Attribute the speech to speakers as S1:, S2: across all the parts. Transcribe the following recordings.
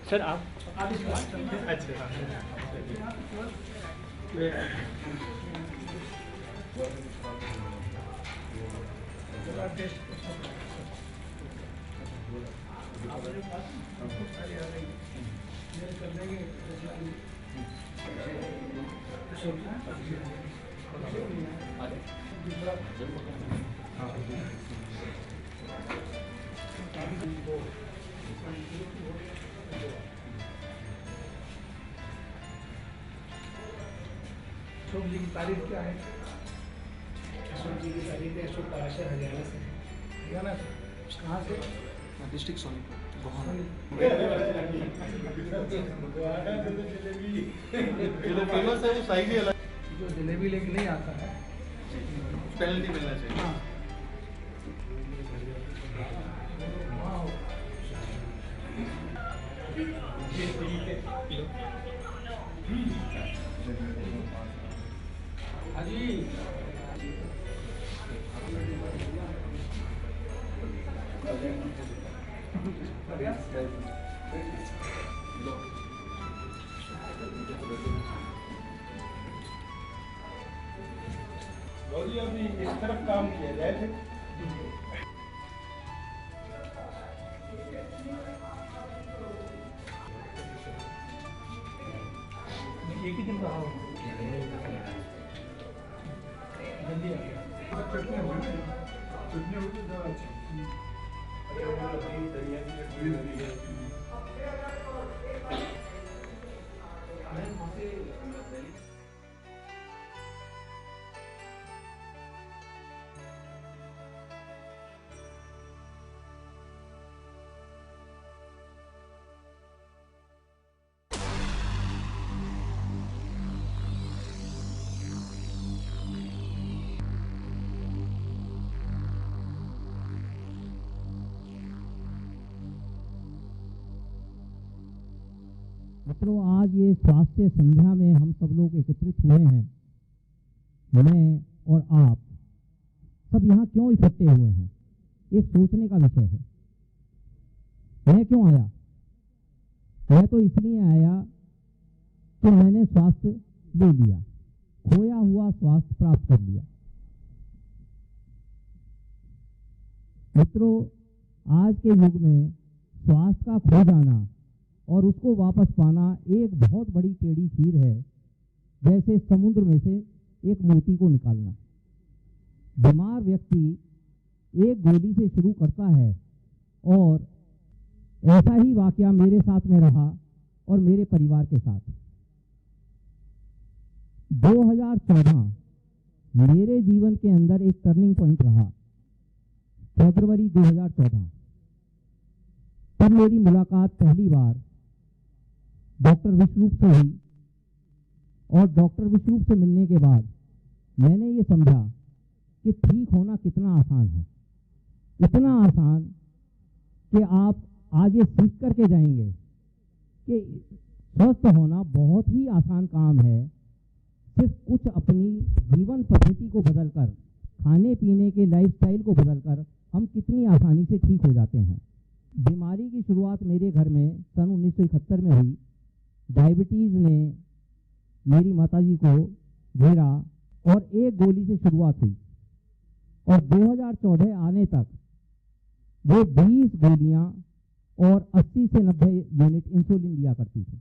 S1: Sir आप अच्छा
S2: अशोक जी की तारीफ क्या है? अशोक जी की तारीफ है। अशोक पाराशर हरियाणा से। हरियाणा से कहाँ से?
S3: डिस्ट्रिक्ट सोनीपत।
S4: जो फेमस है वो साइज ही अलग,
S2: जो जलेबी लेके नहीं आता है
S4: पेनल्टी मिलना चाहिए।
S2: हाँ
S4: जी अभी इस तरफ काम किया जाए थे।
S2: एक ही दिन रहा हूँ, जल्दी आ गया। चटनी होगी तो ज़्यादा अच्छा।
S5: मित्रों, आज ये स्वास्थ्य संध्या में हम सब लोग एकत्रित हुए हैं। मैं और आप सब यहाँ क्यों इकट्ठे हुए हैं, एक सोचने का विषय है। मैं क्यों आया? मैं तो इसलिए आया कि मैंने स्वास्थ्य ले लिया, खोया हुआ स्वास्थ्य प्राप्त कर लिया। मित्रों, आज के युग में स्वास्थ्य का खो जाना और उसको वापस पाना एक बहुत बड़ी टेढ़ी खीर है, जैसे समुद्र में से एक मोती को निकालना। बीमार व्यक्ति एक गोली से शुरू करता है और ऐसा ही वाकया मेरे साथ में रहा और मेरे परिवार के साथ। 2014 मेरे जीवन के अंदर एक टर्निंग पॉइंट रहा। फरवरी 2014 तब मेरी मुलाकात पहली बार डॉक्टर विश्वरूप से हुई और डॉक्टर विश्वरूप से मिलने के बाद मैंने ये समझा कि ठीक होना कितना आसान है। इतना आसान कि आप आज ये सीख करके जाएंगे कि स्वस्थ होना बहुत ही आसान काम है। सिर्फ कुछ अपनी जीवन पद्धति को बदलकर, खाने पीने के लाइफस्टाइल को बदलकर हम कितनी आसानी से ठीक हो जाते हैं। बीमारी की शुरुआत मेरे घर में सन 1971 में हुई। डायबिटीज़ ने मेरी माताजी को घेरा और एक गोली से शुरुआत हुई और 2014 आने तक वो 20 गोलियां और 80 से 90 यूनिट इंसुलिन लिया करती थी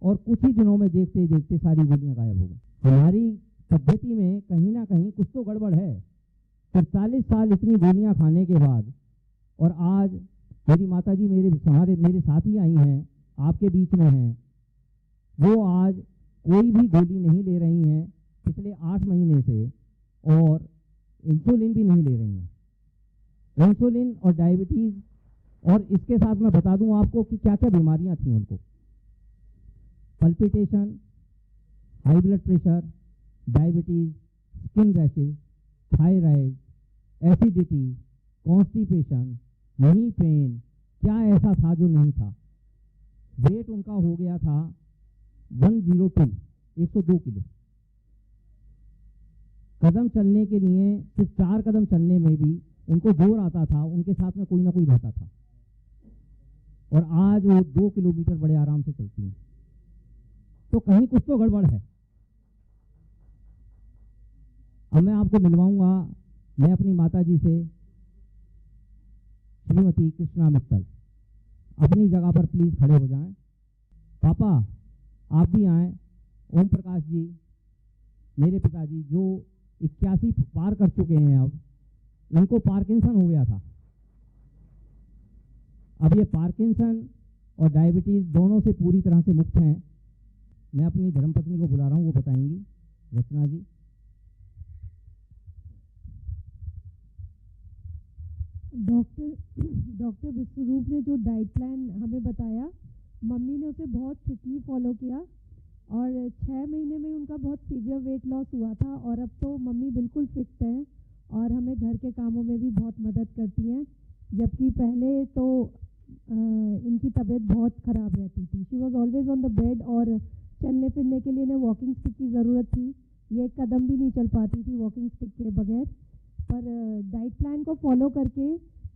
S5: और कुछ ही दिनों में देखते देखते सारी गोलियां गायब हो गई। हमारी पद्धति में कहीं ना कहीं कुछ तो गड़बड़ है। 45 साल इतनी गोलियां खाने के बाद और आज मेरी माताजी मेरे साथ ही आई हैं, आपके बीच में हैं। वो आज कोई भी गोली नहीं ले रही हैं पिछले 8 महीने से और इंसुलिन भी नहीं ले रही हैं। इंसुलिन और डायबिटीज़, और इसके साथ मैं बता दूं आपको कि क्या क्या बीमारियां थी उनको। Palpitation, high blood pressure, diabetes, skin rashes, thyroid, acidity, constipation, knee pain, क्या ऐसा था जो नहीं था। वेट उनका हो गया था 102 किलो। कदम चलने के लिए सिर्फ 4 कदम चलने में भी उनको जोर आता था, उनके साथ में कोई ना कोई रहता था। और आज वो 2 किलोमीटर बड़े आराम से चलती हैं। तो कहीं कुछ तो गड़बड़ है। अब मैं आपको मिलवाऊंगा, मैं अपनी माताजी से, श्रीमती कृष्णा मित्तल। अपनी जगह पर प्लीज खड़े हो जाएं। पापा आप भी आए। ओम प्रकाश जी, मेरे पिताजी जो 81 पार कर चुके हैं, अब इनको पार्किंसन हो गया था। अब ये पार्किंसन और डायबिटीज दोनों से पूरी तरह से मुक्त हैं। मैं अपनी धर्मपत्नी को बुला रहा हूँ, वो बताएंगी। रचना जी।
S3: डॉक्टर विश्वरूप ने जो डाइट प्लान हमें बताया, मम्मी ने उसे बहुत स्ट्रिक्टली फॉलो किया और 6 महीने में उनका बहुत सीवियर वेट लॉस हुआ था और अब तो मम्मी बिल्कुल फिट हैं और हमें घर के कामों में भी बहुत मदद करती हैं। जबकि पहले तो इनकी तबीयत बहुत ख़राब रहती थी। She was always on the bed और चलने फिरने के लिए इन्हें वॉकिंग स्टिक की ज़रूरत थी। ये एक कदम भी नहीं चल पाती थी वॉकिंग स्टिक के बगैर। पर डाइट प्लान को फॉलो करके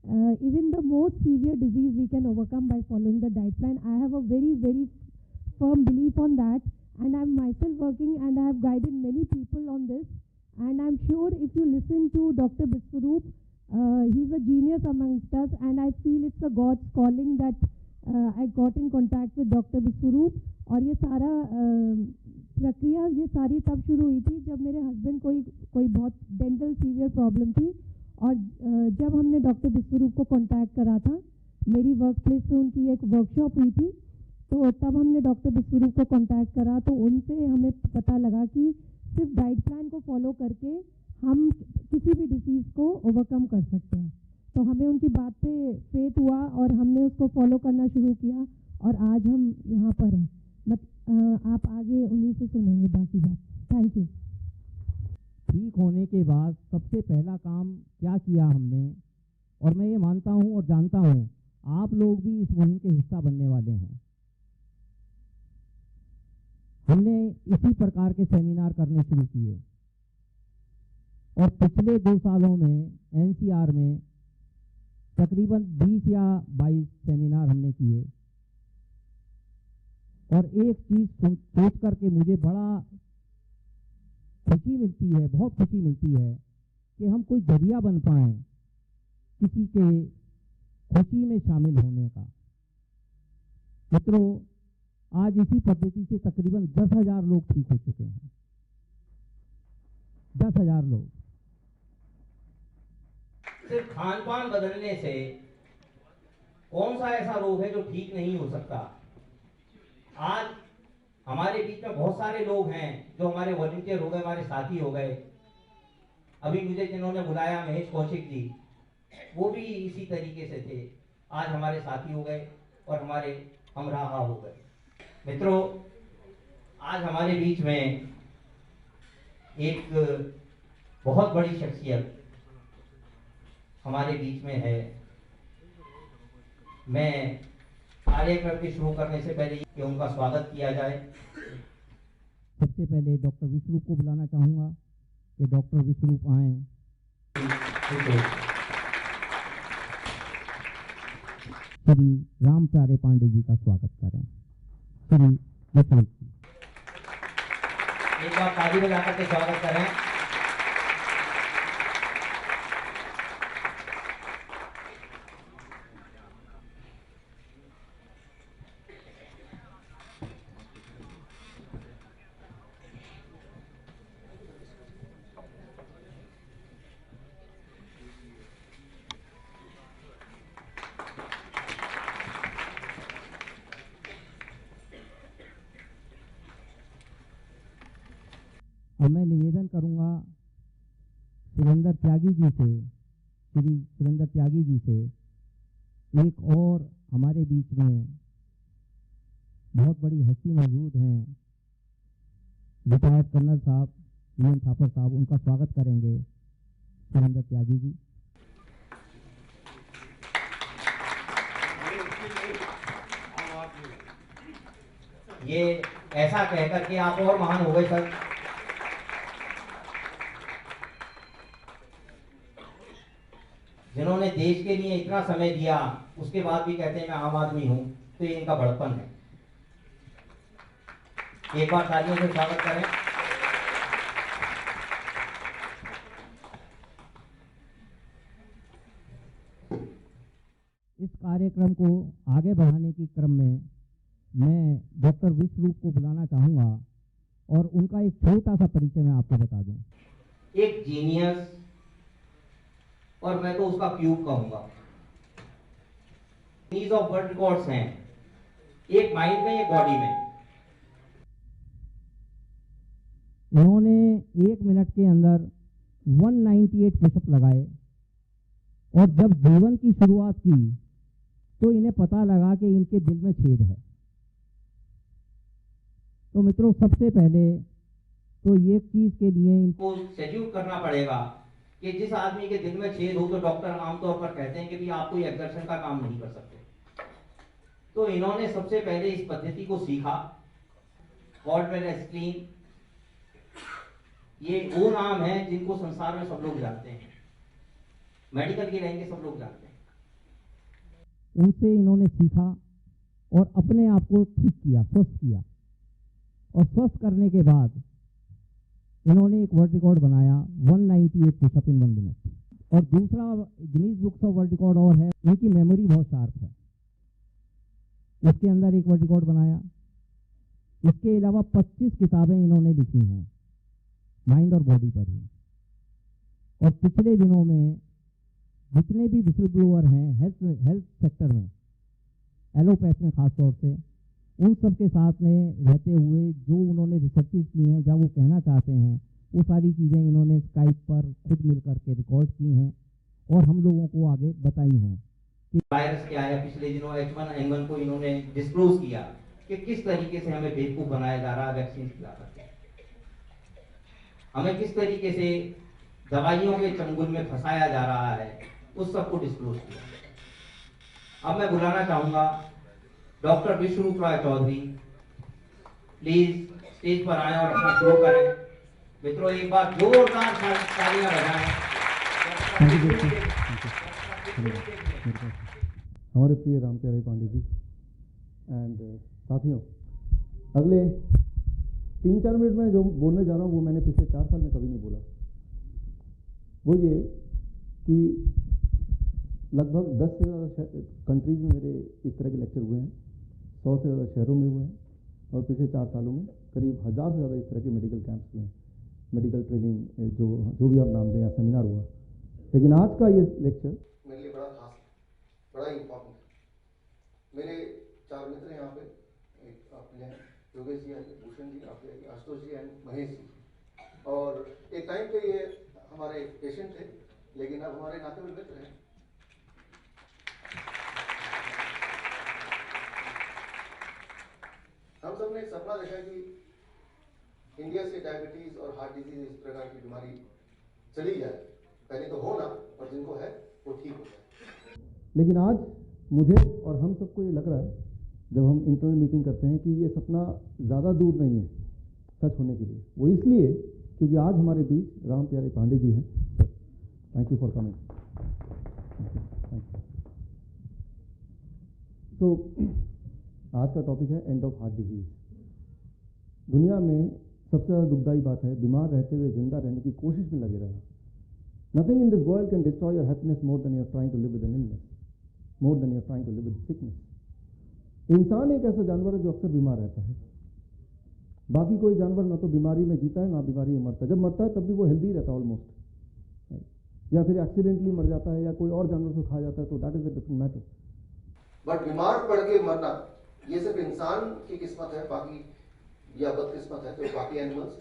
S3: even the most severe disease we can overcome by following the diet plan. I have a very firm belief on that, and I'm myself working and I have guided many people on this, and I'm sure if you listen to Dr. Biswaroop, he's a genius amongst us, and I feel it's a God's calling that I got in contact with Dr. Biswaroop. और ये सारा प्रक्रिया ये सारी तब शुरू हुई थी जब मेरे हस्बैंड कोई बहुत डेंटल सीवियर प्रॉब्लम थी और जब हमने डॉक्टर विश्वरूप को कांटेक्ट करा था, मेरी वर्क प्लेस पे उनकी एक वर्कशॉप हुई थी, तो तब हमने डॉक्टर विश्वरूप को कांटेक्ट करा तो उनसे हमें पता लगा कि सिर्फ डाइट प्लान को फॉलो करके हम किसी भी डिसीज़ को ओवरकम कर सकते हैं। तो हमें उनकी बात पे फेथ हुआ और हमने उसको फॉलो करना शुरू किया और आज हम यहाँ पर हैं। आप आगे उन्हीं से सुनेंगे बाकी बात। Thank you.
S5: ठीक होने के बाद सबसे पहला काम क्या किया हमने, और मैं ये मानता हूँ और जानता हूँ आप लोग भी इस मुहिम के हिस्सा बनने वाले हैं। हमने इसी प्रकार के सेमिनार करने शुरू किए और पिछले 2 सालों में एनसीआर में तकरीबन 20 या 22 सेमिनार हमने किए। और एक चीज़ सोच करके मुझे बड़ा खुशी मिलती है, बहुत खुशी मिलती है कि हम कोई जरिया बन पाएं किसी के खुशी में शामिल होने का। मित्रों, आज इसी पद्धति से तकरीबन 10,000 लोग ठीक हो चुके हैं। 10,000 लोग।
S6: सिर्फ खान पान बदलने से कौन सा ऐसा रोग है जो ठीक नहीं हो सकता। आज हमारे बीच में बहुत सारे लोग हैं जो हमारे वॉलंटियर हो गए, हमारे साथी हो गए। अभी मुझे जिन्होंने बुलाया, महेश कौशिक जी, वो भी इसी तरीके से थे, आज हमारे साथी हो गए और हमारे हमराहा हो गए। मित्रों, आज हमारे बीच में एक बहुत बड़ी शख्सियत हमारे बीच में है। मैं कार्यक्रम शुरू करने से पहले कि उनका स्वागत किया जाए।
S5: सबसे पहले डॉक्टर विश्वरूप को बुलाना चाहूँगा कि डॉक्टर विश्वरूप आए। श्री राम प्यारे पांडे जी का स्वागत करें। श्री विश्वरूप जी,
S6: एक बार ताली बजा करके स्वागत करें।
S5: अब मैं निवेदन करूंगा सुरेंद्र त्यागी जी से, श्री सुरेंद्र त्यागी जी से, एक और हमारे बीच में बहुत बड़ी हस्ती मौजूद हैं, रिटायर्ड कर्नल साहब यूएन थापर साहब, उनका स्वागत करेंगे सुरेंद्र त्यागी जी।
S6: ये ऐसा कहकर के आप और महान हो गए सर। जिन्होंने देश के लिए इतना समय दिया, उसके बाद भी कहते हैं मैं आम आदमी हूं। तो ये इनका बड़पन है। एक बार तालियों से स्वागत करें।
S5: इस कार्यक्रम को आगे बढ़ाने के क्रम में मैं डॉक्टर विश्वरूप को बुलाना चाहूँगा और उनका एक छोटा सा परिचय मैं आपको बता दूं।
S6: एक जीनियस, और मैं तो उसका क्यूब कहूंगा। नीज ऑफ वर्ल्ड रिकॉर्ड्स हैं, एक माइंड में एक बॉडी में।
S5: इन्होंने 1 मिनट के अंदर 198 पुशअप लगाए और जब जीवन की शुरुआत की तो इन्हें पता लगा कि इनके दिल में छेद है। तो मित्रों, सबसे पहले तो ये चीज के लिए
S6: इनको सैल्यूट करना पड़ेगा कि जिस आदमी के दिल में छेद हो तो डॉक्टर आमतौर पर कहते हैं कि भी आप कोई एक्सर्शन का काम नहीं कर सकते। तो इन्होंने सबसे पहले इस पद्धति को सीखा। कॉर्डवेल स्क्रीन, ये वो नाम है जिनको संसार में सब लोग जानते हैं, मेडिकल की लाइन के सब लोग जानते हैं।
S5: उनसे इन्होंने सीखा और अपने आप को ठीक किया, स्वस्थ किया, और स्वस्थ करने के बाद इन्होंने एक वर्ल्ड रिकॉर्ड बनाया 198 पुशअप इन 1 मिनट। और दूसरा Guinness books of world record और है, इनकी मेमोरी बहुत शार्प है, उसके अंदर एक वर्ल्ड रिकॉर्ड बनाया। इसके अलावा 25 किताबें इन्होंने लिखी हैं माइंड और बॉडी पर ही। और पिछले दिनों में जितने भी विसल ब्लोअर हैं हेल्थ सेक्टर में, एलोपैथ में खास तौर से, उन सब के साथ में रहते हुए जो उन्होंने रिसर्चेस की हैं, जब वो कहना चाहते हैं वो सारी चीज़ें इन्होंने स्काइप पर खुद मिल करके रिकॉर्ड की हैं और हम लोगों को आगे बताई हैं कि
S6: वायरस क्या है। पिछले दिनों H1N1 को इन्होंने डिस्क्लोज किया कि किस तरीके से हमें बेवकूफ बनाया जा रहा है वैक्सीन खिला करके, हमें किस तरीके से दवाइयों के चंगुल में फंसाया जा रहा है, उस सब को डिस्क्लोज किया। अब मैं बुलाना चाहूंगा doctor Biswaroop Roy Chowdhury, please stage पर आए और अपना शो करें। मित्रों, एक बार जोरदार तालियां बजाएं।
S7: हमारे प्रिय रामप्यारे पांडे जी एंड साथियों, अगले 3-4 मिनट में जो बोलने जा रहा हूँ वो मैंने पिछले 4 साल में कभी नहीं बोला। वो ये कि लगभग 10 से ज़्यादा कंट्रीज में मेरे इस तरह के लेक्चर हुए हैं, 100 से ज़्यादा शहरों में हुए हैं, और पिछले 4 सालों में करीब 1000 से ज़्यादा इस तरह के मेडिकल कैंप्स हुए हैं, मेडिकल ट्रेनिंग जो भी आप नाम दें या सेमिनार हुआ। लेकिन आज का ये लेक्चर
S8: मेरे लिए बड़ा खास है, बड़ा इम्पोर्टेंट है। मेरे 4 मित्र यहाँ पे, एक अपने हैं योगेश जी, भूषण जी, आपके आशुतोष जी एंड महेश जी। और एक टाइम पे ये हमारे पेशेंट थे, लेकिन अब हमारे नाते में मित्र हैं। हम सब ने एक सपना देखा कि इंडिया से डायबिटीज और हार्ट डिजीज इस प्रकार की बीमारी चली जाए, पहले तो हो ना, और जिनको है वो ठीक हो जाए।
S7: लेकिन आज मुझे और हम सबको ये लग रहा है जब हम इंटरनल मीटिंग करते हैं कि ये सपना ज़्यादा दूर नहीं है सच होने के लिए। वो इसलिए क्योंकि आज हमारे बीच रामप्यारे पांडे जी हैं। Sir, thank you for coming. तो आज का टॉपिक है एंड ऑफ हार्ट डिजीज। दुनिया में सबसे ज़्यादा दुखदाई बात है बीमार रहते हुए जिंदा रहने की कोशिश में लगे रहना। Nothing in this world can destroy your happiness more than you are trying to live with an illness, more than you are trying to live with sickness. इंसान एक ऐसा जानवर है जो अक्सर बीमार रहता है। बाकी कोई जानवर ना तो बीमारी में जीता है ना बीमारी में मरता है। जब मरता है तब भी वो हेल्दी रहता है ऑलमोस्ट, या फिर एक्सीडेंटली मर जाता है या कोई और जानवर को खा जाता है, तो that is a different matter.
S8: But बीमार पड़ के मरना ये सिर्फ इंसान की किस्मत है, बाकी या बदकिस्मत है। तो बाकी animals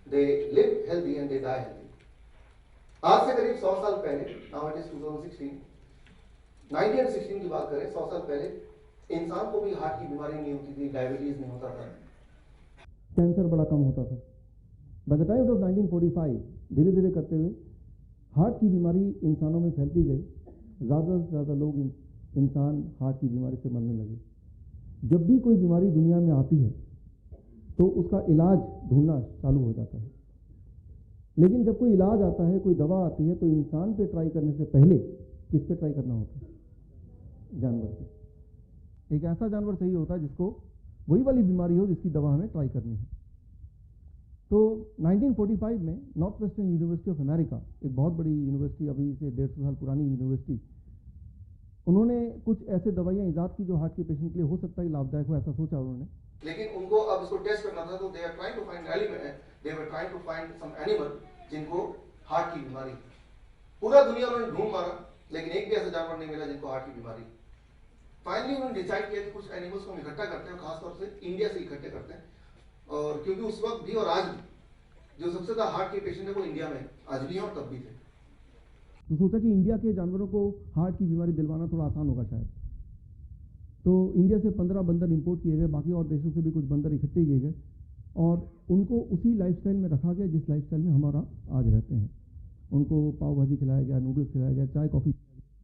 S8: they live healthy and they die healthy. आज से करीब 100 साल पहले, नाउ इट इज 2016, 1916 की बात करें, 100 साल पहले इंसान को भी हार्ट की बीमारी नहीं होती थी, डायबिटीज नहीं होता था,
S7: कैंसर बड़ा कम होता था। बाय द टाइम ऑफ 1945 धीरे धीरे करते हुए हार्ट की बीमारी इंसानों में फैलती गई। ज़्यादा से ज़्यादा लोग इंसान हार्ट की बीमारी से मरने लगे। जब भी कोई बीमारी दुनिया में आती है तो उसका इलाज ढूंढना चालू हो जाता है। लेकिन जब कोई इलाज आता है, कोई दवा आती है, तो इंसान पे ट्राई करने से पहले किस पे ट्राई करना होता है? जानवर पे। एक ऐसा जानवर चाहिए होता है जिसको वही वाली बीमारी हो जिसकी दवा हमें ट्राई करनी है। तो 1945 में north western university of America, एक बहुत बड़ी यूनिवर्सिटी, अभी से 150 साल पुरानी यूनिवर्सिटी, उन्होंने कुछ ऐसे दवाइयाँ ईजाद की जो हार्ट के पेशेंट के लिए हो सकता है लाभदायक हो, ऐसा सोचा उन्होंने।
S8: लेकिन उनको अब इसको टेस्ट करना था, तो they are trying to find element, they were trying to find some animal जिनको हार्ट की बीमारी। पूरा दुनिया उन्होंने ढूंढ मारा, लेकिन एक भी ऐसा जानवर नहीं मिला जिनको हार्ट की बीमारी। फाइनली उन्होंने डिसाइड किया कि कुछ एनिमल्स को हम इकट्ठा करते हैं, खासतौर से इंडिया से इकट्ठे करते हैं। और क्योंकि उस वक्त भी और आज भी जो सबसे ज्यादा हार्ट के पेशेंट है वो इंडिया में आज भी हैं और तब भी थे।
S7: तो सोचा कि इंडिया के जानवरों को हार्ट की बीमारी दिलवाना थोड़ा आसान होगा शायद। तो इंडिया से 15 बंदर इंपोर्ट किए गए, बाकी और देशों से भी कुछ बंदर इकट्ठे किए गए और उनको उसी लाइफस्टाइल में रखा गया जिस लाइफस्टाइल में हमारा आज रहते हैं। उनको पाव भाजी खिलाया गया, नूडल्स खिलाया गया, चाय कॉफ़ी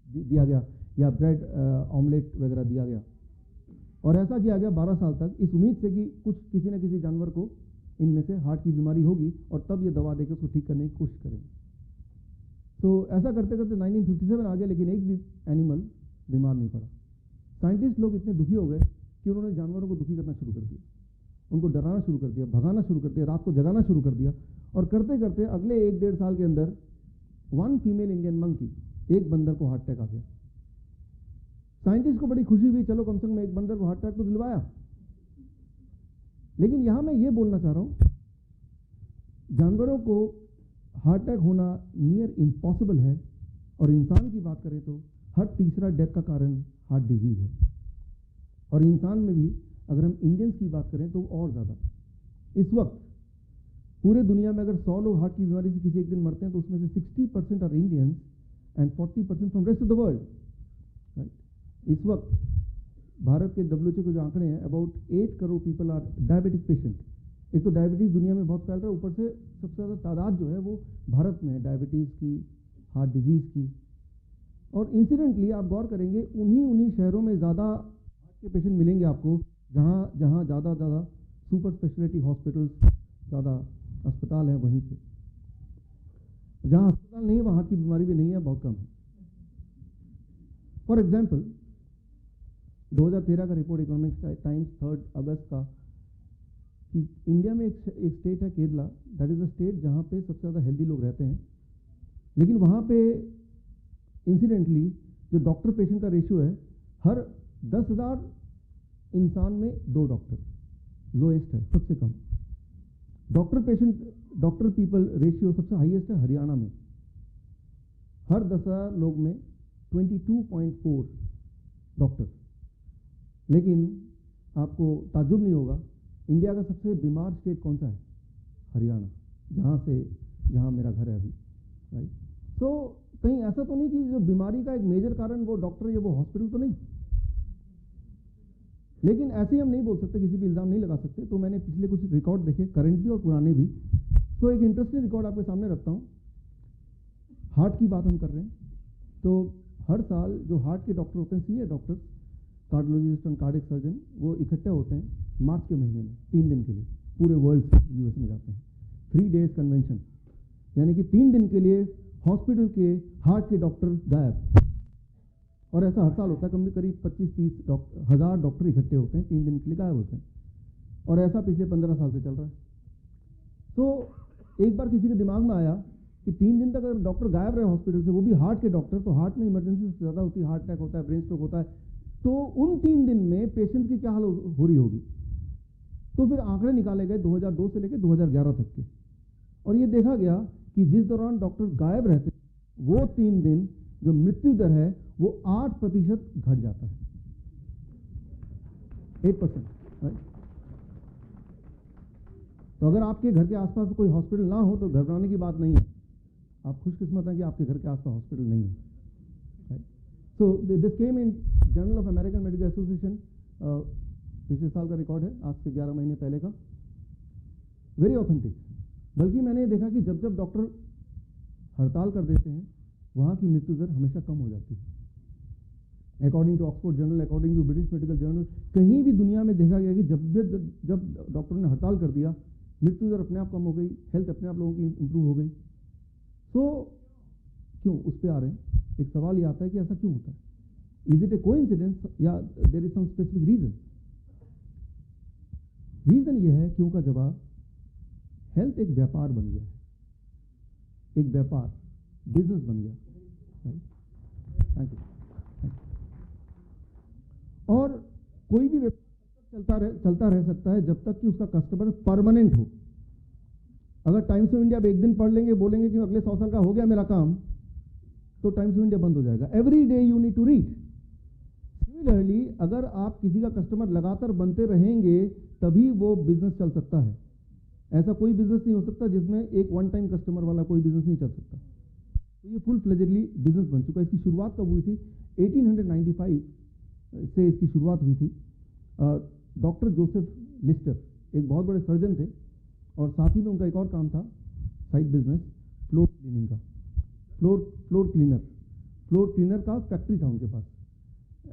S7: दिया गया या ब्रेड ऑमलेट वगैरह दिया गया। और ऐसा किया गया 12 साल तक, इस उम्मीद से कि कुछ किसी न किसी जानवर को इनमें से हार्ट की बीमारी होगी और तब ये दवा देकर उसको ठीक करने की कोशिश करेंगे। तो ऐसा करते करते 1957 आ गया, लेकिन एक भी एनिमल बीमार नहीं पड़ा। साइंटिस्ट लोग इतने दुखी हो गए कि उन्होंने जानवरों को दुखी करना शुरू कर दिया, उनको डराना शुरू कर दिया, भगाना शुरू कर दिया, रात को जगाना शुरू कर दिया। और करते करते अगले 1-1.5 साल के अंदर 1 फीमेल इंडियन मंकी, एक बंदर को हार्ट अटैक आ गया। साइंटिस्ट को बड़ी खुशी हुई, चलो कम से कम एक बंदर को हार्ट अटैक तो दिलवाया। लेकिन यहां मैं ये बोलना चाह रहा हूं, जानवरों को हार्ट अटैक होना नियर इम्पॉसिबल है और इंसान की बात करें तो हर तीसरा डेथ का कारण हार्ट डिजीज है। और इंसान में भी अगर हम इंडियंस की बात करें तो और ज़्यादा। इस वक्त पूरे दुनिया में अगर 100 लोग हार्ट की बीमारी से किसी एक दिन मरते हैं तो उसमें से 60% are Indians and 40% from rest of the world, right. इस वक्त भारत के WHO के जो आंकड़े हैं, about 8 crore people are diabetic patient. एक तो डायबिटीज़ दुनिया में बहुत फैल रहा है, ऊपर से सबसे ज़्यादा तादाद जो है वो भारत में है डायबिटीज़ की, हार्ट डिजीज़ की। और इंसिडेंटली आप गौर करेंगे उन्हीं शहरों में ज़्यादा हार्ट के पेशेंट मिलेंगे आपको जहाँ ज़्यादा सुपर स्पेशलिटी हॉस्पिटल्स, ज़्यादा अस्पताल हैं वहीं पे। जहाँ अस्पताल नहीं है वहाँ हार्ट की बीमारी भी नहीं है, बहुत कम है। फॉर एग्जाम्पल 2013 का रिपोर्ट इकोनॉमिक टाइम्स 3 अगस्त का, कि इंडिया में एक स्टेट है Kerala, that is a state जहाँ पे सबसे ज़्यादा हेल्दी लोग रहते हैं, लेकिन वहाँ पे इंसिडेंटली जो डॉक्टर पेशेंट का रेशियो है, हर 10,000 इंसान में 2 डॉक्टर, लोएस्ट है, सबसे कम। डॉक्टर पीपल रेशियो सबसे हाईएस्ट है हरियाणा में, हर 10,000 लोग में 22.4 डॉक्टर। लेकिन आपको ताज्जुब नहीं होगा, इंडिया का सबसे बीमार स्टेट कौन सा है? हरियाणा, जहाँ मेरा घर है अभी, राइट। सो कहीं ऐसा तो नहीं कि जो बीमारी का एक मेजर कारण वो डॉक्टर या वो हॉस्पिटल तो नहीं। लेकिन ऐसे ही हम नहीं बोल सकते, किसी भी इल्ज़ाम नहीं लगा सकते। तो मैंने पिछले कुछ रिकॉर्ड देखे, करंट भी और पुराने भी। तो एक इंटरेस्टिंग रिकॉर्ड आपके सामने रखता हूँ। हार्ट की बात हम कर रहे हैं, तो हर साल जो हार्ट के डॉक्टर होते हैं, सीनियर डॉक्टर, कार्डियोलॉजिस्ट और कार्डियक सर्जन, वो इकट्ठे होते हैं मार्च के महीने में 3 दिन के लिए, पूरे वर्ल्ड से US में जाते हैं। 3 डेज कन्वेंशन, यानी कि 3 दिन के लिए हॉस्पिटल के हार्ट के डॉक्टर गायब। और ऐसा हर साल होता है, करीब 25-30 हज़ार डॉक्टर इकट्ठे होते हैं, 3 दिन के लिए गायब होते हैं। और ऐसा पिछले 15 साल से चल रहा है। तो एक बार किसी के दिमाग में आया कि 3 दिन तक अगर डॉक्टर गायब रहे हॉस्पिटल से, वो भी हार्ट के डॉक्टर, तो हार्ट में इमरजेंसी सबसे ज़्यादा होती है, हार्ट अटैक होता है, ब्रेन स्ट्रोक होता है, तो उन 3 दिन में पेशेंट की क्या हाल हो रही होगी। तो फिर आंकड़े निकाले गए 2002 से लेकर 2011 तक के, और ये देखा गया कि जिस दौरान डॉक्टर गायब रहते वो 3 दिन जो मृत्यु दर है वो 8% घट जाता है, 8%, राइट। तो अगर आपके घर के आसपास कोई हॉस्पिटल ना हो तो घबराने की बात नहीं है, आप खुशकिस्मत हैं कि आपके घर के आसपास हॉस्पिटल नहीं है, right. So this came in journal of American medical association, पिछले साल का रिकॉर्ड है, आज से 11 महीने पहले का, वेरी ऑथेंटिक। बल्कि मैंने देखा कि जब जब डॉक्टर हड़ताल कर देते हैं वहाँ की मृत्यु दर हमेशा कम हो जाती है। According to Oxford journal, according to British medical journal, कहीं भी दुनिया में देखा गया कि जब डॉक्टरों ने हड़ताल कर दिया, मृत्यु दर अपने आप कम हो गई, हेल्थ अपने आप लोगों की इंप्रूव हो गई। तो क्यों, उस पर आ रहे हैं। एक सवाल ये आता है कि ऐसा क्यों होता है। इज इट ए कोइंसिडेंस या there is some specific reason? Reason ये है कि उनका जवाब, हेल्थ एक व्यापार बन गया है, एक व्यापार, बिजनेस बन गया। Thank you. और कोई भी व्यापार चलता रह सकता है जब तक कि उसका कस्टमर परमानेंट हो। अगर टाइम्स ऑफ इंडिया आप एक दिन पढ़ लेंगे, बोलेंगे कि अगले 100 साल का हो गया मेरा काम, तो टाइम्स ऑफ इंडिया बंद हो जाएगा। Every day you need to read. Similarly अगर आप किसी का कस्टमर लगातार बनते रहेंगे तभी वो बिजनेस चल सकता है। ऐसा कोई बिजनेस नहीं हो सकता जिसमें एक वन टाइम कस्टमर वाला कोई बिजनेस नहीं चल सकता। तो ये फुल फ्लेजेडली बिजनेस बन चुका है। इसकी शुरुआत कब हुई थी? 1895 से इसकी शुरुआत हुई थी। डॉक्टर जोसेफ लिस्टर एक बहुत बड़े सर्जन थे और साथ ही में उनका एक और काम था, साइड बिजनेस, फ्लोर क्लीनिंग का। फ्लोर क्लीनर का फैक्ट्री था उनके पास।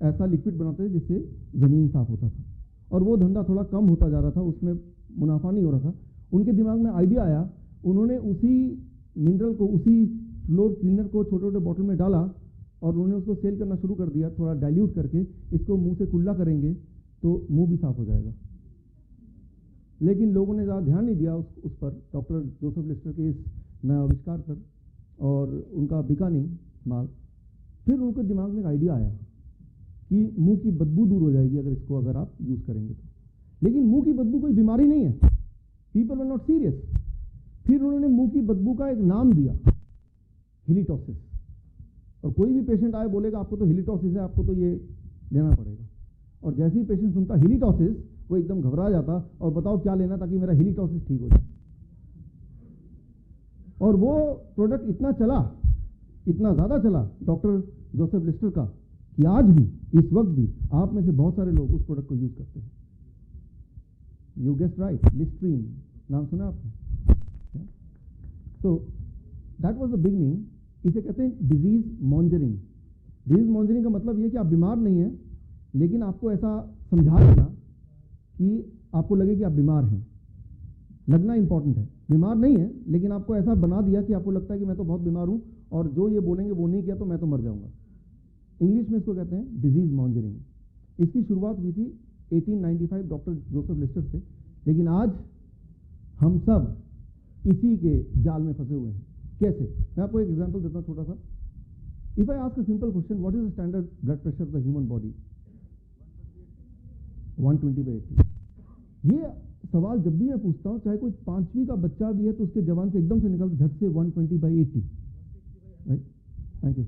S7: ऐसा लिक्विड बनाते थे जिससे ज़मीन साफ होता था और वो धंधा थोड़ा कम होता जा रहा था, उसमें मुनाफा नहीं हो रहा था। उनके दिमाग में आइडिया आया, उन्होंने उसी मिनरल को, उसी फ्लोर क्लीनर को छोटे छोटे बॉटल में डाला और उन्होंने उसको सेल करना शुरू कर दिया। थोड़ा डाइल्यूट करके इसको मुंह से कुल्ला करेंगे तो मुंह भी साफ हो जाएगा। लेकिन लोगों ने ज़्यादा ध्यान नहीं दिया उस पर, डॉक्टर जोसेफ लिस्टर के इस नए आविष्कार पर, और उनका बिका नहीं माल। फिर उनके दिमाग में एक आइडिया आया कि मुंह की बदबू दूर हो जाएगी अगर आप यूज़ करेंगे तो। लेकिन मुंह की बदबू कोई बीमारी नहीं है, पीपल वर नॉट सीरियस। फिर उन्होंने मुंह की बदबू का एक नाम दिया, हिलिटॉसिस। और कोई भी पेशेंट आए बोलेगा आपको तो हिलिटॉसिस है, आपको तो ये लेना पड़ेगा। और जैसे ही पेशेंट सुनता हिलिटॉसिस, वो एकदम घबरा जाता और बताओ क्या लेना ताकि मेरा हिलिटॉसिस ठीक हो जाए। और वो प्रोडक्ट इतना चला, इतना ज़्यादा चला डॉक्टर जोसेफ लिस्टर का, कि आज भी, इस वक्त भी आप में से बहुत सारे लोग उस प्रोडक्ट को यूज़ करते हैं। यू गेस राइट, लिस्ट्रीन नाम सुना आपने? तो दैट वाज द बिगनिंग। इसे कहते हैं डिजीज मॉन्जरिंग। डिजीज मॉन्जरिंग का मतलब ये कि आप बीमार नहीं हैं, लेकिन आपको ऐसा समझा देना कि आपको लगे कि आप बीमार हैं। लगना इंपॉर्टेंट है। बीमार नहीं है लेकिन आपको ऐसा बना दिया कि आपको लगता है कि मैं तो बहुत बीमार हूं और जो ये बोलेंगे वो नहीं किया तो मैं तो मर जाऊंगा। इंग्लिश में इसको कहते हैं डिजीज मॉन्जरिंग। इसकी शुरुआत हुई थी 1895 डॉक्टर जोसेफ लिस्टर से। लेकिन आज हम सब इसी के जाल में फंसे हुए हैं। कैसे? मैं आपको एक एग्जांपल देता हूं छोटा सा। If I ask a simple question, what is the standard blood pressure of the human body? 120/80। ये सवाल जब भी मैं पूछता हूं, चाहे कोई 5वीं का बच्चा भी है तो उसके जवान से एकदम से निकलता झट से 120/80। राइट? Thank you.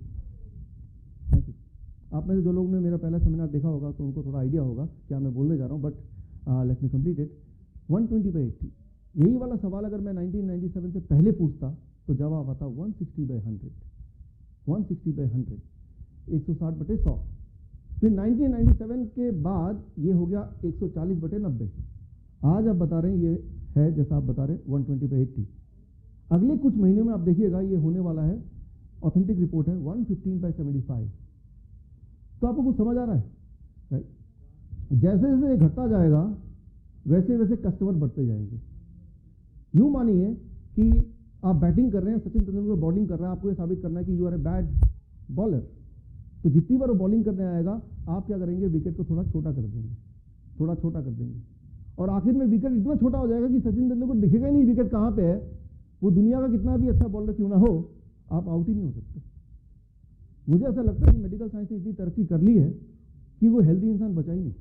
S7: आप में से जो लोग ने मेरा पहला सेमिनार देखा होगा तो उनको थोड़ा आइडिया होगा क्या मैं बोलने जा रहा हूं, but let me complete it. 120/80। यही वाला सवाल अगर मैं 1997 से पहले पूछता तो जवाब आता 160/100। 160/100, 160/100। फिर 1997 के बाद ये हो गया 140/90। आज आप बता रहे हैं ये है, जैसा आप बता रहे हैं, 120/80। अगले कुछ महीनों में आप देखिएगा ये होने वाला है, ऑथेंटिक रिपोर्ट है, 115/75। तो आपको कुछ समझ आ रहा है? राइट? जैसे जैसे ये घटता जाएगा वैसे वैसे कस्टमर बढ़ते जाएंगे। यूं मानिए कि आप बैटिंग कर रहे हैं, सचिन तेंदुलकर बॉलिंग कर रहा है, आपको ये साबित करना है कि you are a bad bowler. तो जितनी बार वो बॉलिंग करने आएगा आप क्या करेंगे? विकेट को थोड़ा छोटा कर देंगे, थोड़ा छोटा कर देंगे, और आखिर में विकेट इतना छोटा हो जाएगा कि सचिन तेंदुलकर दिखेगा ही नहीं विकेट कहाँ पे है। वो दुनिया का कितना भी अच्छा बॉलर क्यों ना हो, आप आउट ही नहीं हो सकते। मुझे ऐसा लगता है कि मेडिकल साइंस ने इतनी तरक्की कर ली है कि वो हेल्दी इंसान बचा ही नहीं।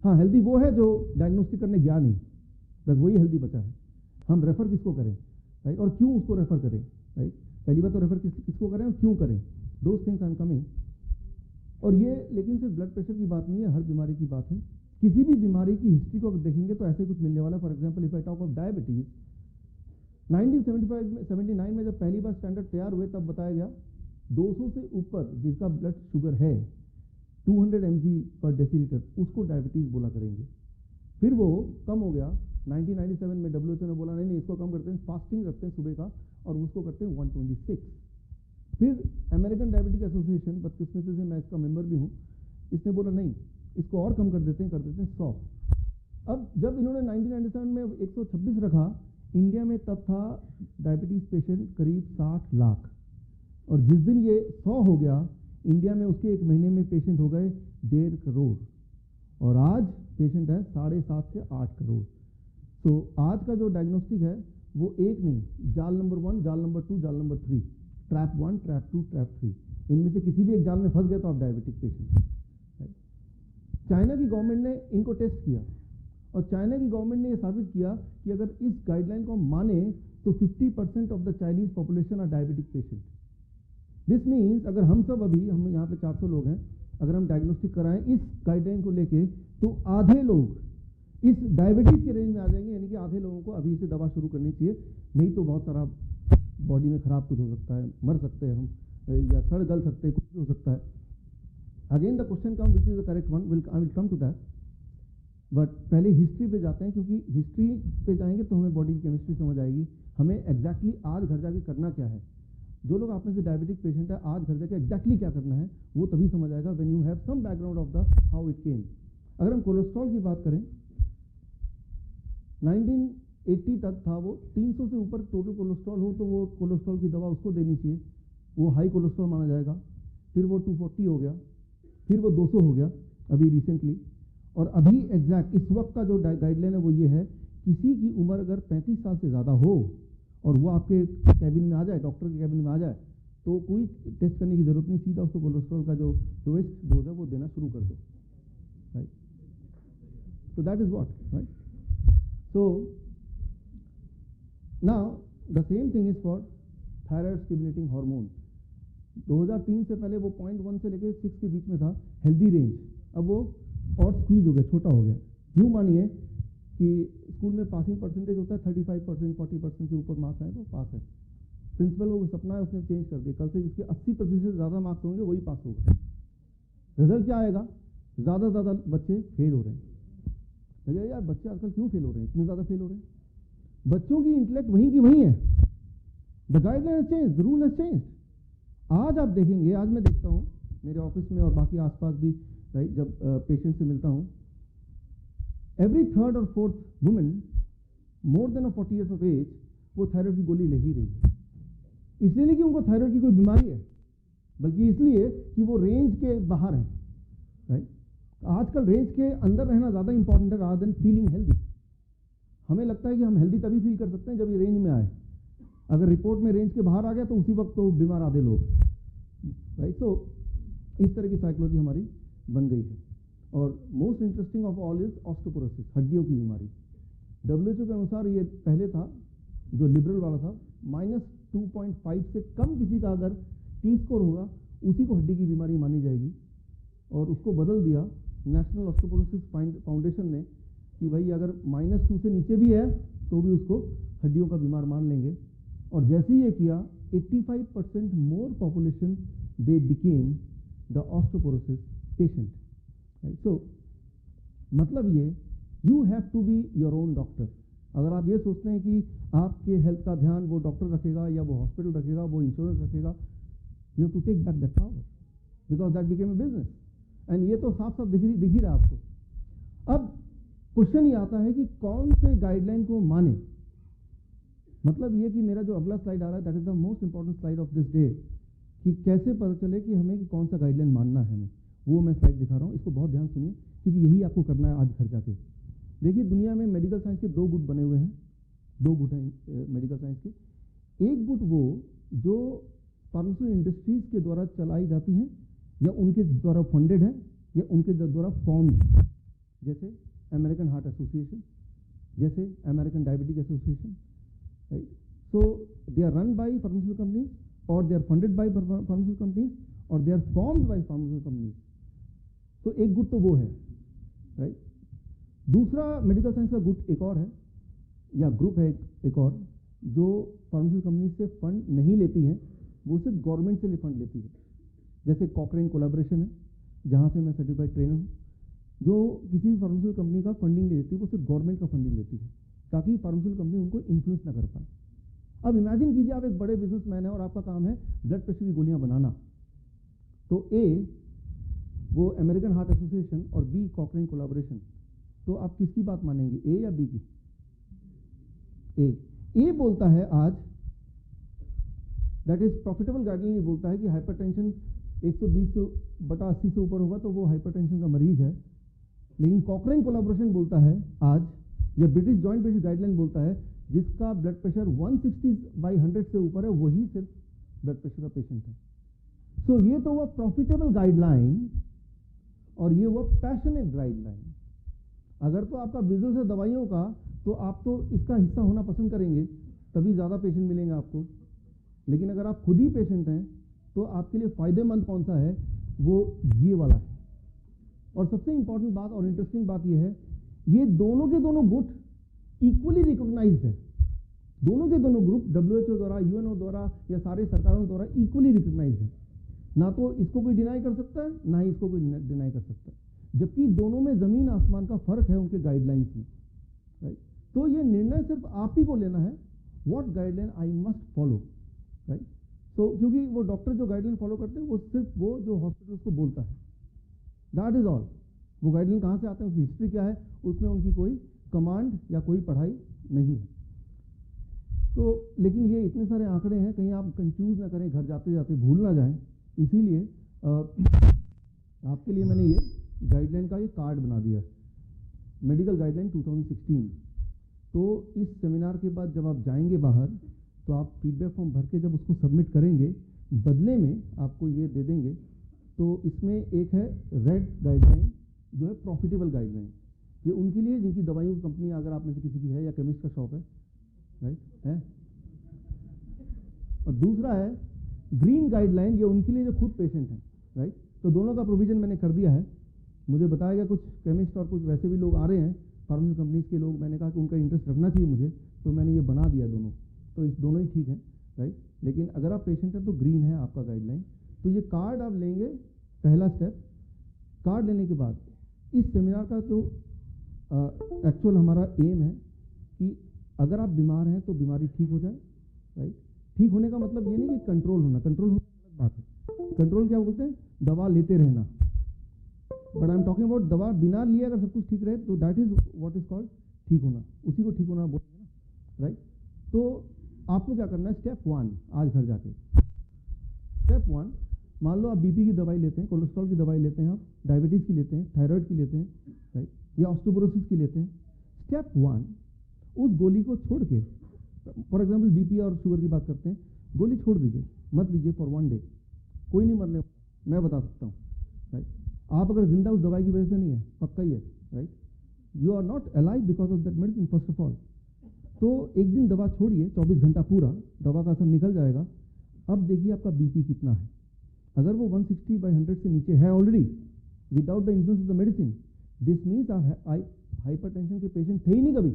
S7: हाँ, हेल्दी वो है जो डायग्नोस्टिक करने गया नहीं, बस वही हेल्दी बचा है। हम रेफर किसको करें, राइट? और क्यों उसको रेफर करें, राइट? पहली बात तो रेफर किसको करें और क्यों करें, those things I am coming. और ये लेकिन सिर्फ ब्लड प्रेशर की बात नहीं है, हर बीमारी की बात है। किसी भी बीमारी की हिस्ट्री को देखेंगे तो ऐसे कुछ मिलने वाला। For example if I talk of diabetes, 1979 में जब पहली बार स्टैंडर्ड तैयार हुए तब बताया गया 200 से ऊपर जिसका ब्लड शुगर है 200 mg/डेसीलीटर, उसको डायबिटीज बोला करेंगे। फिर वो कम हो गया 1997 में, WHO ने बोला नहीं इसको कम करते हैं, फास्टिंग रखते हैं सुबह का और उसको करते हैं 126। फिर अमेरिकन डायबिटिक एसोसिएशन, बदकिस्मती से मैं इसका मेंबर भी हूँ, इसने बोला नहीं इसको और कम कर देते हैं 100। अब जब इन्होंने 1997 में 126 रखा, इंडिया में तब था डायबिटीज पेशेंट करीब 60 लाख, और जिस दिन ये 100 हो गया इंडिया में उसके एक महीने में पेशेंट हो गए 1.5 करोड़ और आज पेशेंट है 7.5 से 8 करोड़। तो आज का जो डायग्नोस्टिक है वो एक नहीं, जाल नंबर 1, जाल नंबर 2, जाल नंबर 3, ट्रैप 1, ट्रैप 2, ट्रैप 3, इनमें से किसी भी एक जाल में फंस गए तो आप डायबिटिक पेशेंट हैं। चाइना की गवर्नमेंट ने इनको टेस्ट किया और चाइना की गवर्नमेंट ने ये साबित किया कि अगर इस गाइडलाइन को माने तो 50% of the Chinese population are diabetic patient. This means अगर हम यहाँ पे 400 लोग हैं, अगर हम डायग्नोस्टिक कराएं इस गाइडलाइन को लेके तो आधे लोग इस डायबिटीज के रेंज में आ जाएंगे, यानी कि आधे लोगों को अभी से दवा शुरू करनी चाहिए, नहीं तो बहुत सारा बॉडी में खराब कुछ हो सकता है, मर सकते हैं हम या सड़ गल सकते हैं, कुछ भी हो सकता है। Again the question come which is the correct one, I will come to that, but पहले हिस्ट्री पे जाते हैं क्योंकि हिस्ट्री पे जाएंगे तो हमें बॉडी की केमिस्ट्री समझ आएगी, हमें एग्जैक्टली आज घर जाके करना क्या है। जो लोग आप में से डायबिटिक पेशेंट है, आज घर जाके एग्जैक्टली क्या करना है वो तभी समझ आएगा when you have some background of the how it came. अगर हम कोलेस्ट्रॉल की बात करें, 1980 तक था वो 300 से ऊपर टोटल कोलेस्ट्रॉल हो तो वो कोलेस्ट्रॉल की दवा उसको देनी चाहिए, वो हाई कोलेस्ट्रॉल माना जाएगा। फिर वो 240 हो गया, फिर वो 200 हो गया अभी रिसेंटली, और अभी एग्जैक्ट इस वक्त का जो गाइडलाइन है वो ये है, किसी की उम्र अगर 35 साल से ज़्यादा हो और वो आपके कैबिन में आ जाए, डॉक्टर के कैबिन में आ जाए, तो कोई टेस्ट करने की जरूरत नहीं, सीधा उसको कोलेस्ट्रॉल का जो लोएस्ट डोज है वो देना शुरू कर दो, right. So that is what, right? So now the same thing is for thyroid stimulating hormone. 2003 से पहले वो 0.1 से लेकर 6 के बीच में था हेल्दी रेंज, अब वो और स्क्वीज हो गया, छोटा हो गया। यूँ मानिए कि स्कूल में पासिंग परसेंटेज होता है 35%, 40% से ऊपर मार्क्स आए तो पास है। प्रिंसिपल को सपना है, उसने चेंज कर दिया, कल से जिसके 80% से ज़्यादा मार्क्स होंगे वही पास होगा। रिजल्ट क्या आएगा? ज़्यादा से ज़्यादा बच्चे फेल हो रहे हैं। लगे यार बच्चे आजकल क्यों फेल हो रहे हैं, इतने ज़्यादा फेल हो रहे हैं? बच्चों की इंटेलेक्ट वहीं की वहीं है। The guideline has changed, the rule has changed. आज आप देखेंगे, आज मैं देखता हूँ मेरे ऑफिस में और बाकी आसपास भी, राइट, जब पेशेंट से मिलता हूँ, एवरी थर्ड और fourth women more than 40 years of age वो थायराइड की गोली ले ही रही है। इसलिए नहीं कि उनको थायराइड की कोई बीमारी है, बल्कि इसलिए कि वो रेंज के बाहर है, राइट। आजकल रेंज के अंदर रहना ज़्यादा इंपॉर्टेंट है रादर देन फीलिंग हेल्दी। हमें लगता है कि हम हेल्दी तभी फील कर सकते हैं जब ये रेंज में आए, अगर रिपोर्ट में रेंज के बाहर आ गया तो उसी वक्त तो बीमार आधे लोग, राइट। तो इस तरह की साइकोलॉजी हमारी बन गई है। और most interesting of all is osteoporosis, हड्डियों की बीमारी। WHO के अनुसार ये पहले था, जो लिबरल वाला था, -2.5 से कम किसी का अगर T स्कोर होगा उसी को हड्डी की बीमारी मानी जाएगी, और उसको बदल दिया नेशनल ऑस्टियोपोरोसिस फाउंडेशन ने कि भाई अगर -2 से नीचे भी है तो भी उसको हड्डियों का बीमार मान लेंगे। और जैसे ही ये किया 85% more population they became the osteoporosis patient, right. So मतलब ये, you have to be your own doctor. अगर आप ये सोचते हैं कि आपके हेल्थ का ध्यान वो डॉक्टर रखेगा या वो हॉस्पिटल रखेगा, वो इंश्योरेंस रखेगा, you have to take back that power because that became a business. एंड ये तो साफ साफ दिख ही रहा है आपको। अब क्वेश्चन ये आता है कि कौन से गाइडलाइन को माने। मतलब ये कि मेरा जो अगला स्लाइड आ रहा है, that is the most important slide of this day, कि कैसे पता चले कि हमें कि कौन सा गाइडलाइन मानना है हमें, वो मैं स्लाइड दिखा रहा हूँ। इसको बहुत ध्यान सुनिए क्योंकि यही आपको करना है आज घर जाके। देखिए, दुनिया में मेडिकल साइंस के 2 गुट बने हुए हैं, 2 गुट हैं मेडिकल साइंस के। एक गुट वो जो फार्मास्यूटिकल इंडस्ट्रीज के द्वारा चलाई जाती हैं या उनके द्वारा फंडेड है या उनके द्वारा फॉर्म्ड है, जैसे अमेरिकन हार्ट एसोसिएशन, जैसे American diabetic association, right. So they are run by pharmaceutical companies और they are funded by pharmaceutical companies और they are formed by pharmaceutical companies. तो एक गुट तो वो है, राइट। दूसरा मेडिकल साइंस का गुट एक और है या ग्रुप है एक और, जो फार्मास्यूटिकल कंपनीज से फंड नहीं लेती हैं, वो सिर्फ गवर्नमेंट से फंड लेती है। जैसे कॉकरेन कोलैबोरेशन है, जहाँ से मैं सर्टिफाइड ट्रेनर हूँ, जो किसी भी फार्मास्यूटिकल कंपनी का फंडिंग नहीं लेती, वो सिर्फ गवर्नमेंट का फंडिंग लेती है ताकि फार्मास्यूटिकल कंपनी उनको इन्फ्लुएंस ना कर पाए। अब इमेजिन कीजिए आप एक बड़े बिजनेसमैन है और आपका काम है ब्लड प्रेशर की गोलियां बनाना, तो ए वो अमेरिकन हार्ट एसोसिएशन और बी कॉकरेन कोलैबोरेशन, तो आप किसकी बात मानेंगे, ए या बी की? ए बोलता है आज, दैट इज प्रॉफिटेबल गाइडलाइन, ये बोलता है कि हाइपरटेंशन 120/80 से ऊपर होगा तो वो हाइपरटेंशन का मरीज है। लेकिन कॉकरेन कोलैबोरेशन बोलता है आज, या ब्रिटिश जॉइंट प्रेशर गाइडलाइन बोलता है, जिसका ब्लड प्रेशर 160/100 से ऊपर है वही सिर्फ ब्लड प्रेशर का पेशेंट है। सो ये तो वो प्रॉफिटेबल गाइडलाइन और ये वो पैशनेट गाइडलाइन। अगर तो आपका बिजनेस है दवाइयों का तो आप तो इसका हिस्सा होना पसंद करेंगे, तभी ज़्यादा पेशेंट मिलेंगे आपको। लेकिन अगर आप खुद ही पेशेंट हैं तो आपके लिए फ़ायदेमंद कौन सा है, वो ये वाला है। और सबसे इंपॉर्टेंट बात और इंटरेस्टिंग बात ये है, ये दोनों के दोनों गुट इक्वली रिकॉग्नाइज्ड है। दोनों के दोनों ग्रुप WHO द्वारा, UNO द्वारा या सारे सरकारों द्वारा इक्वली रिकॉग्नाइज्ड है। ना तो इसको कोई डिनाई कर सकता है, ना ही इसको कोई डिनाई कर सकता है, जबकि दोनों में ज़मीन आसमान का फर्क है उनके गाइडलाइंस में, राइट। तो ये निर्णय सिर्फ आप ही को लेना है, what guideline I must follow, right. तो क्योंकि वो डॉक्टर जो गाइडलाइन फॉलो करते हैं वो सिर्फ वो जो हॉस्पिटल को बोलता है, दैट इज ऑल। वो गाइडलाइन कहाँ से आते हैं, उसकी हिस्ट्री क्या है, उसमें उनकी कोई कमांड या कोई पढ़ाई नहीं है। तो लेकिन ये इतने सारे आंकड़े हैं, कहीं आप कंफ्यूज ना करें, घर जाते जाते भूल ना जाएं, इसीलिए आपके लिए मैंने ये गाइडलाइन का ये कार्ड बना दिया, मेडिकल गाइडलाइन 2016। तो इस सेमिनार के बाद जब आप जाएंगे बाहर तो आप फीडबैक फॉर्म भर के जब उसको सबमिट करेंगे, बदले में आपको ये दे देंगे। तो इसमें एक है रेड गाइडलाइन जो है प्रॉफिटेबल गाइडलाइन, ये उनके लिए जिनकी दवाइयों की कंपनी अगर आप में से किसी की है या केमिस्ट का शॉप है, राइट है। और दूसरा है ग्रीन गाइडलाइन, ये उनके लिए जो खुद पेशेंट हैं, राइट। तो दोनों का प्रोविजन मैंने कर दिया है। मुझे बताया गया कुछ केमिस्ट और कुछ वैसे भी लोग आ रहे हैं, फार्मेसी कंपनीज के लोग, मैंने कहा कि उनका इंटरेस्ट रखना चाहिए मुझे, तो मैंने ये बना दिया दोनों। तो इस दोनों ही ठीक है, राइट। लेकिन अगर आप पेशेंट हैं तो ग्रीन है आपका गाइडलाइन। तो ये कार्ड आप लेंगे, पहला स्टेप। कार्ड लेने के बाद इस सेमिनार का जो एक्चुअल हमारा एम है कि अगर आप बीमार हैं तो बीमारी ठीक हो जाए, राइट। ठीक होने का मतलब ये नहीं कि कंट्रोल होना, कंट्रोल होना अलग बात है। कंट्रोल क्या बोलते हैं, दवा लेते रहना, but I am talking about दवा बिना लिए अगर सब कुछ ठीक रहे तो that is what is called ठीक होना, उसी को ठीक होना बोलते हैं ना, राइट। तो आपको क्या करना है, स्टेप 1 आज घर जाके। स्टेप 1, मान लो आप बीपी की दवाई लेते हैं, कोलेस्ट्रॉल की दवाई लेते हैं, आप डायबिटीज़ की लेते हैं, थायराइड की लेते हैं, राइट, या ऑस्टियोपोरोसिस की लेते हैं। स्टेप 1, उस गोली को छोड़ के, फॉर एग्जाम्पल बीपी और शुगर की बात करते हैं, गोली छोड़ दीजिए, मत लीजिए फॉर 1 डे, कोई नहीं मरने, मैं बता सकता हूँ, राइट। आप अगर जिंदा उस दवाई की वजह से नहीं है, पक्का ही है, right. You are not alive because of that medicine first of all. तो एक दिन दवा छोड़िए, 24 घंटा पूरा दवा का असर निकल जाएगा। अब देखिए आपका बीपी कितना है। अगर वो 160/100 से नीचे है already without the influence of the medicine, this means आप हाइपरटेंशन के पेशेंट थे ही नहीं कभी।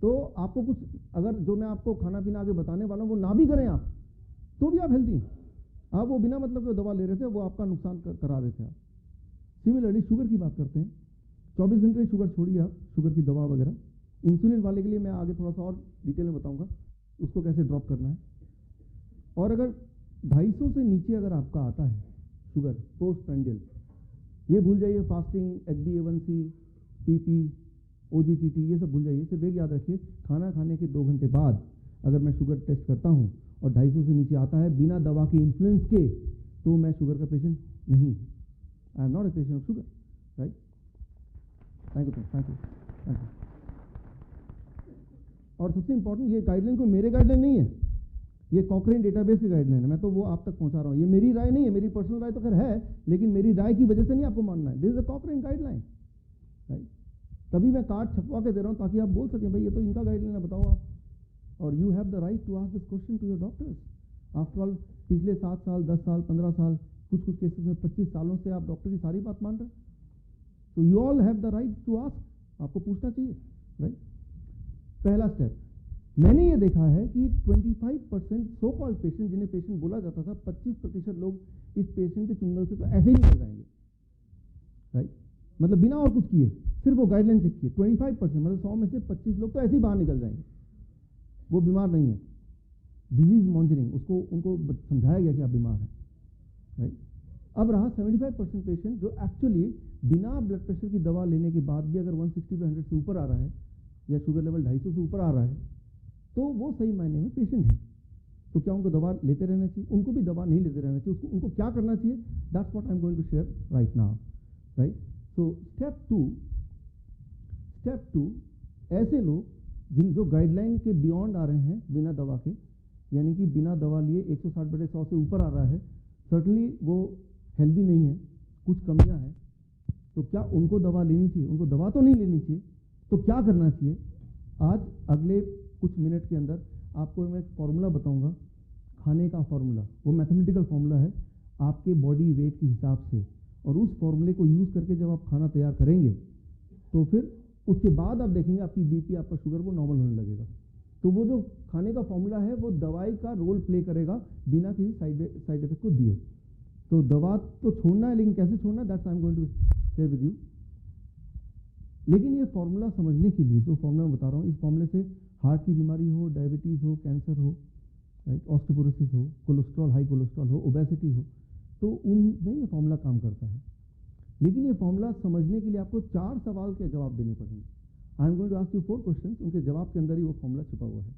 S7: तो आपको कुछ, अगर जो मैं आपको खाना पीना आगे बताने वाला हूँ वो ना भी करें आप, तो भी आप हेल्दी हैं। आप वो बिना मतलब के दवा ले रहे थे, वो आपका नुकसान करा रहे थे आप। सिमिलरली शुगर की बात करते हैं, 24 घंटे शुगर छोड़िए आप, शुगर की दवा वगैरह। इंसुलिन वाले के लिए मैं आगे थोड़ा सा और डिटेल में बताऊंगा उसको कैसे ड्रॉप करना है। और अगर 250 से नीचे अगर आपका आता है शुगर पोस्ट प्रेंडियल, ये भूल जाइए, फास्टिंग, HbA1c, PP, OGTT ये सब भूल जाइए। सिर्फ एक याद रखिए, खाना खाने के 2 घंटे बाद अगर मैं शुगर टेस्ट करता हूँ और 250 से नीचे आता है बिना दवा के इन्फ्लुएंस के, तो मैं शुगर का पेशेंट नहीं, I am not a patient of sugar, right. Thank you, thank you, thank you. और सबसे इंपॉर्टेंट, ये गाइडलाइन कोई मेरे गाइडलाइन नहीं है, ये कॉकरेन डेटाबेस की गाइडलाइन है। मैं तो वो आप तक पहुंचा रहा हूँ, ये मेरी राय नहीं है, मेरी पर्सनल राय तो खैर है, लेकिन मेरी राय की वजह से नहीं आपको मानना है। This is a कॉकरेन guideline, right. तभी मैं कार्ड छपवा के दे रहा हूँ ताकि आप बोल सकें भाई ये तो इनका गाइडलाइन है, बताओ आप। और you have the right to ask this question to your doctors. After all पिछले 7 साल, 10 साल, 15 साल, कुछ केसेस में 25 सालों से आप डॉक्टर की सारी बात मान रहे हैं। तो you all have the right to ask, आपको पूछना चाहिए, राइट। पहला स्टेप, मैंने ये देखा है कि 25% सो कॉल्ड पेशेंट, जिन्हें पेशेंट बोला जाता था, 25% लोग इस पेशेंट के चुंगल से तो ऐसे ही निकल जाएंगे, राइट। मतलब बिना और कुछ किए, सिर्फ वो गाइडलाइन चेक किए, 25% मतलब 100 में से 25 लोग तो ऐसे ही बाहर निकल जाएंगे, वो बीमार नहीं है। डिजीज मॉनिटरिंग, उसको उनको समझाया गया कि आप बीमार हैं, राइट। अब रहा 75% पेशेंट जो एक्चुअली बिना ब्लड प्रेशर की दवा लेने के बाद भी अगर 160/100 से ऊपर आ रहा है या शुगर लेवल 250 से ऊपर आ रहा है, तो वो सही मायने में पेशेंट है। तो क्या उनको दवा लेते रहना चाहिए? उनको भी दवा नहीं लेते रहना चाहिए। उनको क्या करना चाहिए? That's what I am going to share right now, right? So step two, ऐसे लोग जो गाइडलाइन के बियॉन्ड आ रहे हैं बिना दवा के, यानी कि बिना दवा लिए 160/100 से ऊपर आ रहा है, सर्टनली वो हेल्दी नहीं है, कुछ कमियां हैं, तो क्या उनको दवा लेनी चाहिए? उनको दवा तो नहीं लेनी चाहिए, तो क्या करना चाहिए? आज अगले कुछ मिनट के अंदर आपको मैं एक फॉर्मूला बताऊंगा, खाने का फॉर्मूला। वो मैथमेटिकल फॉर्मूला है आपके बॉडी वेट के हिसाब से, और उस फॉर्मूले को यूज़ करके जब आप खाना तैयार करेंगे तो फिर उसके बाद आप देखेंगे आपकी बीपी, आपका शुगर वो नॉर्मल होने लगेगा। तो वो जो खाने का फॉर्मूला है वो दवाई का रोल प्ले करेगा बिना किसी साइड इफेक्ट को दिए। तो दवा तो छोड़ना है, लेकिन कैसे छोड़ना है that's I am going to share with you. लेकिन ये फॉर्मूला समझने के लिए, जो फॉर्मूला मैं बता रहा हूँ, इस फॉर्मूले से हार्ट की बीमारी हो, डायबिटीज़ हो, कैंसर हो, राइट, ऑस्टियोपोरोसिस हो, कोलेस्ट्रॉल, हाई कोलेस्ट्रॉल हो, ओबेसिटी हो, तो उनमें ये फॉर्मूला काम करता है। लेकिन ये फॉर्मूला समझने के लिए आपको 4 सवाल के जवाब देने पड़ेंगे। I am going to ask you 4 questions, उनके जवाब के अंदर ही वो फॉर्मूला छुपा हुआ है।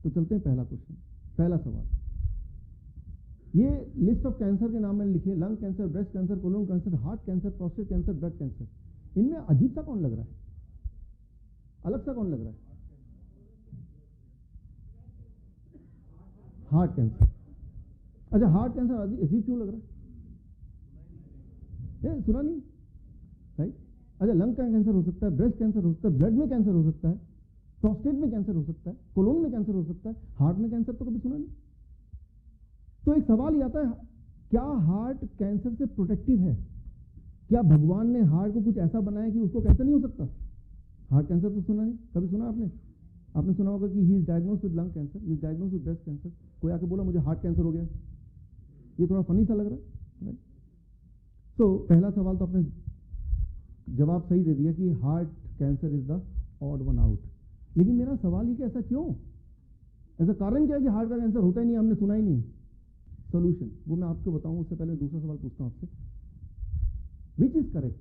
S7: तो चलते हैं पहला क्वेश्चन, पहला सवाल। ये लिस्ट ऑफ कैंसर के नाम मैंने लिखे, lung cancer, breast cancer, colon cancer, heart cancer, prostate cancer, blood cancer. इनमें अजीब सा कौन लग रहा है? अलग सा कौन लग रहा है? Heart cancer. अच्छा, हार्ट कैंसर अजीब क्यों लग रहा है? सुना नहीं, राइट? अच्छा, लंग का कैंसर हो सकता है, ब्रेस्ट कैंसर हो सकता है, ब्लड में कैंसर हो सकता है, प्रोस्टेट में कैंसर हो सकता है, कोलोन में कैंसर हो सकता है, हार्ट में कैंसर तो कभी सुना नहीं। तो एक सवाल ये आता है, क्या हार्ट कैंसर से प्रोटेक्टिव है? क्या भगवान ने हार्ट को कुछ ऐसा बनाया कि उसको कैंसर नहीं हो सकता? हार्ट कैंसर तो सुना नहीं, कभी सुना आपने? आपने सुना होगा कि he is diagnosed with lung cancer, he is diagnosed with breast cancer. कोई आके बोला मुझे हार्ट कैंसर हो गया, ये थोड़ा फनी सा लग रहा है, राइट? तो पहला सवाल तो आपने जवाब सही दे दिया कि heart cancer is the odd one out. लेकिन मेरा सवाल ही कि ऐसा क्यों? ऐसा कारण क्या है कि हार्ट का कैंसर होता ही नहीं, हमने सुना ही नहीं? सोल्यूशन वो मैं आपको बताऊंगा, उससे पहले दूसरा सवाल पूछता हूं आपसे, which is correct?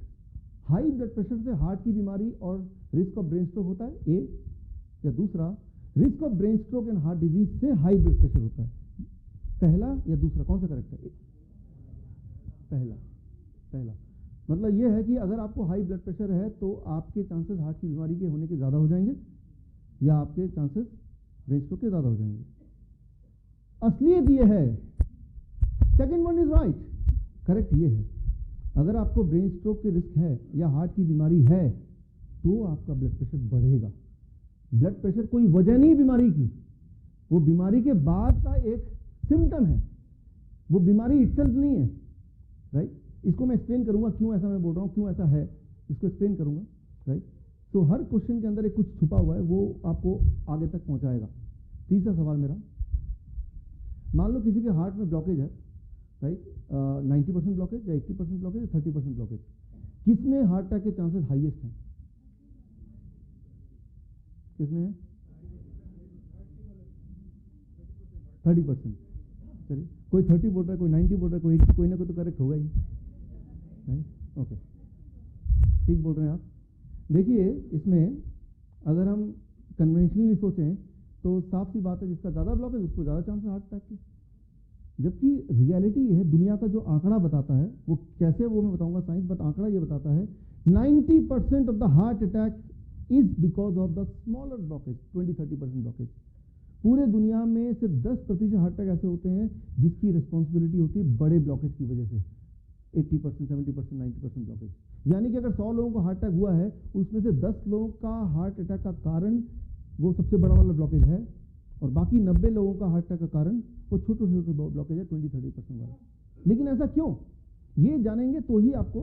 S7: High blood pressure से हार्ट की बीमारी और रिस्क ऑफ ब्रेन स्ट्रोक होता है, ए? या दूसरा, risk of brain stroke and heart disease से हाई ब्लड प्रेशर होता है? पहला या दूसरा, कौन सा करेक्ट है? पहला। मतलब यह है कि अगर आपको हाई ब्लड प्रेशर है तो आपके चांसेस हार्ट की बीमारी के होने के ज़्यादा हो जाएंगे, या आपके चांसेस ब्रेन स्ट्रोक के ज़्यादा हो जाएंगे। असलियत ये है, second one is right, correct ये है। अगर आपको ब्रेन स्ट्रोक के रिस्क है या हार्ट की बीमारी है तो आपका ब्लड प्रेशर बढ़ेगा। ब्लड प्रेशर कोई वजह नहीं बीमारी की, वो बीमारी के बाद का एक सिम्टम है, वो बीमारी इटसेल्फ नहीं है, राइट? इसको मैं एक्सप्लेन करूंगा क्यों ऐसा मैं बोल रहा हूं, क्यों ऐसा है, इसको एक्सप्लेन करूंगा, राइट? तो हर क्वेश्चन के अंदर एक कुछ छुपा हुआ है, वो आपको आगे तक पहुंचाएगा। तीसरा सवाल मेरा, मान लो किसी के हार्ट में ब्लॉकेज है, राइट? 90% ब्लॉकेज या 80% ब्लॉकेज या 30% ब्लॉकेज, किसमें हार्ट अटैक के चांसेस हाईएस्ट हैं? किसमें है? 30%। चलिए, कोई 30 बोल रहा है, कोई 90 बोल रहा है, कोई 80, कोई ना कोई तो करेक्ट होगा ही, राइट? ओके, ठीक बोल रहे हैं आप। देखिए, इसमें अगर हम कन्वेंशनली सोचें तो साफ सी बात है, जिसका ज़्यादा ब्लॉक है उसको ज़्यादा चांस है हार्ट अटैक के। जबकि रियलिटी है, दुनिया का जो आंकड़ा बताता है, वो कैसे वो मैं बताऊंगा साइंस, बट आंकड़ा ये बताता है 90% of the heart attack is because of the smaller blockage, 20-30% blockage. पूरे दुनिया में सिर्फ 10% हार्ट अटैक ऐसे होते हैं जिसकी रिस्पॉन्सिबिलिटी होती है बड़े ब्लॉकेज की वजह से। 80%, 70%, 90% ब्लॉकेज, यानी कि अगर 100 लोगों को हार्ट अटैक हुआ है, उसमें से 10 लोगों का हार्ट अटैक का कारण वो सबसे बड़ा वाला ब्लॉकेज है, और बाकी 90 लोगों का हार्ट अटैक का कारण वो छोटे छोटे ब्लॉकेज है, 20-30% वाला। लेकिन ऐसा क्यों, ये जानेंगे तो ही आपको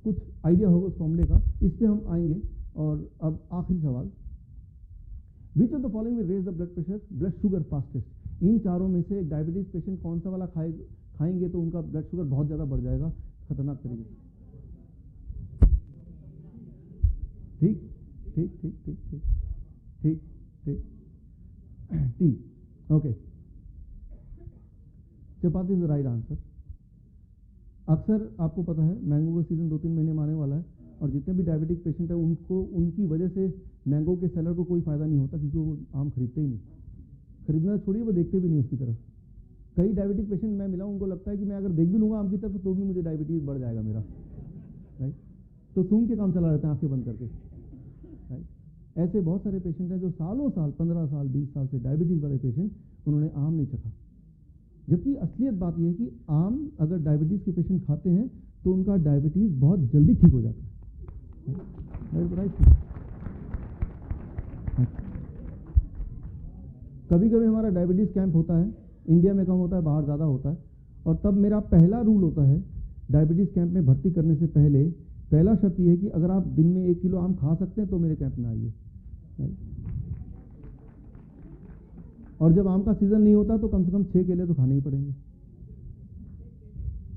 S7: कुछ आइडिया होगा उस फॉर्मूले का, इस पर हम आएंगे। और अब आखिरी सवाल, which of the following will raise the blood pressure, blood sugar fastest? इन चारों में से डायबिटीज पेशेंट कौन सा वाला खाएंगे तो उनका ब्लड शुगर बहुत ज़्यादा बढ़ जाएगा, खतरनाक तरीके से? ठीक ठीक ठीक ठीक ठीक ठीक ठीक T, okay, chapati is the right answer. अक्सर आपको पता है मैंगो का सीजन 2-3 महीने में आने वाला है, और जितने भी डायबिटिक पेशेंट है उनको उनकी वजह से मैंगो के सेलर को कोई फायदा नहीं होता, क्योंकि वो आम खरीदते ही नहीं, खरीदना छोड़िए वो देखते भी नहीं उसकी तरफ, कई डायबिटिक पेशेंट मैं मिला, उनको लगता है कि मैं अगर देख भी लूँगा आम की तरफ तो भी मुझे डायबिटीज़ बढ़ जाएगा मेरा, राइट। तो सूंघ के काम चला रहता है आंखें बंद करके, राइट। ऐसे बहुत सारे पेशेंट हैं जो सालों साल 15 साल 20 साल से डायबिटीज़ वाले पेशेंट, उन्होंने आम नहीं चखा। जबकि असलियत बात यह है कि आम अगर डायबिटीज़ के पेशेंट खाते हैं तो उनका डायबिटीज़ बहुत जल्दी ठीक हो जाता है, राइट। कभी कभी हमारा डायबिटीज़ कैंप होता है, इंडिया में कम होता है, बाहर ज़्यादा होता है, और तब मेरा पहला रूल होता है डायबिटीज़ कैंप में भर्ती करने से पहले, पहला शर्त यह है कि अगर आप दिन में 1 किलो आम खा सकते हैं तो मेरे कैंप में आइए, राइट। और जब आम का सीज़न नहीं होता तो कम से कम 6 केले तो खाने ही पड़ेंगे,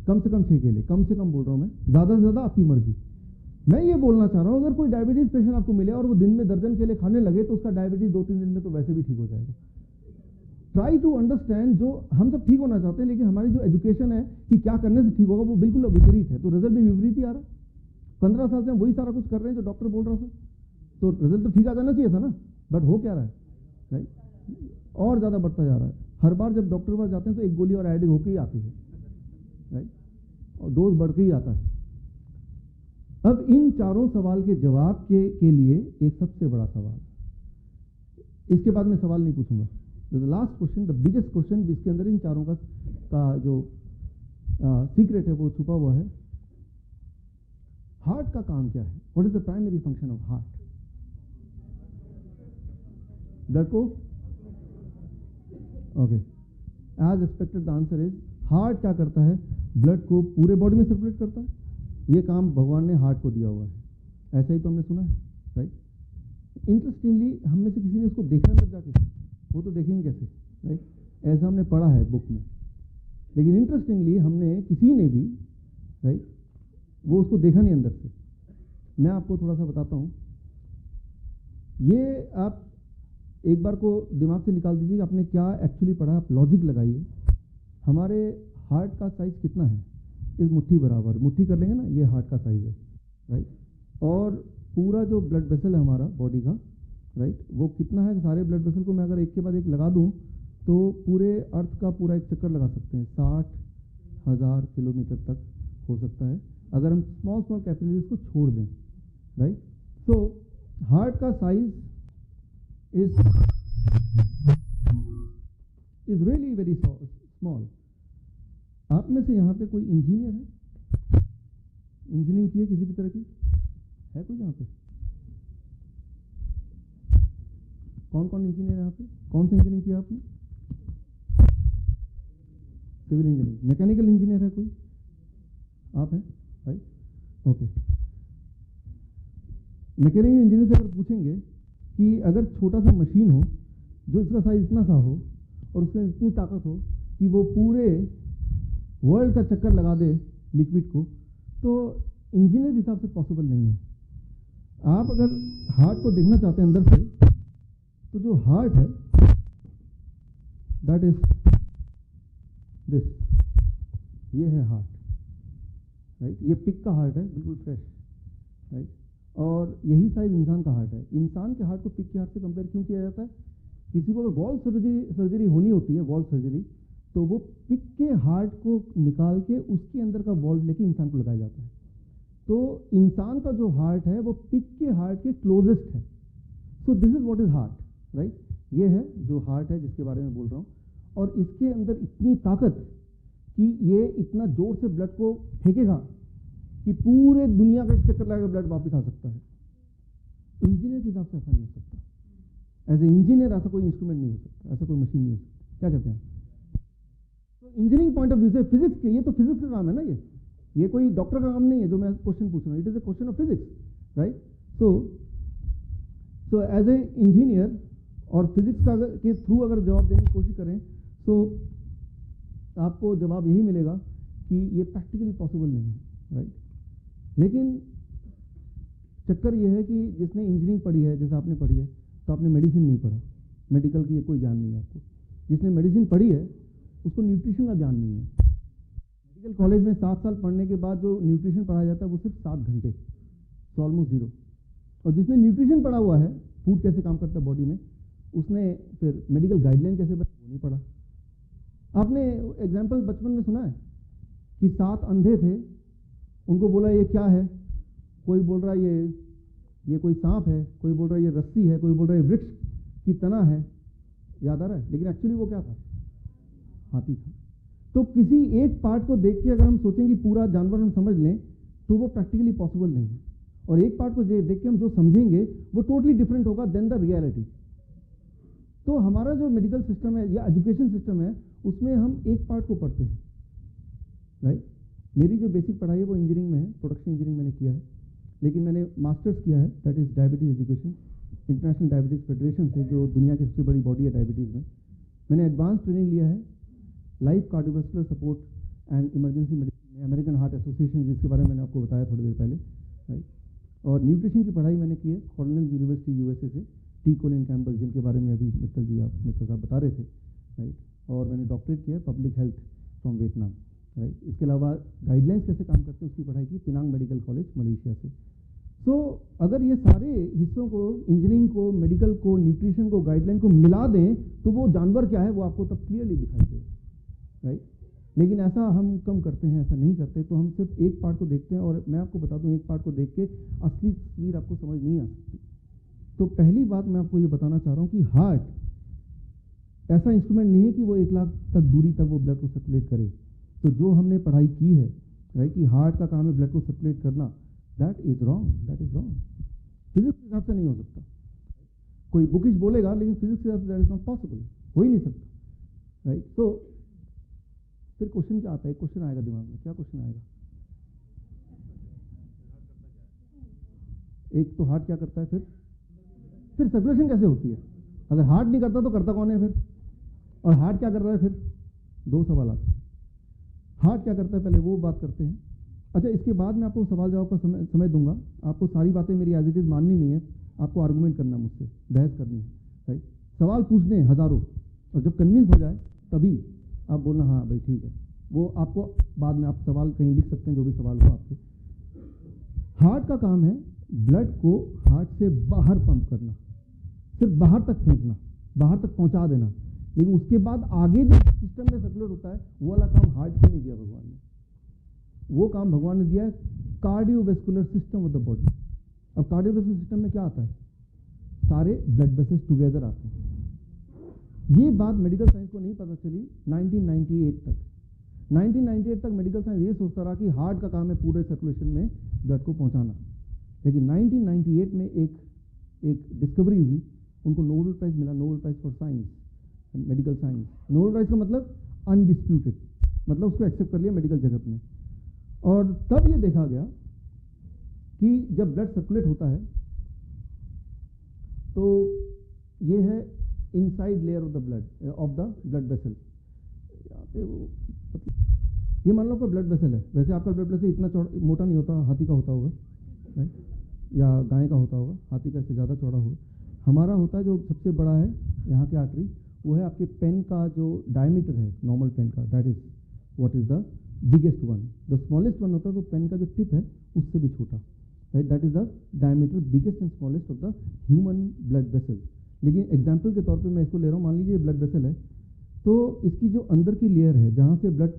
S7: कम से कम 6 केले, कम से कम बोल रहा हूँ मैं, ज़्यादा से ज़्यादा आपकी मर्जी। मैं ये बोलना चाह रहा हूँ, अगर कोई डायबिटीज़ पेशेंट आपको मिले और वो दिन में दर्जन केले खाने लगे तो उसका डायबिटीज़ 2-3 दिन में तो वैसे भी ठीक हो जाएगा। ट्राई टू अंडरस्टैंड, जो हम सब ठीक होना चाहते हैं लेकिन हमारी जो एजुकेशन है कि क्या करने से ठीक होगा वो बिल्कुल विपरीत है, तो रिजल्ट भी विपरीत ही आ रहा है। 15 साल से हम वही सारा कुछ कर रहे हैं जो डॉक्टर बोल रहा था, तो रिजल्ट तो ठीक आ जाना चाहिए था ना, बट हो क्या रहा है, राइट, और ज़्यादा बढ़ता जा रहा है। हर बार जब डॉक्टर के पास जाते हैं तो एक गोली और एडिक होकर ही आती है, राइट, और डोज बढ़ के ही आता है। अब इन चारों सवाल के जवाब के लिए एक सबसे बड़ा सवाल, इसके बाद मैं सवाल नहीं पूछूंगा, last question, the biggest question, जिसके अंदर इन चारों का जो सीक्रेट है वो छुपा हुआ है। हार्ट का काम क्या है? What is the primary function of heart? Blood को, okay, as expected the answer is, heart क्या करता है? ब्लड को पूरे बॉडी में सर्कुलेट करता है। ये काम भगवान ने हार्ट को दिया हुआ है, ऐसा ही तो हमने सुना है, राइट। इंटरेस्टिंगली हम में से किसी ने उसको देखा अंदर जाके, वो तो देखेंगे कैसे, राइट, ऐसा हमने पढ़ा है बुक में, लेकिन इंटरेस्टिंगली हमने किसी ने भी, राइट, वो उसको देखा नहीं अंदर से। मैं आपको थोड़ा सा बताता हूँ, ये आप एक बार को दिमाग से निकाल दीजिए कि आपने क्या एक्चुअली पढ़ा, आप लॉजिक लगाइए। हमारे हार्ट का साइज कितना है? इस मुट्ठी बराबर, मुट्ठी कर लेंगे ना, ये हार्ट का साइज है, राइट। और पूरा जो ब्लड वेसल है हमारा बॉडी का, राइट, वो कितना है? सारे ब्लड वेसल को मैं अगर एक के बाद एक लगा दूं तो पूरे अर्थ का पूरा एक चक्कर लगा सकते हैं, 60,000 किलोमीटर तक हो सकता है अगर हम स्मॉल स्मॉल कैपिलरीज को छोड़ दें, राइट। सो हार्ट का size is really very small. आप में से यहाँ पे कोई इंजीनियर है? इंजीनियरिंग की है किसी भी तरह की? है कोई यहाँ पे? कौन कौन इंजीनियर है यहाँ पे? कौन सा इंजीनियरिंग किया आपने? Civil engineering. मैकेनिकल इंजीनियर है कोई? आप हैं, राइट, ओके। मैकेनिकल इंजीनियर से अगर पूछेंगे कि अगर छोटा सा मशीन हो जो इसका साइज इतना सा हो और उसमें इतनी ताकत हो कि वो पूरे वर्ल्ड का चक्कर लगा दे लिक्विड को, तो इंजीनियर के हिसाब से पॉसिबल नहीं है। आप अगर हार्ट को देखना चाहते हैं अंदर से, तो जो हार्ट है दैट इज दिस, ये है हार्ट, राइट। ये पिग का हार्ट है, बिल्कुल फ्रेश, राइट। और यही साइज इंसान का हार्ट है। इंसान के हार्ट को पिग के हार्ट से कंपेयर क्यों किया जाता है? किसी को अगर वॉल्व सर्जरी होनी होती है, वॉल्व सर्जरी, तो वो पिग के हार्ट को निकाल के उसके अंदर का वॉल्व लेके इंसान को लगाया जाता है। तो इंसान का जो हार्ट है वो पिग के हार्ट के क्लोजेस्ट है। So this is what is heart, right. ये है जो हार्ट है जिसके बारे में बोल रहा हूँ। और इसके अंदर इतनी ताकत कि ये इतना जोर से ब्लड को फेंकेगा कि पूरे दुनिया का एक चक्कर लगा ब्लड वापस आ सकता है। इंजीनियर के हिसाब से ऐसा नहीं हो सकता। एज ए इंजीनियर ऐसा कोई इंस्ट्रूमेंट नहीं हो सकता, ऐसा कोई मशीन नहीं हो सकती। क्या कहते हैं? तो इंजीनियरिंग पॉइंट ऑफ व्यू से फिजिक्स के, ये तो फिजिक्स का काम है ना, ये कोई डॉक्टर का काम नहीं है जो मैं क्वेश्चन पूछ रहा हूँ। It is a question of physics, right. So as a engineer और फिजिक्स का के थ्रू अगर जवाब देने की कोशिश करें तो आपको जवाब यही मिलेगा कि ये प्रैक्टिकली पॉसिबल नहीं है, राइट। लेकिन चक्कर ये है कि जिसने इंजीनियरिंग पढ़ी है, जैसे आपने पढ़ी है, तो आपने मेडिसिन नहीं पढ़ा, मेडिकल की कोई ज्ञान नहीं है आपको। जिसने मेडिसिन पढ़ी है उसको न्यूट्रिशन का ज्ञान नहीं है। मेडिकल कॉलेज में 7 साल पढ़ने के बाद जो न्यूट्रिशन पढ़ाया जाता है वो सिर्फ 7 घंटे, तो ऑलमोस्ट 0। और जिसने न्यूट्रिशन पढ़ा हुआ है, फूड कैसे काम करता है बॉडी में, उसने फिर मेडिकल गाइडलाइन कैसे वो नहीं पढ़ा। आपने एग्जाम्पल बचपन में सुना है कि 7 अंधे थे, उनको बोला ये क्या है, कोई बोल रहा है ये कोई सांप है, कोई बोल रहा है ये रस्सी है, कोई बोल रहा है वृक्ष की तना है, याद आ रहा है? लेकिन एक्चुअली वो क्या था? हाथी था। तो किसी एक पार्ट को देख के अगर हम सोचें कि पूरा जानवर हम समझ लें तो वो प्रैक्टिकली पॉसिबल नहीं है, और एक पार्ट को देख के हम जो समझेंगे वो टोटली डिफरेंट होगा देन द रियलिटी। तो हमारा जो मेडिकल सिस्टम है या एजुकेशन सिस्टम है उसमें हम एक पार्ट को पढ़ते हैं, राइट। मेरी जो बेसिक पढ़ाई है वो इंजीनियरिंग में है, प्रोडक्शन इंजीनियरिंग मैंने किया है, लेकिन मैंने मास्टर्स किया है that is diabetes education, international diabetes federation से, जो दुनिया की सबसे बड़ी बॉडी है डायबिटीज़ में। मैंने एडवांस ट्रेनिंग लिया है life cardiovascular support and emergency medicine में, अमेरिकन हार्ट एसोसिएशन जिसके बारे में मैंने आपको बताया थोड़ी देर पहले, राइट। और न्यूट्रिशन की पढ़ाई मैंने की है कॉर्नेल यूनिवर्सिटी यूएसए से, टी कोलिन कैम्पबेल, जिनके बारे में अभी मित्तल साहब बता रहे थे, राइट। और मैंने डॉक्टरेट किया है public health from Vietnam, right. इसके अलावा गाइडलाइंस कैसे काम करते हैं उसकी पढ़ाई की पिनांग मेडिकल कॉलेज मलेशिया से। सो अगर ये सारे हिस्सों को, इंजीनियरिंग को, मेडिकल को, न्यूट्रिशन को, गाइडलाइन को मिला दें तो वो जानवर क्या है वो आपको तब क्लियरली दिखाई देगा, राइट। लेकिन ऐसा हम कम करते हैं, ऐसा नहीं करते, तो हम सिर्फ एक पार्ट को देखते हैं। और मैं आपको बता दूं, एक पार्ट को देख के असली तस्वीर आपको समझ नहीं आ सकती। तो पहली बात मैं आपको ये बताना चाह रहा हूँ कि हार्ट ऐसा इंस्ट्रूमेंट नहीं है कि वो 1 लाख तक दूरी तक वो ब्लड को सर्कुलेट करे। तो जो हमने पढ़ाई की है, राइट, कि हार्ट का काम है ब्लड को सर्कुलेट करना, that is wrong, that is wrong. Physics के हिसाब से नहीं हो सकता। कोई बुकिश बोलेगा, लेकिन फिजिक्स के हिसाब say that is not possible, हो ही नहीं सकता, राइट। तो फिर क्वेश्चन क्या आता है? एक क्वेश्चन आएगा दिमाग में, क्या क्वेश्चन आएगा? एक तो हार्ट क्या करता है, फिर सर्कुलेशन कैसे होती है? अगर हार्ट नहीं करता तो करता कौन है फिर? और हार्ट क्या कर रहा है फिर? 2 सवाल आते हैं। हार्ट क्या करता है पहले वो बात करते हैं। अच्छा, इसके बाद मैं आपको सवाल जवाब का समय दूंगा। आपको सारी बातें मेरी एज इट इज माननी नहीं है, आपको आर्गूमेंट करना, मुझसे बहस करनी है, राइट। सवाल पूछने हैं हजारों, और जब कन्विंस हो जाए तभी आप बोलना हाँ भाई ठीक है। वो आपको बाद में आप सवाल कहीं लिख सकते हैं, जो भी सवाल हो आपके। हार्ट का काम है ब्लड को हार्ट से बाहर पंप करना, सिर्फ बाहर तक फेंकना, बाहर तक पहुंचा देना। लेकिन उसके बाद आगे जो सिस्टम में सर्कुलेट होता है वो वाला काम हार्ट को नहीं दिया भगवान ने। वो काम भगवान ने दिया है cardiovascular system of the body. अब कार्डियोवैस्कुलर सिस्टम में क्या आता है? सारे ब्लड वेसल्स टुगेदर आते हैं। ये बात मेडिकल साइंस को नहीं पता चली 1998 तक। 1998 तक मेडिकल साइंस ये सोचता रहा कि हार्ट का काम है पूरे सर्कुलेशन में ब्लड को पहुंचाना। लेकिन 1998 में एक डिस्कवरी हुई, उनको नोबेल प्राइज मिला, Nobel prize for science, medical science. Nobel prize का मतलब अनडिस्प्यूटेड, मतलब उसको एक्सेप्ट कर लिया मेडिकल जगत ने। और तब ये देखा गया कि जब ब्लड सर्कुलेट होता है तो ये है inside layer of the blood vessel. यहाँ पे वो ये मान लो कोई ब्लड वेसल है, वैसे आपका ब्लड वेसल इतना मोटा नहीं होता, हाथी का होता होगा, राइट, या गाय का होता होगा, हाथी का इससे ज़्यादा चौड़ा होगा। हमारा होता है जो सबसे बड़ा है यहाँ के आर्टरी, वो है आपके पेन का जो डायमीटर है नॉर्मल पेन का, that is what is the biggest one. The smallest one होता है तो पेन का जो टिप है उससे भी छोटा, right, that is the diameter biggest and smallest of the human blood vessel. लेकिन एग्जाम्पल के तौर पे मैं इसको ले रहा हूँ, मान लीजिए ब्लड वेसल है, तो इसकी जो अंदर की लेयर है जहाँ से ब्लड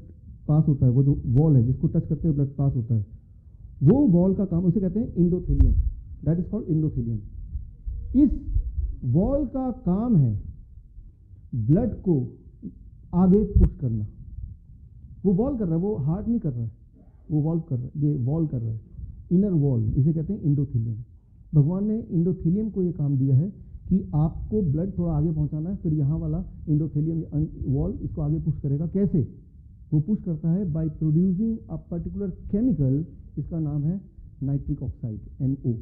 S7: पास होता है, वो जो वॉल है जिसको टच करते हुए ब्लड पास होता है, वो वॉल का काम, उसे कहते हैं इंडोथेलियम, दैट इज कॉल्ड इंडोथेलियम। इस वॉल का काम है ब्लड को आगे पुश करना। वो वॉल कर रहा है, वो हार्ट नहीं कर रहा है, वो वॉल्व कर रहा है, ये वॉल कर रहा है, इनर वॉल, इसे कहते हैं इंडोथेलियम। भगवान ने इंडोथेलियम को ये काम दिया है कि आपको ब्लड थोड़ा आगे पहुंचाना है, फिर यहाँ वाला इंडोथेलियम वॉल इसको आगे पुश करेगा। कैसे वो पुश करता है? By producing a particular chemical, इसका नाम है नाइट्रिक ऑक्साइड, NO।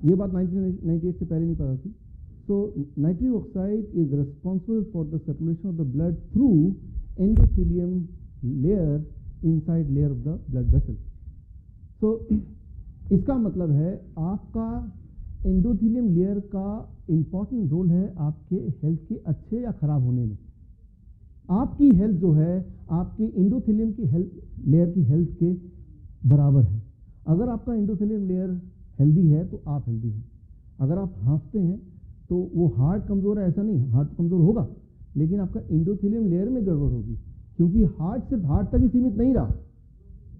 S7: ये बात 1998 से पहले नहीं पता थी। So nitric oxide is responsible for the circulation of the blood through endothelium layer inside layer of the blood vessel. So इसका मतलब है आपका एंडोथेलियम लेयर का इंपॉर्टेंट रोल है आपके हेल्थ के अच्छे या खराब होने में। आपकी हेल्थ जो है आपके एंडोथेलियम की हेल्थ लेयर की हेल्थ के बराबर है। अगर आपका एंडोथेलियम लेयर हेल्दी है तो आप हेल्दी हैं। अगर आप हाँफते हैं तो वो हार्ट कमज़ोर है ऐसा नहीं, हार्ट कमज़ोर होगा लेकिन आपका एंडोथेलियम लेयर में गड़बड़ होगी, क्योंकि हार्ट सिर्फ हार्ट तक ही सीमित नहीं रहा,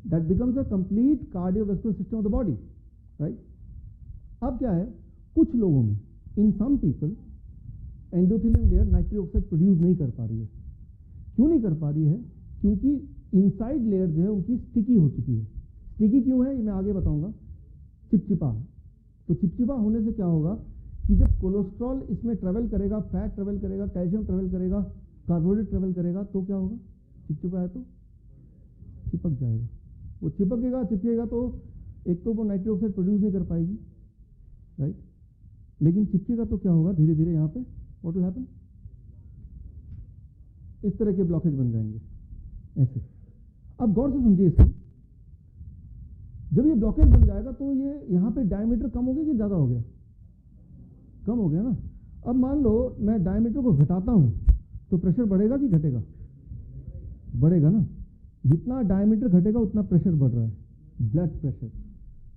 S7: that becomes a complete cardiovascular system of the body, right. अब क्या है, कुछ लोगों में, in some people, endothelium layer nitric oxide produce नहीं कर पा रही है। क्यों नहीं कर पा रही है? क्योंकि इनसाइड लेयर जो है उनकी स्टिकी हो चुकी है। स्टिकी क्यों है ये मैं आगे बताऊंगा। चिपचिपा, तो चिपचिपा होने से क्या होगा कि जब कोलेस्ट्रॉल इसमें ट्रेवल करेगा, फैट ट्रेवल करेगा, कैल्शियम ट्रेवल करेगा, कार्बोहाइड्रेट ट्रेवल करेगा, तो क्या होगा, चिपचिपा है तो चिपक जाएगा। वो चिपकेगा तो एक तो वो नाइट्रिक ऑक्साइड प्रोड्यूस नहीं कर पाएगी, राइट। लेकिन चिपकेगा तो क्या होगा, धीरे धीरे यहाँ पे व्हाट विल हैपन, इस तरह के ब्लॉकेज बन जाएंगे ऐसे। अब गौर से समझिए इसको, जब ये ब्लॉकेज बन जाएगा तो ये यहाँ पे डायमीटर कम हो गया कि ज़्यादा हो गया, कम हो गया ना। अब मान लो मैं डायमीटर को घटाता हूँ तो प्रेशर बढ़ेगा कि घटेगा, बढ़ेगा ना। जितना डायमीटर घटेगा उतना प्रेशर बढ़ रहा है, ब्लड प्रेशर।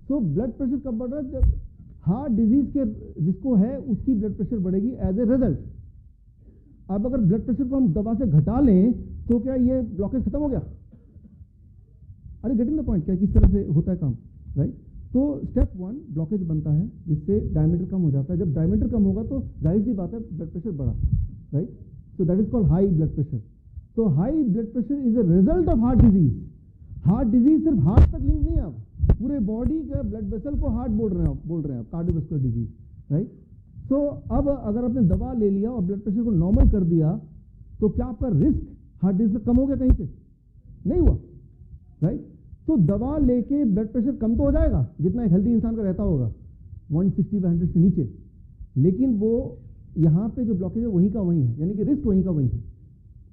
S7: तो ब्लड प्रेशर कब बढ़ रहा है, जब हार्ट डिजीज के जिसको है उसकी ब्लड प्रेशर बढ़ेगी एज ए रिजल्ट। अब अगर ब्लड प्रेशर को हम दवा से घटा लें तो क्या ये ब्लॉकेज खत्म हो गया? अरे गेटिंग द पॉइंट, क्या किस तरह से होता है काम, राइट। तो स्टेप 1 ब्लॉकेज बनता है जिससे डायमीटर कम हो जाता है। जब डायमीटर कम होगा तो जाहिर सी बात है ब्लड प्रेशर बढ़ा, right. So that is called high blood pressure. तो high blood pressure is a result of heart disease. Heart disease सिर्फ हार्ट तक लिंक नहीं है, आप पूरे बॉडी के ब्लड वेसल को हार्ट बोल रहे हैं आप, कार्डियोवैस्कुलर डिजीज, राइट। तो अब अगर आपने दवा ले लिया और ब्लड प्रेशर को नॉर्मल कर दिया तो क्या आपका रिस्क हार्ट डिजीज का कम हो गया? कहीं से नहीं हुआ, राइट। तो दवा लेके ब्लड प्रेशर कम तो हो जाएगा जितना एक हेल्दी इंसान का रहता होगा 160/100 से नीचे, लेकिन वो यहाँ पे जो ब्लॉकेज है वहीं का वहीं है, यानी कि रिस्क वहीं का वहीं है।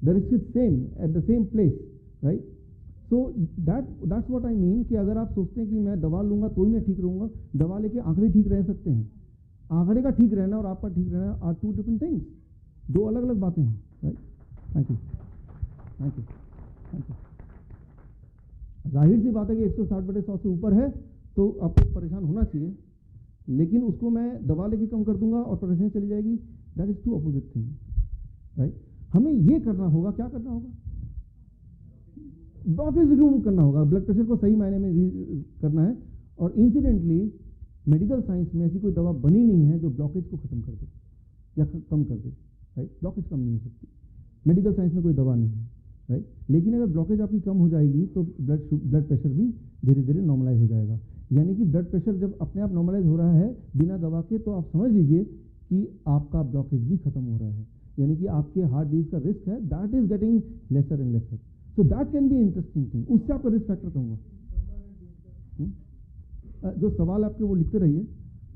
S7: The risk is same at the same place, right. So that's what I mean कि अगर आप सोचते हैं कि मैं दवा लूंगा तो ही मैं ठीक रहूंगा, दवा लेके आंकड़े ठीक रह सकते हैं। आंकड़े का ठीक रहना और आपका ठीक रहना आर टू डिफरेंट थिंग्स, दो अलग अलग बातें हैं, right. Thank you, thank you, thank you. जाहिर सी बात है कि 160/100 से ऊपर है तो आपको परेशान होना चाहिए, लेकिन उसको मैं दवा लेके कम कर दूंगा और परेशानी चली जाएगी, that is two opposite thing, right. हमें ये करना होगा, क्या करना होगा, ब्लॉकेज रिमूव करना होगा, ब्लड प्रेशर को सही मायने में करना है। और इंसिडेंटली मेडिकल साइंस में ऐसी कोई दवा बनी नहीं है जो ब्लॉकेज को खत्म कर दे या कम कर दे, राइट। ब्लॉकेज कम नहीं हो सकती, मेडिकल साइंस में कोई दवा नहीं है, राइट। लेकिन अगर ब्लॉकेज आपकी कम हो जाएगी तो ब्लड प्रेशर भी धीरे धीरे नॉर्मलाइज हो जाएगा। यानी कि ब्लड प्रेशर जब अपने आप नॉर्मलाइज हो रहा है बिना दवा के, तो आप समझ लीजिए कि आपका ब्लॉकेज भी खत्म हो रहा है, यानी कि आपके हार्ट डिजीज का रिस्क है that is getting lesser and lesser. So that can be interesting thing, उससे आपका रिस्क फैक्टर कम होगा। जो सवाल आपके वो लिखते रहिए,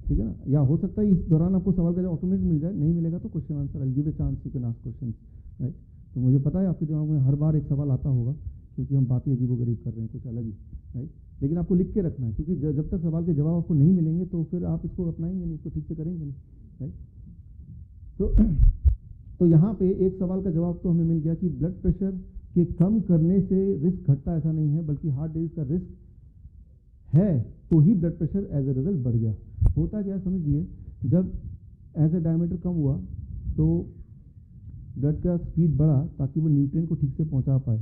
S7: ठीक है ना, या हो सकता है इस दौरान आपको सवाल का जवाब ऑटोमेटिक मिल जाए, नहीं मिलेगा तो question answer I give a chance you can ask question, right. तो मुझे पता है आपके दिमाग में हर बार एक सवाल आता होगा क्योंकि हम बातें अजीबोगरीब कर रहे हैं, कुछ अलग ही, राइट। लेकिन आपको लिख के रखना है, क्योंकि जब तक सवाल के जवाब आपको नहीं मिलेंगे तो फिर आप इसको अपनाएंगे नहीं, इसको ठीक से करेंगे नहीं, राइट। तो यहाँ पे एक सवाल का जवाब तो हमें मिल गया कि ब्लड प्रेशर के कम करने से रिस्क घटता ऐसा नहीं है, बल्कि हार्ट डिजीज का रिस्क है तो ही blood pressure as a result बढ़ गया। होता क्या समझिए, जब एज ए डायमीटर कम हुआ तो ब्लड का स्पीड बढ़ा ताकि वो न्यूट्रिएंट को ठीक से पहुंचा पाए,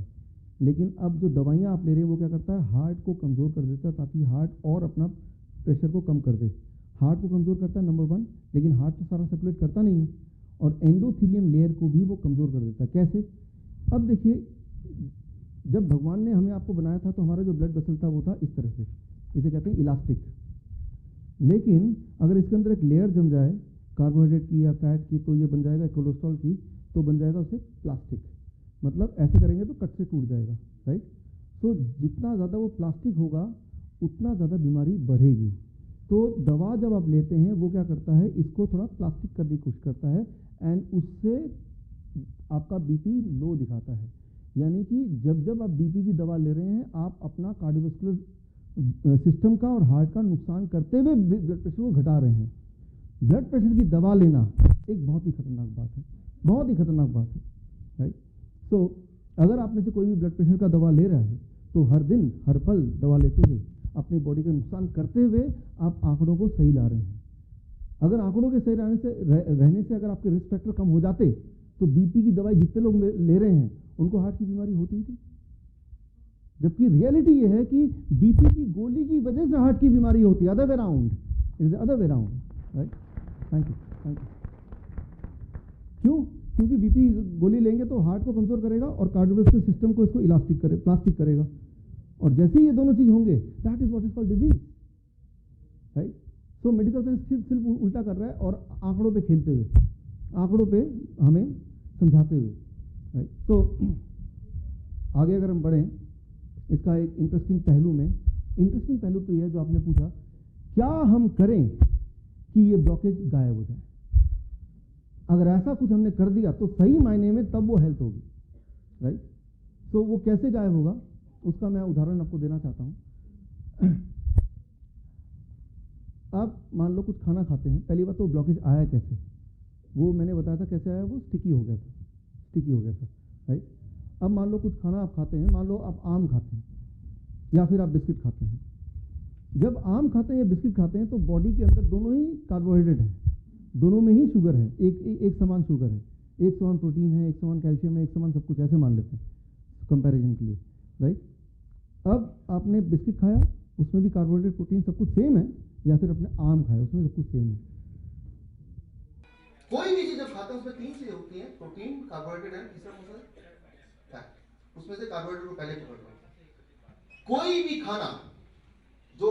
S7: लेकिन अब जो दवाइयाँ आप ले रहे हैं वो क्या करता है, हार्ट को कमज़ोर कर देता है ताकि हार्ट और अपना प्रेशर को कम कर दे। हार्ट को कमज़ोर करता है नंबर 1, लेकिन हार्ट तो सारा सर्कुलेट करता नहीं है, और एंडोथेलियम लेयर को भी वो कमज़ोर कर देता है। कैसे? अब देखिए, जब भगवान ने हमें आपको बनाया था तो हमारा जो ब्लड वेसल था वो था इस तरह से, इसे कहते हैं इलास्टिक। लेकिन अगर इसके अंदर एक लेयर जम जाए कार्बोहाइड्रेट की या फैट की तो ये बन जाएगा, कोलेस्ट्रॉल की तो बन जाएगा उसे प्लास्टिक। मतलब ऐसे करेंगे तो कट से टूट जाएगा, राइट। तो जितना ज़्यादा वो प्लास्टिक होगा उतना ज़्यादा बीमारी बढ़ेगी। तो दवा जब आप लेते हैं वो क्या करता है, इसको थोड़ा प्लास्टिक करने की कोशिश करता है एंड उससे आपका बीपी लो दिखाता है। यानी कि जब आप बीपी की दवा ले रहे हैं आप अपना कार्डियोवैस्कुलर सिस्टम का और हार्ट का नुकसान करते हुए ब्लड प्रेशर को घटा रहे हैं। ब्लड प्रेशर की दवा लेना एक बहुत ही खतरनाक बात है, बहुत ही खतरनाक बात है, राइट। सो अगर आप में से कोई भी ब्लड प्रेशर का दवा ले रहा है तो हर दिन हर पल दवा लेते हुए अपनी बॉडी का नुकसान करते हुए आप आंकड़ों को सही ला रहे हैं। अगर आंकड़ों के सही रहने से अगर आपके रिस्क फैक्टर कम हो जाते तो बीपी की दवाई जितने लोग ले रहे हैं उनको हार्ट की बीमारी होती ही थी, जबकि रियलिटी ये है कि बीपी की गोली की वजह से हार्ट की बीमारी होती है, other way round, it is other way round, right. Thank you. क्यों? क्योंकि बीपी गोली लेंगे तो हार्ट को कमजोर करेगा और कार्डियोवास्कुलर सिस्टम को इसको प्लास्टिक करेगा, और जैसे ही ये दोनों चीज होंगे that is what is called disease, right. So medical science सिर्फ उल्टा कर रहा है और आंकड़ों पे खेलते हुए, आंकड़ों पे हमें समझाते हुए, राइट। तो आगे अगर हम बढ़ें, इसका एक इंटरेस्टिंग पहलू तो यह है जो आपने पूछा, क्या हम करें कि ये ब्लॉकेज गायब हो जाए। अगर ऐसा कुछ हमने कर दिया तो सही मायने में तब वो हेल्थ होगी, राइट। तो वो कैसे गायब होगा उसका मैं उदाहरण आपको देना चाहता हूं। आप मान लो कुछ खाना खाते हैं, पहली बात तो ब्लॉकेज आया कैसे, वो मैंने बताया था कैसे आया, वो स्टिकी हो गया था, राइट। अब मान लो कुछ खाना आप खाते हैं, मान लो आप आम खाते हैं या फिर आप बिस्किट खाते हैं। जब आम खाते हैं या बिस्किट खाते हैं तो बॉडी के अंदर दोनों ही कार्बोहाइड्रेट है, दोनों में ही शुगर है, एक समान शुगर है, एक समान प्रोटीन है, एक समान कैल्शियम है, एक समान सब कुछ, ऐसे मान लेते हैं कंपैरिजन के लिए, राइट। अब आपने बिस्किट खाया, उसमें भी कार्बोहाइड्रेट प्रोटीन सब कुछ सेम है, या फिर अपने आम खाया उसमें सब कुछ सेम है।
S8: कोई भी चीज जब खाते हैं उसमें तीन चीजें होती हैं, प्रोटीन, कार्बोहाइड्रेट एंड तीसरा कौन सा है? फैट। उसमें से कार्बोहाइड्रेट को पहले पकड़ लो। कोई भी खाना जो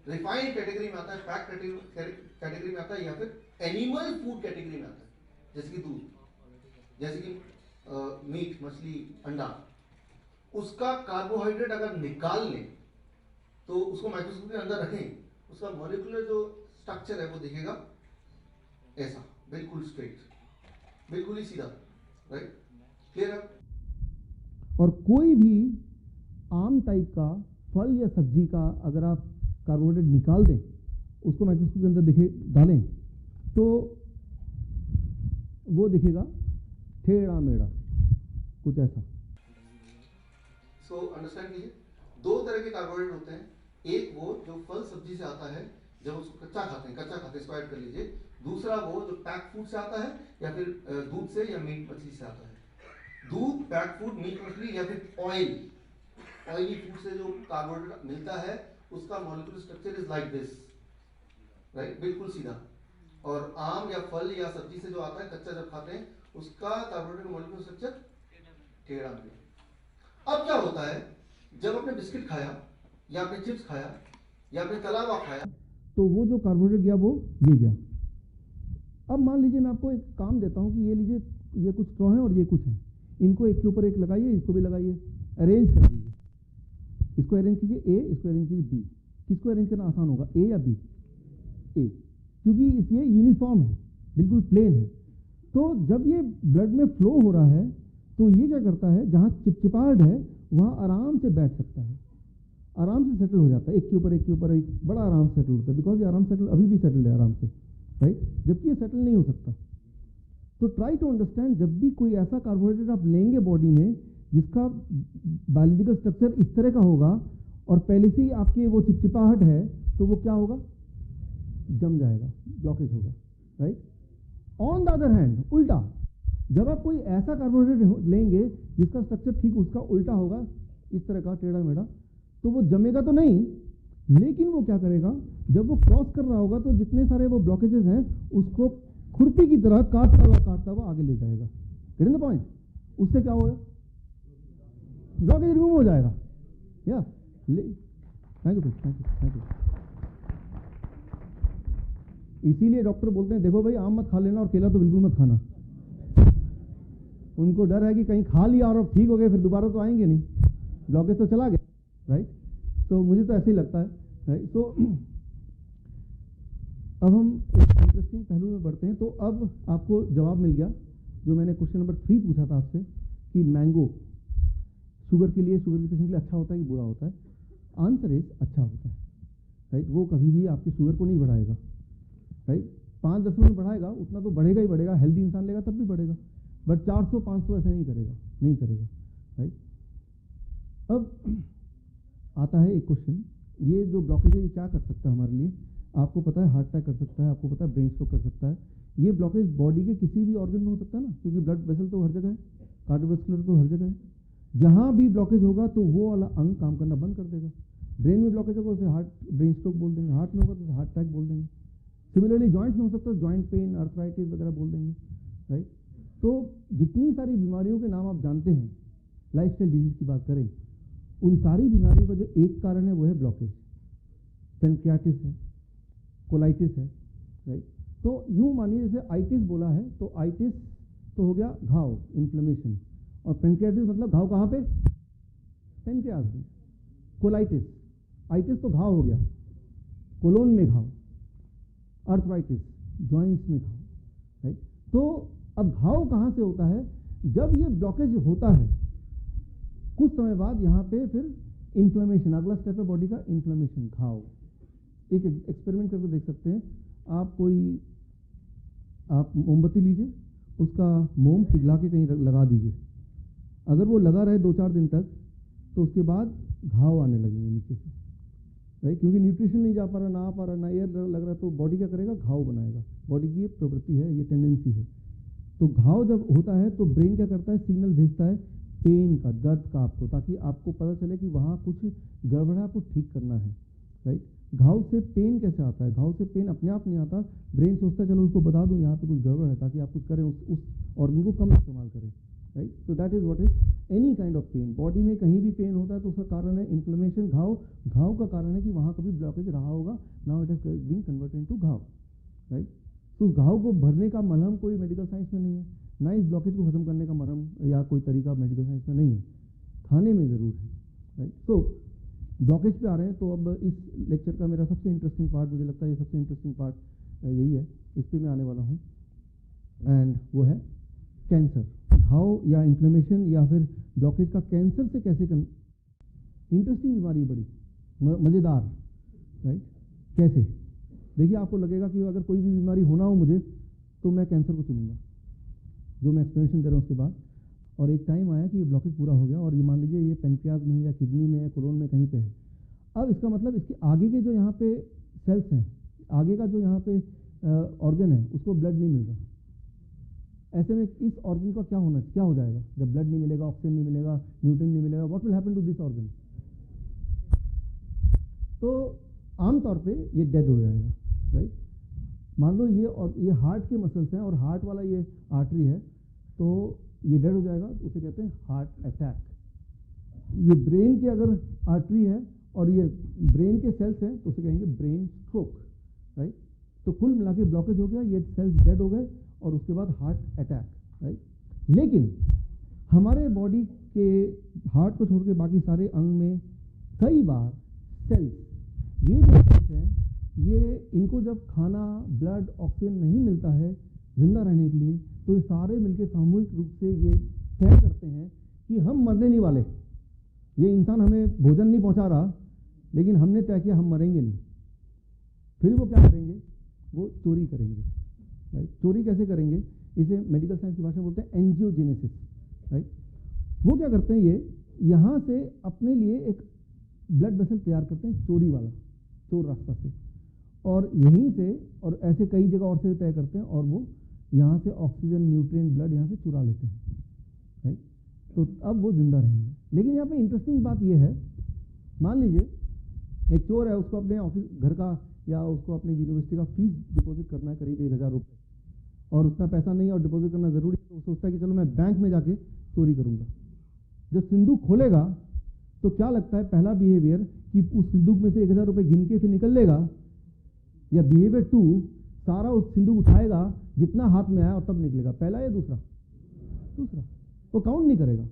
S8: रिफाइंड कैटेगरी में आता है, फैट कैटेगरी में आता है, या फिर एनिमल फूड कैटेगरी में आता है, जैसे कि दूध, जैसे कि मीट, मछली, अंडा, उसका कार्बोहाइड्रेट अगर निकाल लें तो उसको माइक्रोस्कोप के अंदर रखें, उसका मॉलिक्यूलर जो स्ट्रक्चर है वो दिखेगा ऐसा, बिल्कुल स्ट्रेट, बिल्कुल ही सीधा, राइट, क्लियर है।
S7: और कोई भी आम टाइप का फल या सब्जी का अगर आप कार्बोहाइड्रेट निकाल दें, उसको माइक्रोस्कोप के अंदर डालें, तो वो दिखेगा टेढ़ा मेढ़ा कुछ ऐसा।
S8: सो अंडरस्टैंड कीजिए, दो तरह के कार्बोहाइड्रेट होते हैं, एक वो जो फल सब्जी से आता है, जब उसको कच्चा खाते हैं इसको ऐड कर लीजिए। दूसरा वो जो पैक फूड से आता है, या फिर दूध से या मीट मछली से आता है। दूध, पैक फूड, मीट मछली या फिर ऑयली फूड से जो कार्बोहाइड्रेट मिलता है उसका molecular structure is like this, right, बिल्कुल सीधा। और आम या फल या सब्जी से जो आता है कच्चा जब खाते हैं उसका कार्बोहाइड्रेट मॉलिक्यूलर स्ट्रक्चर टेढ़ा मेढ़ा। अब क्या होता है, जब आपने बिस्किट खाया या आपने चिप्स खाया या आपने तला हुआ खाया,
S7: तो वो जो कार्बोहाइड्रेट गया वो ये गया। अब मान लीजिए मैं आपको एक काम देता हूँ कि ये लीजिए, ये कुछ स्ट्रॉ है और ये कुछ है, इनको एक के ऊपर एक लगाइए, इसको भी लगाइए, अरेंज कर दीजिए, इसको अरेंज कीजिए ए, इसको अरेंज कीजिए बी। किसको अरेंज करना आसान होगा, ए या बी? ए, क्योंकि ये यूनिफॉर्म है, बिल्कुल प्लेन है। तो जब ये ब्लड में फ्लो हो रहा है तो ये क्या करता है, जहाँ चिपचिपाहट है वहाँ आराम से बैठ सकता है, आराम से सेटल हो जाता है, एक के ऊपर एक बड़ा आराम से सेटल होता है, बिकॉज ये आराम सेटल अभी भी सेटल है आराम से, राइट, जबकि ये सेटल नहीं हो सकता। तो ट्राई टू अंडरस्टैंड, जब भी कोई ऐसा कार्बोहाइड्रेट आप लेंगे बॉडी में जिसका बायोलॉजिकल स्ट्रक्चर इस तरह का होगा और पहले से ही आपके वो चिपचिपाहट है, तो वो क्या होगा, जम जाएगा, ब्लॉकेज होगा, right. On the other hand उल्टा, जब आप कोई ऐसा कार्बोहाइड्रेट लेंगे जिसका स्ट्रक्चर ठीक उसका उल्टा होगा, इस तरह का टेढ़ा मेढ़ा, तो वो जमेगा तो नहीं, लेकिन वो क्या करेगा, जब वो क्रॉस कर रहा होगा तो जितने सारे वो ब्लॉकेजेस हैं उसको खुरपी की तरह काटता हुआ आगे ले जाएगा। Getting the point? उससे क्या होगा, ब्लॉकेज रिमूव हो जाएगा। या थैंक यू। इसीलिए डॉक्टर बोलते हैं देखो भाई, आम मत खा लेना और केला तो बिल्कुल मत खाना। उनको डर है कि कहीं खा लिया और अब ठीक हो गए, फिर दोबारा तो आएंगे नहीं, ब्लॉकेज तो चला गया, राइट। तो मुझे तो ऐसे ही लगता है, राइट। तो अब हम एक इंटरेस्टिंग पहलू में बढ़ते हैं। तो अब आपको जवाब मिल गया जो मैंने क्वेश्चन नंबर 3 पूछा था आपसे, कि मैंगो शुगर के पेशेंट के लिए अच्छा होता है कि बुरा होता है। आंसर इज अच्छा होता है, राइट। वो कभी भी आपकी शुगर को नहीं बढ़ाएगा, राइट। 5-10 में बढ़ाएगा, उतना तो बढ़ेगा ही बढ़ेगा, हेल्दी इंसान लेगा तब भी बढ़ेगा, बट 400-500 ऐसे नहीं करेगा, राइट। अब आता है एक क्वेश्चन, ये जो ब्लॉकेज है ये क्या कर सकता है हमारे लिए? आपको पता है हार्ट अटैक कर सकता है, आपको पता है ब्रेन स्ट्रोक कर सकता है, ये ब्लॉकेज बॉडी के किसी भी ऑर्गन में हो सकता है ना, क्योंकि ब्लड वेसल तो हर जगह है, कार्डियोवैस्कुलर तो हर जगह है। जहाँ भी ब्लॉकेज होगा तो वो वाला अंग काम करना बंद कर देगा। ब्रेन में ब्लॉकेज होगा उसे हार्ट ब्रेन स्ट्रोक बोल देंगे, हार्ट में होगा तो हार्ट अटैक बोल देंगे। सिमिलरली जॉइंट में हो सकता है जॉइंट पेन, अर्थराइटिस वगैरह बोल देंगे, राइट। तो जितनी सारी बीमारियों के नाम आप जानते हैं, लाइफस्टाइल डिजीज की बात करें, उन सारी बीमारियों का जो एक कारण है वो है ब्लॉकेज। पेनक्रियाटिस है, कोलाइटिस है, राइट। तो यूं मानिए जैसे आइटिस बोला है तो आइटिस तो हो गया घाव, इन्फ्लेमेशन, और पेनक्रियाटिस मतलब घाव कहाँ पे? पेनक्रियास में। कोलाइटिस, आइटिस तो घाव हो गया, कोलोन में घाव, अर्थराइटिस जॉइंट्स में घाव, राइट। तो अब घाव कहाँ से होता है? जब ये ब्लॉकेज होता है कुछ समय बाद यहाँ पे फिर इन्फ्लेमेशन, अगला स्टेप है बॉडी का इन्फ्लेमेशन, घाव। एक एक्सपेरिमेंट करके देख सकते हैं आप मोमबत्ती लीजिए, उसका मोम पिघला के कहीं लगा दीजिए, अगर वो लगा रहे 2-4 दिन तक तो उसके बाद घाव आने लगेंगे नीचे से, राइट। क्योंकि न्यूट्रिशन नहीं जा पा रहा, ना आ पा रहा, ना एयर लग रहा, तो बॉडी क्या करेगा? घाव बनाएगा। बॉडी की ये प्रवृत्ति है, ये टेंडेंसी है। तो घाव जब होता है तो ब्रेन क्या करता है? सिग्नल भेजता है पेन का, दर्द का आपको, ताकि आपको पता चले कि वहाँ कुछ गड़बड़ है, आपको ठीक करना है, राइट। घाव से पेन कैसे आता है? घाव से पेन अपने आप नहीं आता, ब्रेन सोचता है चलो उसको बता दूं यहाँ पे कुछ गड़बड़ है, ताकि आप कुछ करें, उस ऑर्गन को कम इस्तेमाल करें, right. So that is what is any kind of pain. Body में कहीं भी पेन होता है तो उसका कारण है इन्फ्लेमेशन, घाव। घाव का कारण है कि वहाँ कभी ब्लॉकेज रहा होगा, now it has been converted to घाव, राइट। तो घाव को भरने का मलहम कोई मेडिकल साइंस में नहीं है, ना इस ब्लॉकेज को खत्म करने का मरहम या कोई तरीका मेडिकल साइंस में नहीं है, खाने में ज़रूर है, राइट। तो ब्लॉकेज पे आ रहे हैं, तो अब इस लेक्चर का मेरा सबसे इंटरेस्टिंग पार्ट, मुझे लगता है ये सबसे इंटरेस्टिंग पार्ट यही है, इस पर मैं आने वाला हूँ, एंड वो है कैंसर। घाव या इन्फ्लेमेशन या फिर ब्लॉकेज का कैंसर से कैसे इंटरेस्टिंग बीमारी, बड़ी मज़ेदार, राइट। कैसे? देखिए, आपको लगेगा कि अगर कोई भी बीमारी होना हो मुझे तो मैं कैंसर को चुनूंगा, जो मैं एक्सप्लेनेशन दे रहा हूँ उसके बाद। और एक टाइम आया कि ये ब्लॉकेज पूरा हो गया और ये मान लीजिए ये पेनक्रियाज में है या किडनी में है, कोलोन में कहीं पे है। अब इसका मतलब इसके आगे के जो यहाँ पे सेल्स हैं, आगे का जो यहाँ पे ऑर्गन है, उसको ब्लड नहीं मिल रहा। ऐसे में इस ऑर्गन का क्या हो जाएगा? जब ब्लड नहीं मिलेगा, ऑक्सीजन नहीं मिलेगा, न्यूट्रिएंट नहीं मिलेगा, what will happen to this organ? तो आमतौर पे ये डेड हो जाएगा, राइट। मान लो ये हार्ट के मसल्स हैं और हार्ट वाला ये आर्टरी है, तो ये डेड हो जाएगा, उसे कहते हैं हार्ट अटैक। ये ब्रेन की अगर आर्टरी है और ये ब्रेन के सेल्स हैं तो उसे कहेंगे ब्रेन स्ट्रोक, राइट। तो कुल मिला के ब्लॉकेज हो गया, ये सेल्स डेड हो गए और उसके बाद हार्ट अटैक, राइट। लेकिन हमारे बॉडी के हार्ट को छोड़ के बाकी सारे अंग में कई बार सेल्स, ये जो सेल्स हैं, ये इनको जब खाना, ब्लड, ऑक्सीजन नहीं मिलता है जिंदा रहने के लिए, तो ये सारे मिलकर सामूहिक रूप से ये तय करते हैं कि हम मरने नहीं वाले, ये इंसान हमें भोजन नहीं पहुंचा रहा, लेकिन हमने तय किया हम मरेंगे नहीं। फिर वो क्या करेंगे? वो चोरी करेंगे, राइट। चोरी कैसे करेंगे? इसे मेडिकल साइंस की भाषा में बोलते हैं एंजियोजेनेसिस, राइट। वो क्या करते हैं? ये यहाँ से अपने लिए एक ब्लड वेसल तैयार करते हैं, चोरी वाला, चोर रास्ता से, और यहीं से और ऐसे कई जगह और से तय करते हैं, और वो यहाँ से ऑक्सीजन, न्यूट्रिएंट, ब्लड यहाँ से चुरा लेते हैं, राइट। तो अब वो जिंदा रहेंगे। लेकिन यहाँ पे इंटरेस्टिंग बात ये है, मान लीजिए एक चोर है, उसको अपने ऑफिस घर का या उसको अपनी यूनिवर्सिटी का फीस डिपॉजिट करना है करीब 1000 रुपये, और उतना पैसा नहीं और डिपॉजिट करना ज़रूरी है, तो वो सोचता है कि चलो मैं बैंक में जाके चोरी करूँगा। जब सिंदूक खोलेगा तो क्या लगता है पहला बिहेवियर कि उस सिंदूक में से 1000 रुपये गिन के फिर निकल लेगा, या बिहेवियर 2 सारा उस सिंदूक उठाएगा जितना हाथ में आया और तब निकलेगा? पहला या दूसरा? वो काउंट नहीं करेगा।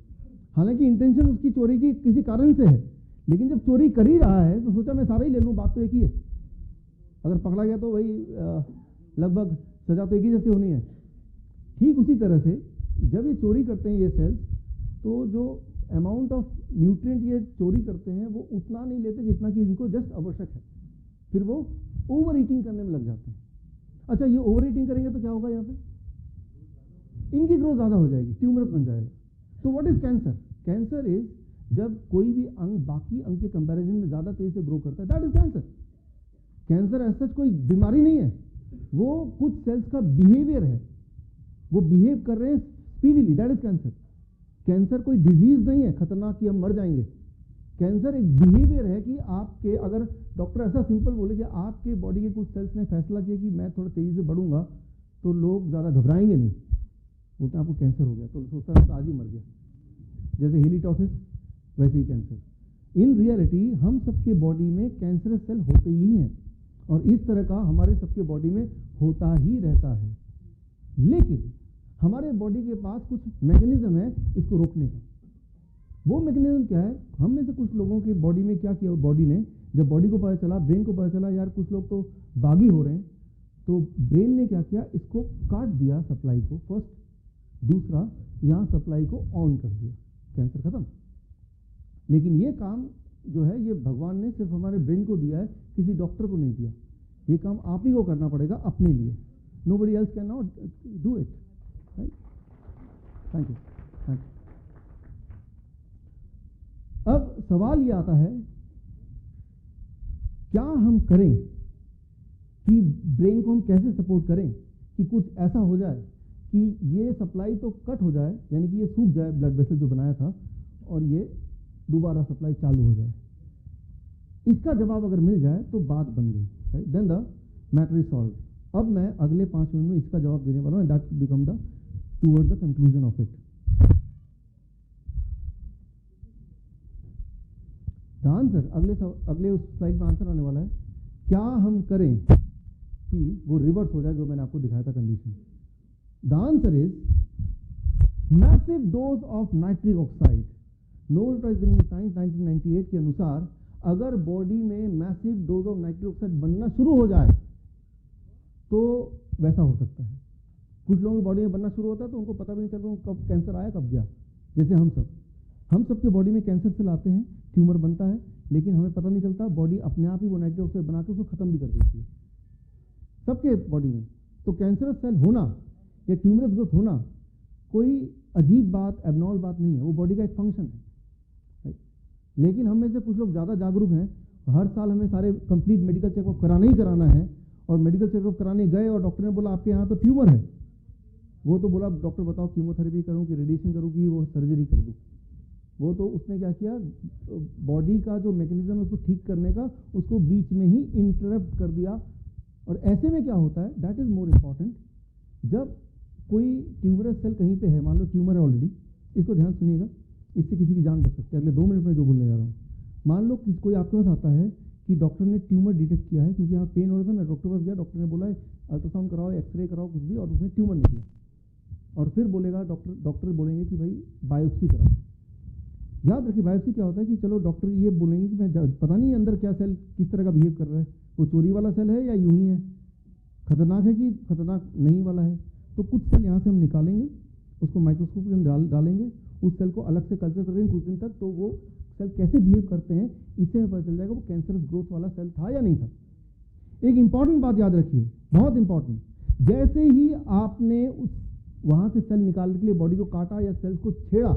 S7: हालांकि इंटेंशन उसकी चोरी की किसी कारण से है, लेकिन जब चोरी कर ही रहा है तो सोचा मैं सारा ही ले लूँ, बात तो एक ही है। अगर पकड़ा गया तो वही लगभग सजा तो एक ही जैसी होनी है। ठीक उसी तरह से जब ये चोरी करते हैं ये सेल्स, तो जो अमाउंट ऑफ न्यूट्रिएंट ये चोरी करते हैं वो उतना नहीं लेते जितना कि इनको जस्ट आवश्यक है, फिर वो ओवर ईटिंग करने में लग जाते हैं। अच्छा, ये ओवर ईटिंग करेंगे तो क्या होगा? यहाँ पे इनकी ग्रोथ ज़्यादा हो जाएगी, ट्यूमरस बन जाएगा। तो what is cancer? Cancer is जब कोई भी अंग बाकी अंग के कंपैरिजन में ज़्यादा तेजी से ग्रो करता है, दैट इज कैंसर। कैंसर ऐसा कोई बीमारी नहीं है, वो कुछ सेल्स का बिहेवियर है, वो बिहेव कर रहे हैं speedily, that is cancer. Cancer कोई डिजीज नहीं है खतरनाक कि हम मर जाएंगे। कैंसर एक बिहेवियर है कि आपके, अगर डॉक्टर ऐसा सिंपल बोले कि आपके बॉडी के कुछ सेल्स ने फैसला किया कि मैं थोड़ा तेजी से बढ़ूंगा, तो लोग ज़्यादा घबराएंगे नहीं, बोलते हैं आपको कैंसर हो गया, तो सोचता है तो आज ही मर गया। जैसे हेलिटॉसिस वैसे ही कैंसर। इन रियलिटी हम सबके बॉडी में कैंसरस सेल होते ही हैं, और इस तरह का हमारे सबके बॉडी में होता ही रहता है। लेकिन हमारे बॉडी के पास कुछ मैकेनिज्म है इसको रोकने का। वो मैकेनिज्म क्या है? हम में से कुछ लोगों की बॉडी में क्या किया, बॉडी ने जब बॉडी को पता चला, ब्रेन को पता चला यार कुछ लोग तो बागी हो रहे हैं, तो ब्रेन ने क्या किया, इसको काट दिया सप्लाई को फर्स्ट, दूसरा यहाँ सप्लाई को ऑन कर दिया, कैंसर खत्म। लेकिन ये काम जो है ये भगवान ने सिर्फ हमारे ब्रेन को दिया है, किसी डॉक्टर को नहीं दिया। ये काम आप ही को करना पड़ेगा अपने लिए। Nobody else can not do it, right? Thank you, thank you. अब सवाल ये आता है, क्या हम करें कि ब्रेन को हम कैसे सपोर्ट करें कि कुछ ऐसा हो जाए कि ये सप्लाई तो कट हो जाए, यानी कि ये सूख जाए ब्लड वेसल जो बनाया था, और ये दोबारा सप्लाई चालू हो जाए। इसका जवाब अगर मिल जाए तो बात बन गई, right? Then the matter is solve. अब मैं अगले 5 मिनट में इसका जवाब देने वाला हूं, that become the toward the conclusion of it. The answer अगले उस स्लाइड में आंसर आने वाला है, क्या हम करें कि वो रिवर्स हो जाए जो मैंने आपको दिखाया था condition. The answer is massive dose of nitric oxide. Nobel prize winning science 1998 के अनुसार अगर बॉडी में massive dose of nitric oxide बनना शुरू हो जाए तो वैसा हो सकता है। कुछ लोगों की बॉडी में बनना शुरू होता है तो उनको पता भी नहीं चलता कब कैंसर आया कब गया। जैसे हम सबके बॉडी में कैंसर सेल आते हैं, ट्यूमर बनता है, लेकिन हमें पता नहीं चलता, बॉडी अपने आप ही वो नाइट्रिक ऑक्साइड बना के उसको खत्म भी कर देती है सबके बॉडी में। तो कैंसरस सेल होना या ट्यूमरस ग्रोथ होना कोई अजीब बात, एबनॉर्मल बात नहीं है, वो बॉडी का एक फंक्शन है, राइट? लेकिन हम में से कुछ लोग ज़्यादा जागरूक हैं, हर साल हमें सारे कंप्लीट मेडिकल चेकअप कराना ही कराना है, और मेडिकल चेकअप कराने गए और डॉक्टर ने बोला आपके यहाँ तो ट्यूमर है, वो तो बोला डॉक्टर बताओ कीमोथेरेपी करूँ कि रेडिएशन करूँ कि वो सर्जरी कर दूँ। वो तो उसने क्या किया, बॉडी का जो मैकेनिज्म है उसको ठीक करने का, उसको बीच में ही इंटरप्ट कर दिया। और ऐसे में क्या होता है, दैट इज मोर इम्पॉर्टेंट, जब कोई ट्यूमरस सेल कहीं पे है, मान लो ट्यूमर है ऑलरेडी, इसको ध्यान सुनिएगा, इससे किसी की जान बच सकती है। अगले 2 मिनट में जो बोलने जा रहा हूँ, मान लो कोई आपके पास आता है कि डॉक्टर ने ट्यूमर डिटेक्ट किया है, क्योंकि यहाँ पेन हो रहा था, मैं डॉक्टर पास गया, डॉक्टर ने बोला अल्ट्रासाउंड कराओ, एक्सरे कराओ, कुछ भी, और उसमें ट्यूमर निकला, और फिर बोलेगा डॉक्टर बोलेंगे कि भाई बायोप्सी कराओ। याद रखिए बायोप्सी क्या होता है कि चलो डॉक्टर ये बोलेंगे कि मैं पता नहीं अंदर क्या सेल किस तरह का बिहेव कर रहा है, वो चोरी वाला सेल है या यूं ही है, खतरनाक है कि खतरनाक नहीं वाला है। तो कुछ सेल यहाँ से हम निकालेंगे, उसको माइक्रोस्कोप के अंदर डालेंगे, उस सेल को अलग से कल्चर करेंगे कुछ दिन तक, तो वो सेल कैसे बिहेव करते हैं इससे हमें पता चल जाएगा वो कैंसरस ग्रोथ वाला सेल था या नहीं था। एक इंपॉर्टेंट बात याद रखिए, बहुत इंपॉर्टेंट, जैसे ही आपने उस वहाँ से सेल निकालने के लिए बॉडी को काटा या सेल्स को छेड़ा,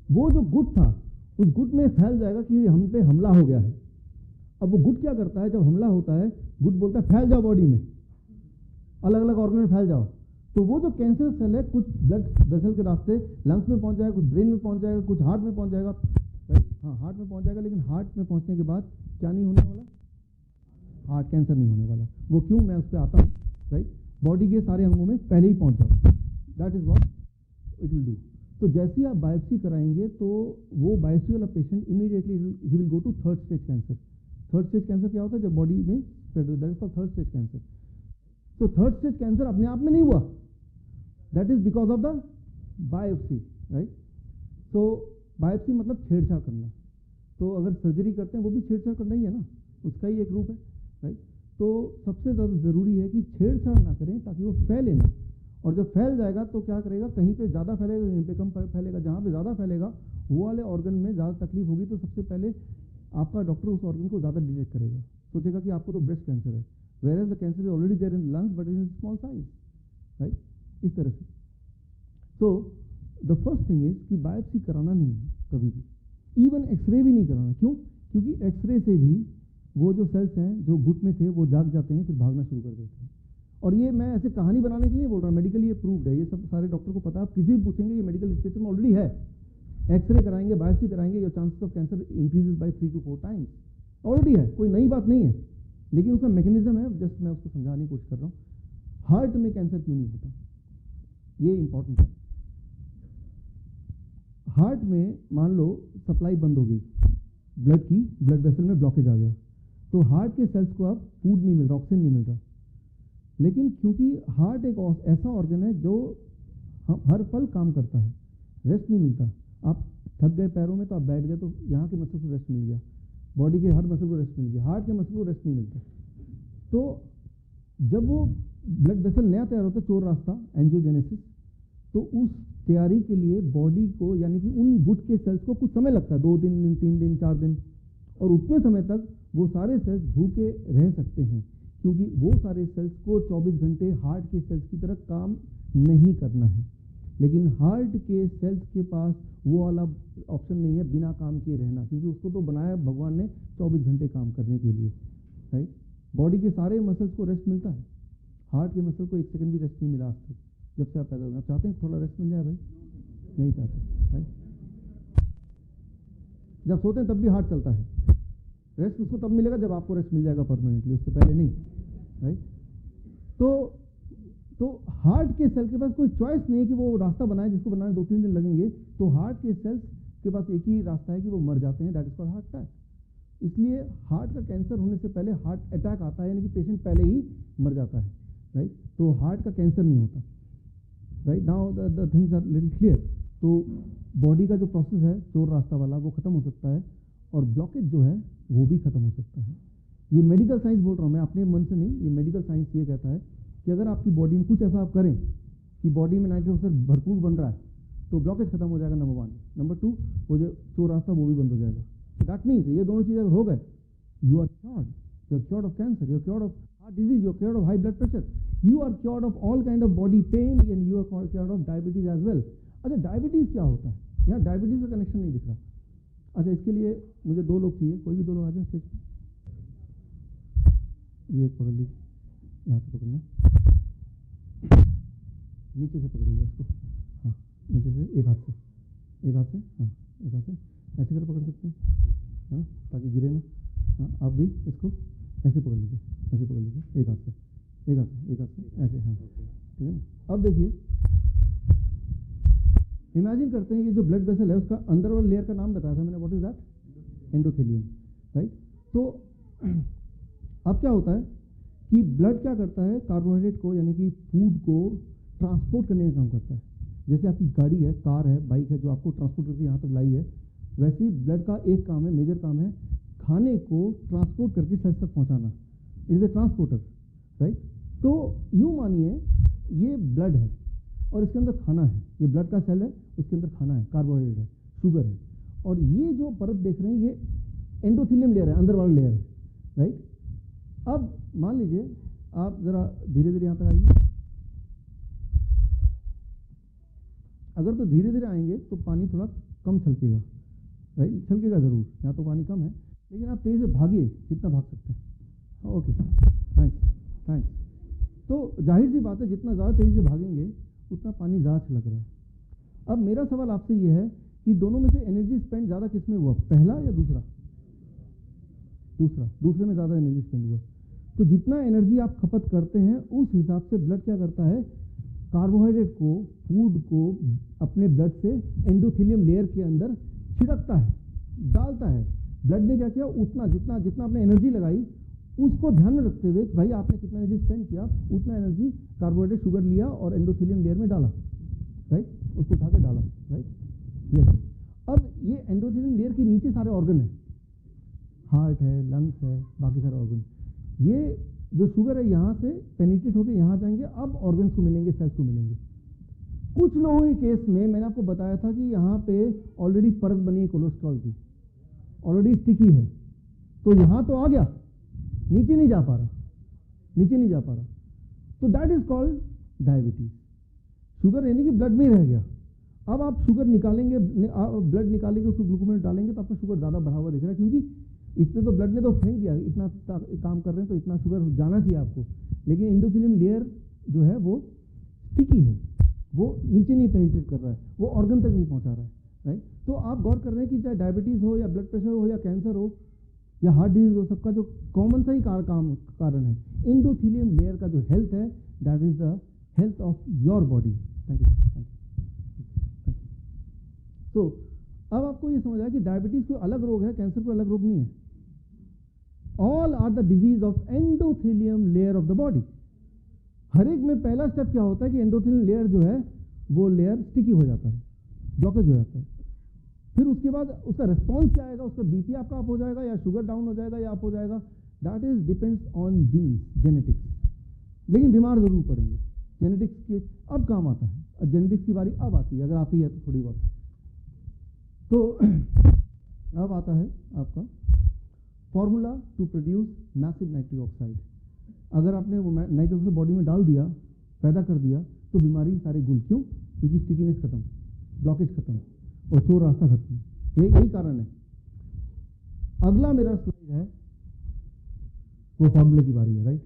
S7: वो जो गुट था उस गुट में फैल जाएगा कि हम पे हमला हो गया है। अब वो गुट क्या करता है, जब हमला होता है गुट बोलता है फैल जाओ बॉडी में, अलग अलग ऑर्गन में फैल जाओ। तो वो जो कैंसर सेल है कुछ ब्लड वेसल के रास्ते लंग्स में पहुंच जाएगा, कुछ ब्रेन में पहुंच जाएगा, कुछ हार्ट में पहुंच जाएगा, राइट? हाँ, हार्ट में पहुंच जाएगा, लेकिन हार्ट में पहुंचने के बाद क्या नहीं होने वाला, हार्ट कैंसर नहीं होने वाला। वो क्यों, मैं उस पर आता हूँ, राइट? बॉडी के सारे अंगों में पहले ही पहुंच जाओ, that is what it will do. तो जैसे ही आप बायोप्सी कराएंगे तो वो बायोप्सी वाला पेशेंट इमीडिएटली ही will go to third stage cancer. Third stage cancer क्या होता है, जब बॉडी में स्प्रेड हो, that is called third stage cancer. तो थर्ड स्टेज कैंसर अपने आप में नहीं हुआ, that is because of the biopsy, right? तो बायोप्सी मतलब छेड़छाड़ करना। तो अगर सर्जरी करते हैं वो भी छेड़छाड़ करना ही है ना, उसका ही एक रूप है, राइट? तो सबसे ज़्यादा ज़रूरी है कि छेड़छाड़ ना करें ताकि वो फैले ना, और जब फैल जाएगा तो क्या करेगा, कहीं पे ज़्यादा फैलेगा, कहीं पे कम फैलेगा। जहाँ पे ज़्यादा फैलेगा वो वाले ऑर्गन में ज़्यादा तकलीफ होगी, तो सबसे पहले आपका डॉक्टर उस ऑर्गन को ज़्यादा डिटेक्ट करेगा, सोचेगा कि आपको तो ब्रेस्ट कैंसर है, where as the cancer is already there in lungs but in small size, right? इस तरह से। तो द फर्स्ट थिंग इज कि बायोप्सी कराना नहीं है कभी भी, इवन एक्सरे भी नहीं कराना। क्यों? क्योंकि एक्सरे से भी वो जो सेल्स हैं जो गुट में थे वो जाग जाते हैं, फिर भागना शुरू कर देते हैं, और ये मैं ऐसे कहानी बनाने के लिए बोल रहा हूँ, मेडिकली ये प्रूव्ड है, ये सब सारे डॉक्टर को पता है। आप किसी भी पूछेंगे ये मेडिकल लिटरेचर में ऑलरेडी है। एक्सरे कराएंगे, बायोप्सी कराएंगे, your chances of cancer increases by 3 to 4 times, already है, कोई नई बात नहीं है। लेकिन उसका मैकेनिज्म है, जस्ट मैं उसको समझाने की कोशिश कर रहा हूँ। हार्ट में कैंसर क्यों नहीं होता, ये इंपॉर्टेंट है। हार्ट में मान लो सप्लाई बंद हो गई ब्लड की, ब्लड वेसल में ब्लॉकेज आ गया, तो हार्ट के सेल्स को अब फूड नहीं मिल रहा, ऑक्सीजन नहीं मिल रहा। लेकिन क्योंकि हार्ट एक ऐसा ऑर्गन है जो हर पल काम करता है, रेस्ट नहीं मिलता। आप थक गए पैरों में तो आप बैठ गए, तो यहाँ के मसल को रेस्ट मिल गया, बॉडी के हर मसल को रेस्ट मिल गया, हार्ट के मसल को रेस्ट नहीं मिलता। तो जब वो ब्लड वेसल नया तैयार होता है, चोर रास्ता, एंजियोजेनेसिस, तो उस तैयारी के लिए बॉडी को, यानी कि उन गुट के सेल्स को कुछ समय लगता है, 2 दिन, 3 दिन, 4 दिन, और उतने समय तक वो सारे सेल्स भूखे रह सकते हैं, क्योंकि वो सारे सेल्स को 24 घंटे हार्ट के सेल्स की तरह काम नहीं करना है। लेकिन हार्ट के सेल्स के पास वो वाला ऑप्शन नहीं है बिना काम किए रहना, क्योंकि उसको तो बनाया भगवान ने 24 घंटे काम करने के लिए, राइट। बॉडी के सारे मसल्स को रेस्ट मिलता है, हार्ट के मसल को 1 सेकंड भी रेस्ट नहीं मिला आज तक, जब से आप पैदा हुए। आप चाहते हैं थोड़ा रेस्ट मिल जाए भाई? नहीं चाहते, राइट। जब सोते हैं तब भी हार्ट चलता है, रेस्ट उसको तब मिलेगा जब आपको रेस्ट मिल जाएगा परमानेंटली, उससे पहले नहीं, राइट। तो हार्ट के सेल के पास कोई चॉइस नहीं है कि वो रास्ता बनाए जिसको बनाने 2-3 दिन लगेंगे। तो हार्ट के सेल्स के पास एक ही रास्ता है कि वो मर जाते हैं, that is called heart attack. इसलिए हार्ट का कैंसर होने से पहले हार्ट अटैक आता है, यानी कि पेशेंट पहले ही मर जाता है, राइट। तो हार्ट का कैंसर नहीं होता, right. Now the things are little clear. तो बॉडी का जो प्रोसेस है चोर रास्ता वाला, वो खत्म हो सकता है, और ब्लॉकेज जो है वो भी खत्म हो सकता है। ये मेडिकल साइंस बोल रहा हूँ मैं, अपने मन से नहीं, ये मेडिकल साइंस ये कहता है कि अगर आपकी बॉडी में कुछ ऐसा आप करें कि बॉडी में नाइट्रिक ऑक्साइड भरपूर बन रहा है, तो ब्लॉकेज खत्म हो जाएगा, नंबर 1। नंबर 2, वो जो चोर रास्ता वो भी बंद हो जाएगा। दैट मीन्स ये दोनों चीज़ें अगर हो गए, you are cured of cancer, you are cured of heart disease, you are cured of high blood pressure, you are cured of all kind of body pain, and you are cured of diabetes as well. अच्छा, diabetes क्या होता है? यहाँ diabetes का connection नहीं दिख रहा। अच्छा, इसके लिए मुझे 2 लोग चाहिए, कोई भी 2 लोग आ जाए स्टेज पर। ये एक पकड़ लीजिए, यहाँ से पकड़ना, नीचे से पकड़िएगा इसको, हाँ नीचे से, एक हाथ से, हाँ एक हाथ से ऐसे कर पकड़ सकते हैं, हाँ, ताकि गिरे ना। हाँ, आप भी इसको ऐसे पकड़ लीजिए, ऐसे पकड़ लीजिए, एक हाथ से, एक हाथ से, एक हाथ से, ऐसे, हाँ, ठीक है ना। अब देखिए, इमेजिन करते हैं कि जो ब्लड वेसल है उसका अंदर वाला लेयर का नाम बताया था मैंने, what is that? Endothelium, right. तो अब क्या होता है कि ब्लड क्या करता है, कार्बोहाइड्रेट को, यानी कि फूड को ट्रांसपोर्ट करने का काम करता है। जैसे आपकी गाड़ी है, कार है, बाइक है, जो आपको ट्रांसपोर्ट करके यहाँ तक लाई है, वैसे ही ब्लड का एक काम है, मेजर काम है, खाने को ट्रांसपोर्ट करके सेल्स तक पहुँचाना। It is a transporter, right. तो यूँ मानिए ये ब्लड है और इसके अंदर खाना है, ये ब्लड का सेल है, उसके अंदर खाना है, कार्बोहाइड्रेट है, शुगर है, और ये जो परत देख रहे हैं ये एंडोथेलियम लेयर है, अंदर वाला लेयर है, राइट। अब मान लीजिए आप जरा धीरे धीरे यहाँ तक आइए। अगर तो धीरे धीरे आएंगे तो पानी थोड़ा कम छलकेगा, राइट, छलकेगा ज़रूर, यहाँ तो पानी कम है, लेकिन आप तेज़ी से भागिए जितना भाग सकते हैं। Okay, thanks. तो जाहिर सी बात है, जितना ज़्यादा तेज़ी से भागेंगे उतना पानी ज़्यादा छलक रहा है। अब मेरा सवाल आपसे ये है कि दोनों में से एनर्जी स्पेंड ज़्यादा किस में हुआ, पहला या दूसरा? दूसरे में ज़्यादा एनर्जी स्पेंड हुआ। तो जितना एनर्जी आप खपत करते हैं उस हिसाब से ब्लड क्या करता है, कार्बोहाइड्रेट को, फूड को अपने ब्लड से एंडोथेलियम लेयर के अंदर छिड़कता है, डालता है। ब्लड ने क्या किया, उतना जितना आपने एनर्जी लगाई उसको ध्यान में रखते हुए कि भाई आपने कितना एनर्जी स्पेंड किया, उतना एनर्जी कार्बोहाइड्रेट, शुगर लिया और एंडोथेलियम लेयर में डाला, राइट, उसको उठा के डाला, राइट, यस। अब ये एंडोथेलियम लेयर के नीचे सारे ऑर्गन हैं, हार्ट है, लंग्स है, बाकी सारे ऑर्गन। ये जो शुगर है यहाँ से पेनिट्रेट होकर यहाँ जाएंगे, अब ऑर्गन्स को मिलेंगे, सेल्स को मिलेंगे। कुछ लोगों के केस में मैंने आपको बताया था कि यहाँ पे ऑलरेडी परत बनी है कोलेस्ट्रॉल की, ऑलरेडी स्टिकी है, तो यहाँ तो आ गया, नीचे नहीं जा पा रहा, तो that is called diabetes. Sugar यानी कि ब्लड में ही रह गया। अब आप शुगर निकालेंगे, ब्लड निकालेंगे, उसको ग्लूकोमेट डालेंगे तो आपका शुगर ज़्यादा बढ़ा हुआ दिख रहा है, क्योंकि इसने तो ब्लड ने तो फेंक दिया, इतना काम कर रहे हैं तो इतना शुगर जाना चाहिए आपको, लेकिन एंडोथेलियम लेयर जो है वो स्टिकी है, वो नीचे नहीं पेनिट्रेट कर रहा है, वो ऑर्गन तक नहीं पहुंचा रहा है, राइट। तो आप गौर कर रहे हैं कि चाहे डायबिटीज़ हो या ब्लड प्रेशर हो या कैंसर हो या हार्ट डिजीज हो, सबका जो कॉमन सा ही कारण है एंडोथेलियम लेयर का जो हेल्थ है, that is the health of your body. Thank you. तो अब आपको ये समझ आया कि डायबिटीज कोई अलग रोग है, कैंसर कोई अलग रोग नहीं है। All are the disease of endothelium layer of the body. हर एक में पहला स्टेप क्या होता है कि एंडोथेलियम लेयर जो है वो लेयर स्टिकी हो जाता है, ब्लॉकेज हो जाता है। फिर उसके बाद उसका रिस्पॉन्स क्या आएगा, उसका बीपी आपका अप हो जाएगा या शुगर डाउन हो जाएगा या अप हो जाएगा, that is depends on jeans, genetics. लेकिन बीमार जरूर पड़ेंगे। जेनेटिक्स के अब काम आता है, जेनेटिक्स की बारी अब आती है, अगर आती है तो थोड़ी बहुत। तो अब आता है आपका formula to produce massive nitric oxide. अगर आपने वो नाइट्रिक ऑक्साइड बॉडी में डाल दिया, पैदा कर दिया, तो बीमारी सारे गुल। क्यों? क्योंकि स्टिकीनेस खत्म, ब्लॉकेज खत्म और चोर रास्ता खत्म। यही कारण है। अगला मेरा स्लाइड है वो फॉर्मूले की बारी है, राइट।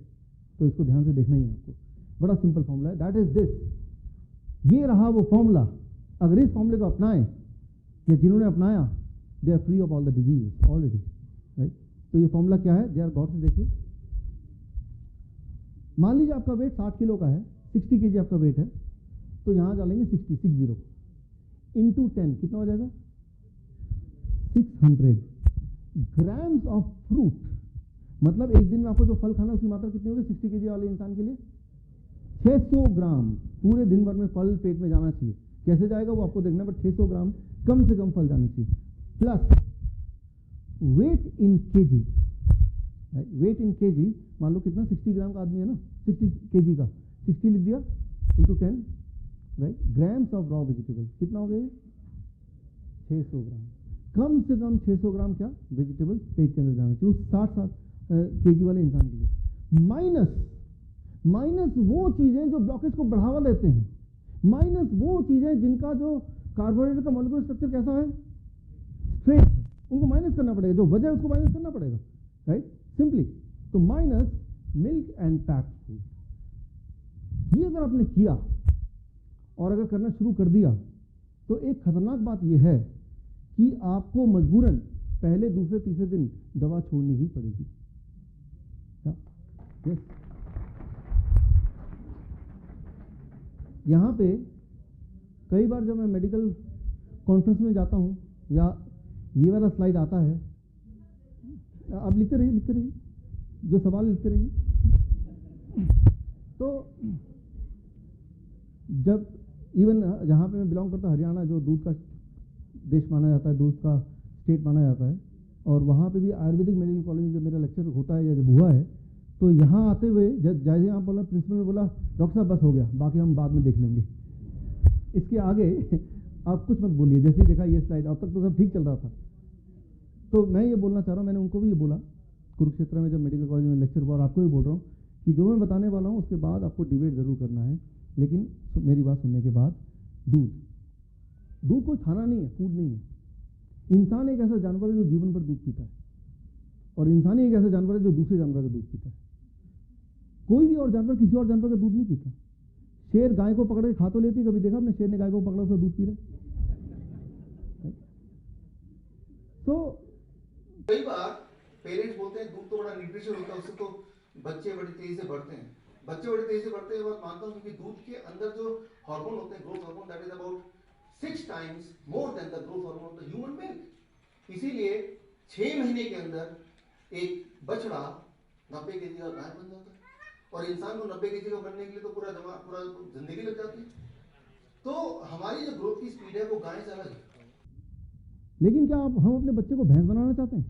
S7: तो इसको ध्यान से देखना ही है आपको। बड़ा सिंपल फॉर्मूला है, दैट इज दिस। ये रहा वो फॉर्मूला। अगर इस फॉर्मूले को अपनाएं या जिन्होंने अपनाया, they are free of all the diseases already, right. तो ये फॉर्मूला क्या है, दे आर गौर से देखिए। मान लीजिए आपका वेट 60 किलो का है, 60 kg आपका वेट है, तो यहां डालेंगे 60 इंटू 10 कितना हो जाएगा 600 ग्राम्स ऑफ फ्रूट। मतलब एक दिन में आपको जो फल खाना उसकी मात्रा कितनी होगी 60 kg वाले इंसान के लिए 600 ग्राम। पूरे दिन भर में फल पेट में जाना चाहिए। कैसे जाएगा वो आपको देखना है, बट 600 ग्राम कम से कम फल जाने चाहिए। प्लस वेट इन केजी, वेट इन केजी मान लो कितना 60 ग्राम का आदमी है ना, 60 kg का 60 लिख दिया into 10, right. Grams of raw vegetable कितना हो गया 600 ग्राम। कम से कम 600 ग्राम क्या वेजिटेबल पेट के अंदर जाना चाहिए उस 60 kg वाले इंसान के लिए। माइनस वो चीजें जो ब्लॉकेज को बढ़ावा देते हैं, माइनस वो चीजें जिनका जो कार्बोहाइड्रेट का मॉलिक्यूलर स्ट्रक्चर कैसा है, स्ट्रेट है, उनको माइनस करना पड़ेगा। जो वजह है उसको माइनस करना पड़ेगा, राइट, सिंपली। तो minus milk and packed food. ये अगर आपने किया और अगर करना शुरू कर दिया तो एक खतरनाक बात यह है कि आपको मजबूरन पहले दूसरे तीसरे दिन दवा छोड़नी ही पड़ेगी। यस, यहां पे कई बार जब मैं मेडिकल कॉन्फ्रेंस में जाता हूं या ये वाला स्लाइड आता है, आप लिखते रहिए जो सवाल लिखते रहिए। तो जब इवन जहाँ पे मैं बिलोंग करता हूँ, हरियाणा, जो दूध का देश माना जाता है, दूध का स्टेट माना जाता है, और वहाँ पे भी आयुर्वेदिक मेडिकल कॉलेज में जब मेरा लेक्चर होता है या जब हुआ है, तो यहाँ आते हुए जैसे यहाँ बोला, प्रिंसिपल ने बोला डॉक्टर साहब बस हो गया, बाकी हम बाद में देख लेंगे, इसके आगे आप कुछ मत बोलिए। जैसे ही देखा ये स्लाइड, अब तक तो सब ठीक चल रहा था। तो मैं ये बोलना चाह रहा हूँ, मैंने उनको भी ये बोला कुरुक्षेत्र में जब मेडिकल कॉलेज में लेक्चर हुआ, और आपको भी बोल रहा हूँ कि जो मैं बताने वाला हूँ उसके बाद आपको डिबेट जरूर करना है, लेकिन मेरी बात सुनने के बाद दूध कोई खाना नहीं है, फूड नहीं है। इंसान एक ऐसा जानवर है जो जीवन भर दूध पीता है, और इंसान ही एक ऐसा जानवर है जो दूसरे जानवर का दूध पीता है। कोई भी और जानवर किसी और जानवर का दूध नहीं पीता। शेर गाय को पकड़ के खा तो लेती, कभी देखा आपने शेर ने गाय को पकड़ा उसका दूध पी रहा? तो
S8: कई बार पेरेंट्स बोलते हैं दूध तो बड़ा न्यूट्रिशन होता है, उससे तो बच्चे बड़ी तेजी से बढ़ते हैं। बच्चे बड़ी तेजी से बढ़ते हैं, बात मानता हूँ, क्योंकि दूध के अंदर जो हार्मोन होते हैं, growth hormone, that is about 6 times more than the growth hormone of the human milk। इसीलिए 6 महीने के अंदर एक बछड़ा 90 kg का गाय बन जाता है, और इंसान को 90 kg का बनने के लिए तो पूरा जिंदगी लग जाती है। तो हमारी जो ग्रोथ की स्पीड है वो गाय से अलग है।
S7: लेकिन क्या हम अपने बच्चे को भैंस बनाना चाहते हैं?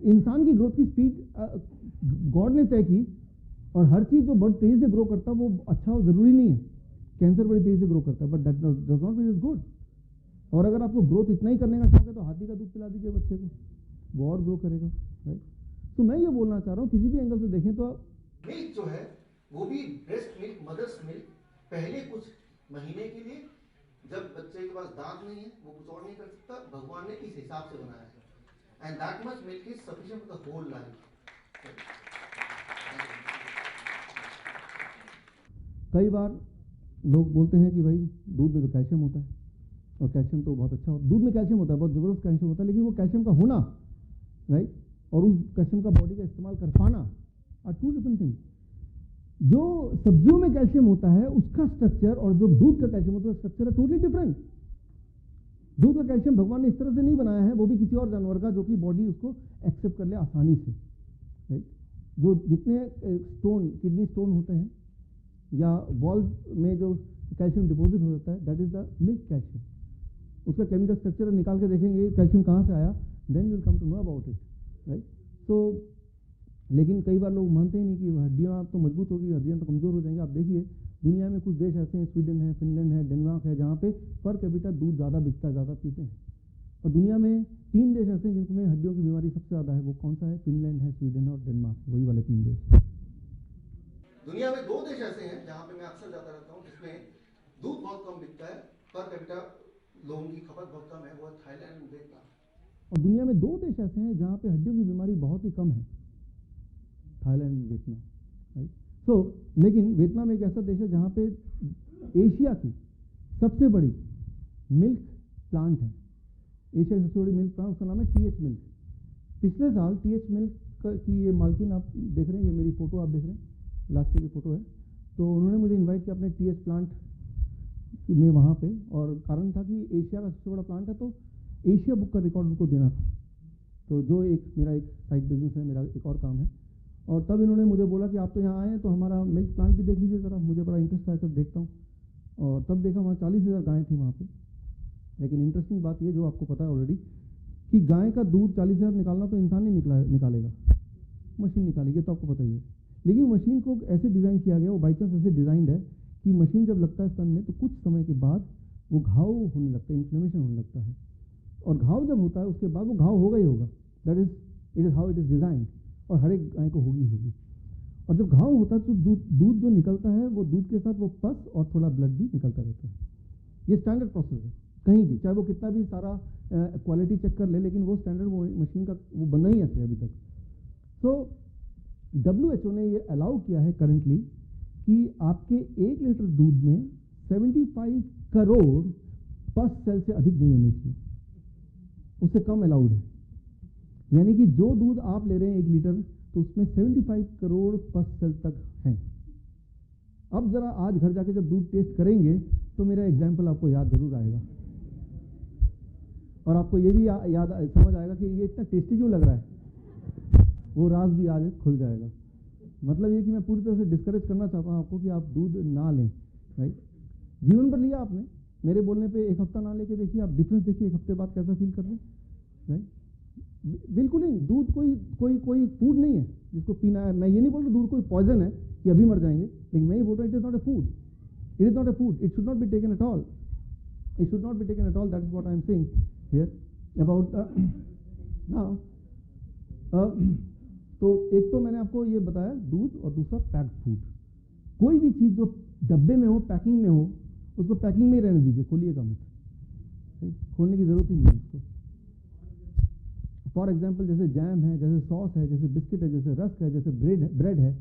S7: इंसान की ग्रोथ की स्पीड गॉड ने तय की, और हर चीज जो बहुत तेजी से ग्रो करता है वो अच्छा और जरूरी नहीं है। कैंसर बड़ी तेजी से ग्रो करता है, but that does not mean is good. और अगर आपको ग्रोथ इतना ही करने का शौक है तो हाथी का दूध पिला दीजिए बच्चे को, वो और ग्रो करेगा, राइट। तो मैं ये बोलना चाह रहा हूँ, किसी भी एंगल से देखें तो
S8: मिल्क जो है वो भी ब्रेस्ट मिल्क, मदर्स मिल्क, पहले कुछ महीने के लिए जब बच्चे के पास दांत नहीं है, वो कुछ और नहीं कर सकता, भगवान ने इस हिसाब से बनाया है। And that much milk is sufficient for the whole life.
S7: कई बार लोग बोलते हैं कि भाई दूध में तो कैल्शियम होता है और कैल्शियम तो बहुत अच्छा होता है, दूध में कैल्शियम होता है, बहुत ज़बरदस्त कैल्शियम होता है, लेकिन वो कैल्शियम का होना, राइट, और उस कैल्शियम का बॉडी का इस्तेमाल कर पाना आर टू डिफरेंट थिंग्स। जो सब्जियों में कैल्शियम होता है उसका स्ट्रक्चर और जो दूध का कैल्शियम होता है स्ट्रक्चर है टोटली डिफरेंट। दूध का कैल्शियम भगवान ने इस तरह से नहीं बनाया है, वो भी किसी और जानवर का, जो कि बॉडी उसको एक्सेप्ट कर ले आसानी से, राइट। जो जितने स्टोन, किडनी स्टोन होते हैं या वॉल्व में जो कैल्शियम डिपॉजिट हो जाता है, that is the milk calcium. उसका केमिकल स्ट्रक्चर निकाल के देखेंगे कैल्शियम कहाँ से आया, then you will come to know about it, right. तो लेकिन कई बार लोग मानते ही नहीं कि हड्डियाँ तो मजबूत होगी, हड्डियाँ तो कमज़ोर हो जाएंगी। आप देखिए दुनिया में कुछ देश ऐसे हैं, स्वीडन है, फिनलैंड है, डेनमार्क है, जहाँ पे पर कैपिटा दूध ज़्यादा बिकता है, ज़्यादा पीते हैं। और दुनिया में 3 देश ऐसे हैं जिनमें हड्डियों की बीमारी सबसे ज़्यादा है। वो कौन सा है? फिनलैंड है, स्वीडन है और डेनमार्क, वही वाले 3 देश।
S8: दुनिया में 2 देश ऐसे हैं जहाँ पे मैं अक्सर जाता रहता हूँ, जिसमें दूध बहुत कम बिकता है, पर कैपिटा लोगों की खपत बहुत कम है, वो है थाईलैंड और वियतनाम।
S7: और दुनिया में 2 देश ऐसे हैं जहाँ पे हड्डियों की बीमारी बहुत ही कम है, थाईलैंड और वियतनाम, राइट। सो लेकिन वियतनाम एक ऐसा देश है जहाँ पे एशिया की सबसे बड़ी मिल्क प्लांट है। एशिया की सबसे बड़ी मिल्क प्लांट, उसका नाम है TH मिल्क। पिछले साल TH मिल्क की ये मालकिन आप देख रहे हैं, ये मेरी फोटो आप देख रहे हैं, लास्ट ईयर की फोटो है। तो उन्होंने मुझे इनवाइट किया अपने TH प्लांट में वहाँ पे, और कारण था कि एशिया का सबसे बड़ा प्लांट है तो एशिया बुक का रिकॉर्ड उनको देना था। तो जो मेरा एक साइड बिजनेस है, मेरा एक और काम है। और तब इन्होंने मुझे बोला कि आप तो यहाँ आए हैं तो हमारा मिल्क प्लांट भी देख लीजिए ज़रा। मुझे बड़ा इंटरेस्ट आया, तब देखता हूँ। और तब देखा वहाँ 40,000 गायें थी वहाँ पे। लेकिन इंटरेस्टिंग बात ये, जो आपको पता है ऑलरेडी, कि गाय का दूध 40,000 निकालना तो इंसान नहीं निकालेगा, मशीन निकालेगी, तो आपको पता ही है। लेकिन मशीन को ऐसे डिज़ाइन किया गया, वो बाई चांस ऐसे डिज़ाइंड है कि मशीन जब लगता है स्तन में तो कुछ समय के बाद वो घाव होने लगता है, इन्फ्लेमेशन होने लगता है। और घाव जब होता है उसके बाद वो घाव होगा ही होगा, that is it is how it is designed, और हर एक गाय को होगी ही होगी। और जब घाव होता है तो दूध जो निकलता है वो दूध के साथ वो पस और थोड़ा ब्लड भी निकलता रहता है। ये स्टैंडर्ड प्रोसेस है कहीं भी, चाहे वो कितना भी सारा क्वालिटी चेक कर ले, लेकिन वो स्टैंडर्ड, वो मशीन का वो बना ही ऐसे अभी तक। सो WHO ने ये अलाउ किया है करेंटली कि आपके 1 लीटर दूध में 75 करोड़ पस सेल से अधिक नहीं होनी चाहिए, उससे कम अलाउड है। यानी कि जो दूध आप ले रहे हैं 1 लीटर, तो उसमें 75 करोड़ पस सेल तक हैं। अब जरा आज घर जाके जब दूध टेस्ट करेंगे तो मेरा एग्जाम्पल आपको याद जरूर आएगा, और आपको ये भी याद समझ आएगा कि ये इतना टेस्टी क्यों लग रहा है। वो राज भी आज खुल जाएगा। मतलब ये कि मैं पूरी तरह से डिस्करेज करना चाहता हूँ आपको कि आप दूध ना लें, राइट। जीवन भर लिया आपने, मेरे बोलने पे 1 हफ्ता ना लेके देखिए, आप डिफरेंस देखिए 1 हफ्ते बाद कैसा फील कर रहे हैं, राइट। बिल्कुल नहीं, दूध कोई फूड नहीं है जिसको पीना है। मैं ये नहीं बोल रहा दूध कोई पॉइजन है कि अभी मर जाएंगे, लेकिन मैं ये बोल रहा हूँ it is not a food, it is not a food, it should not be taken at all, it should not be taken at all. That is what I am saying here about now. तो एक तो मैंने आपको ये बताया दूध, और दूसरा पैक्ड फूड। कोई भी चीज़ जो डब्बे में हो, पैकिंग में हो, उसको पैकिंग में ही रहने दीजिए, खोलिएगा मत, खोलने की जरूरत ही नहीं है उसको। फॉर एग्जाम्पल जैसे जैम है, जैसे सॉस है, जैसे बिस्किट है, जैसे रस्क है, जैसे ब्रेड है,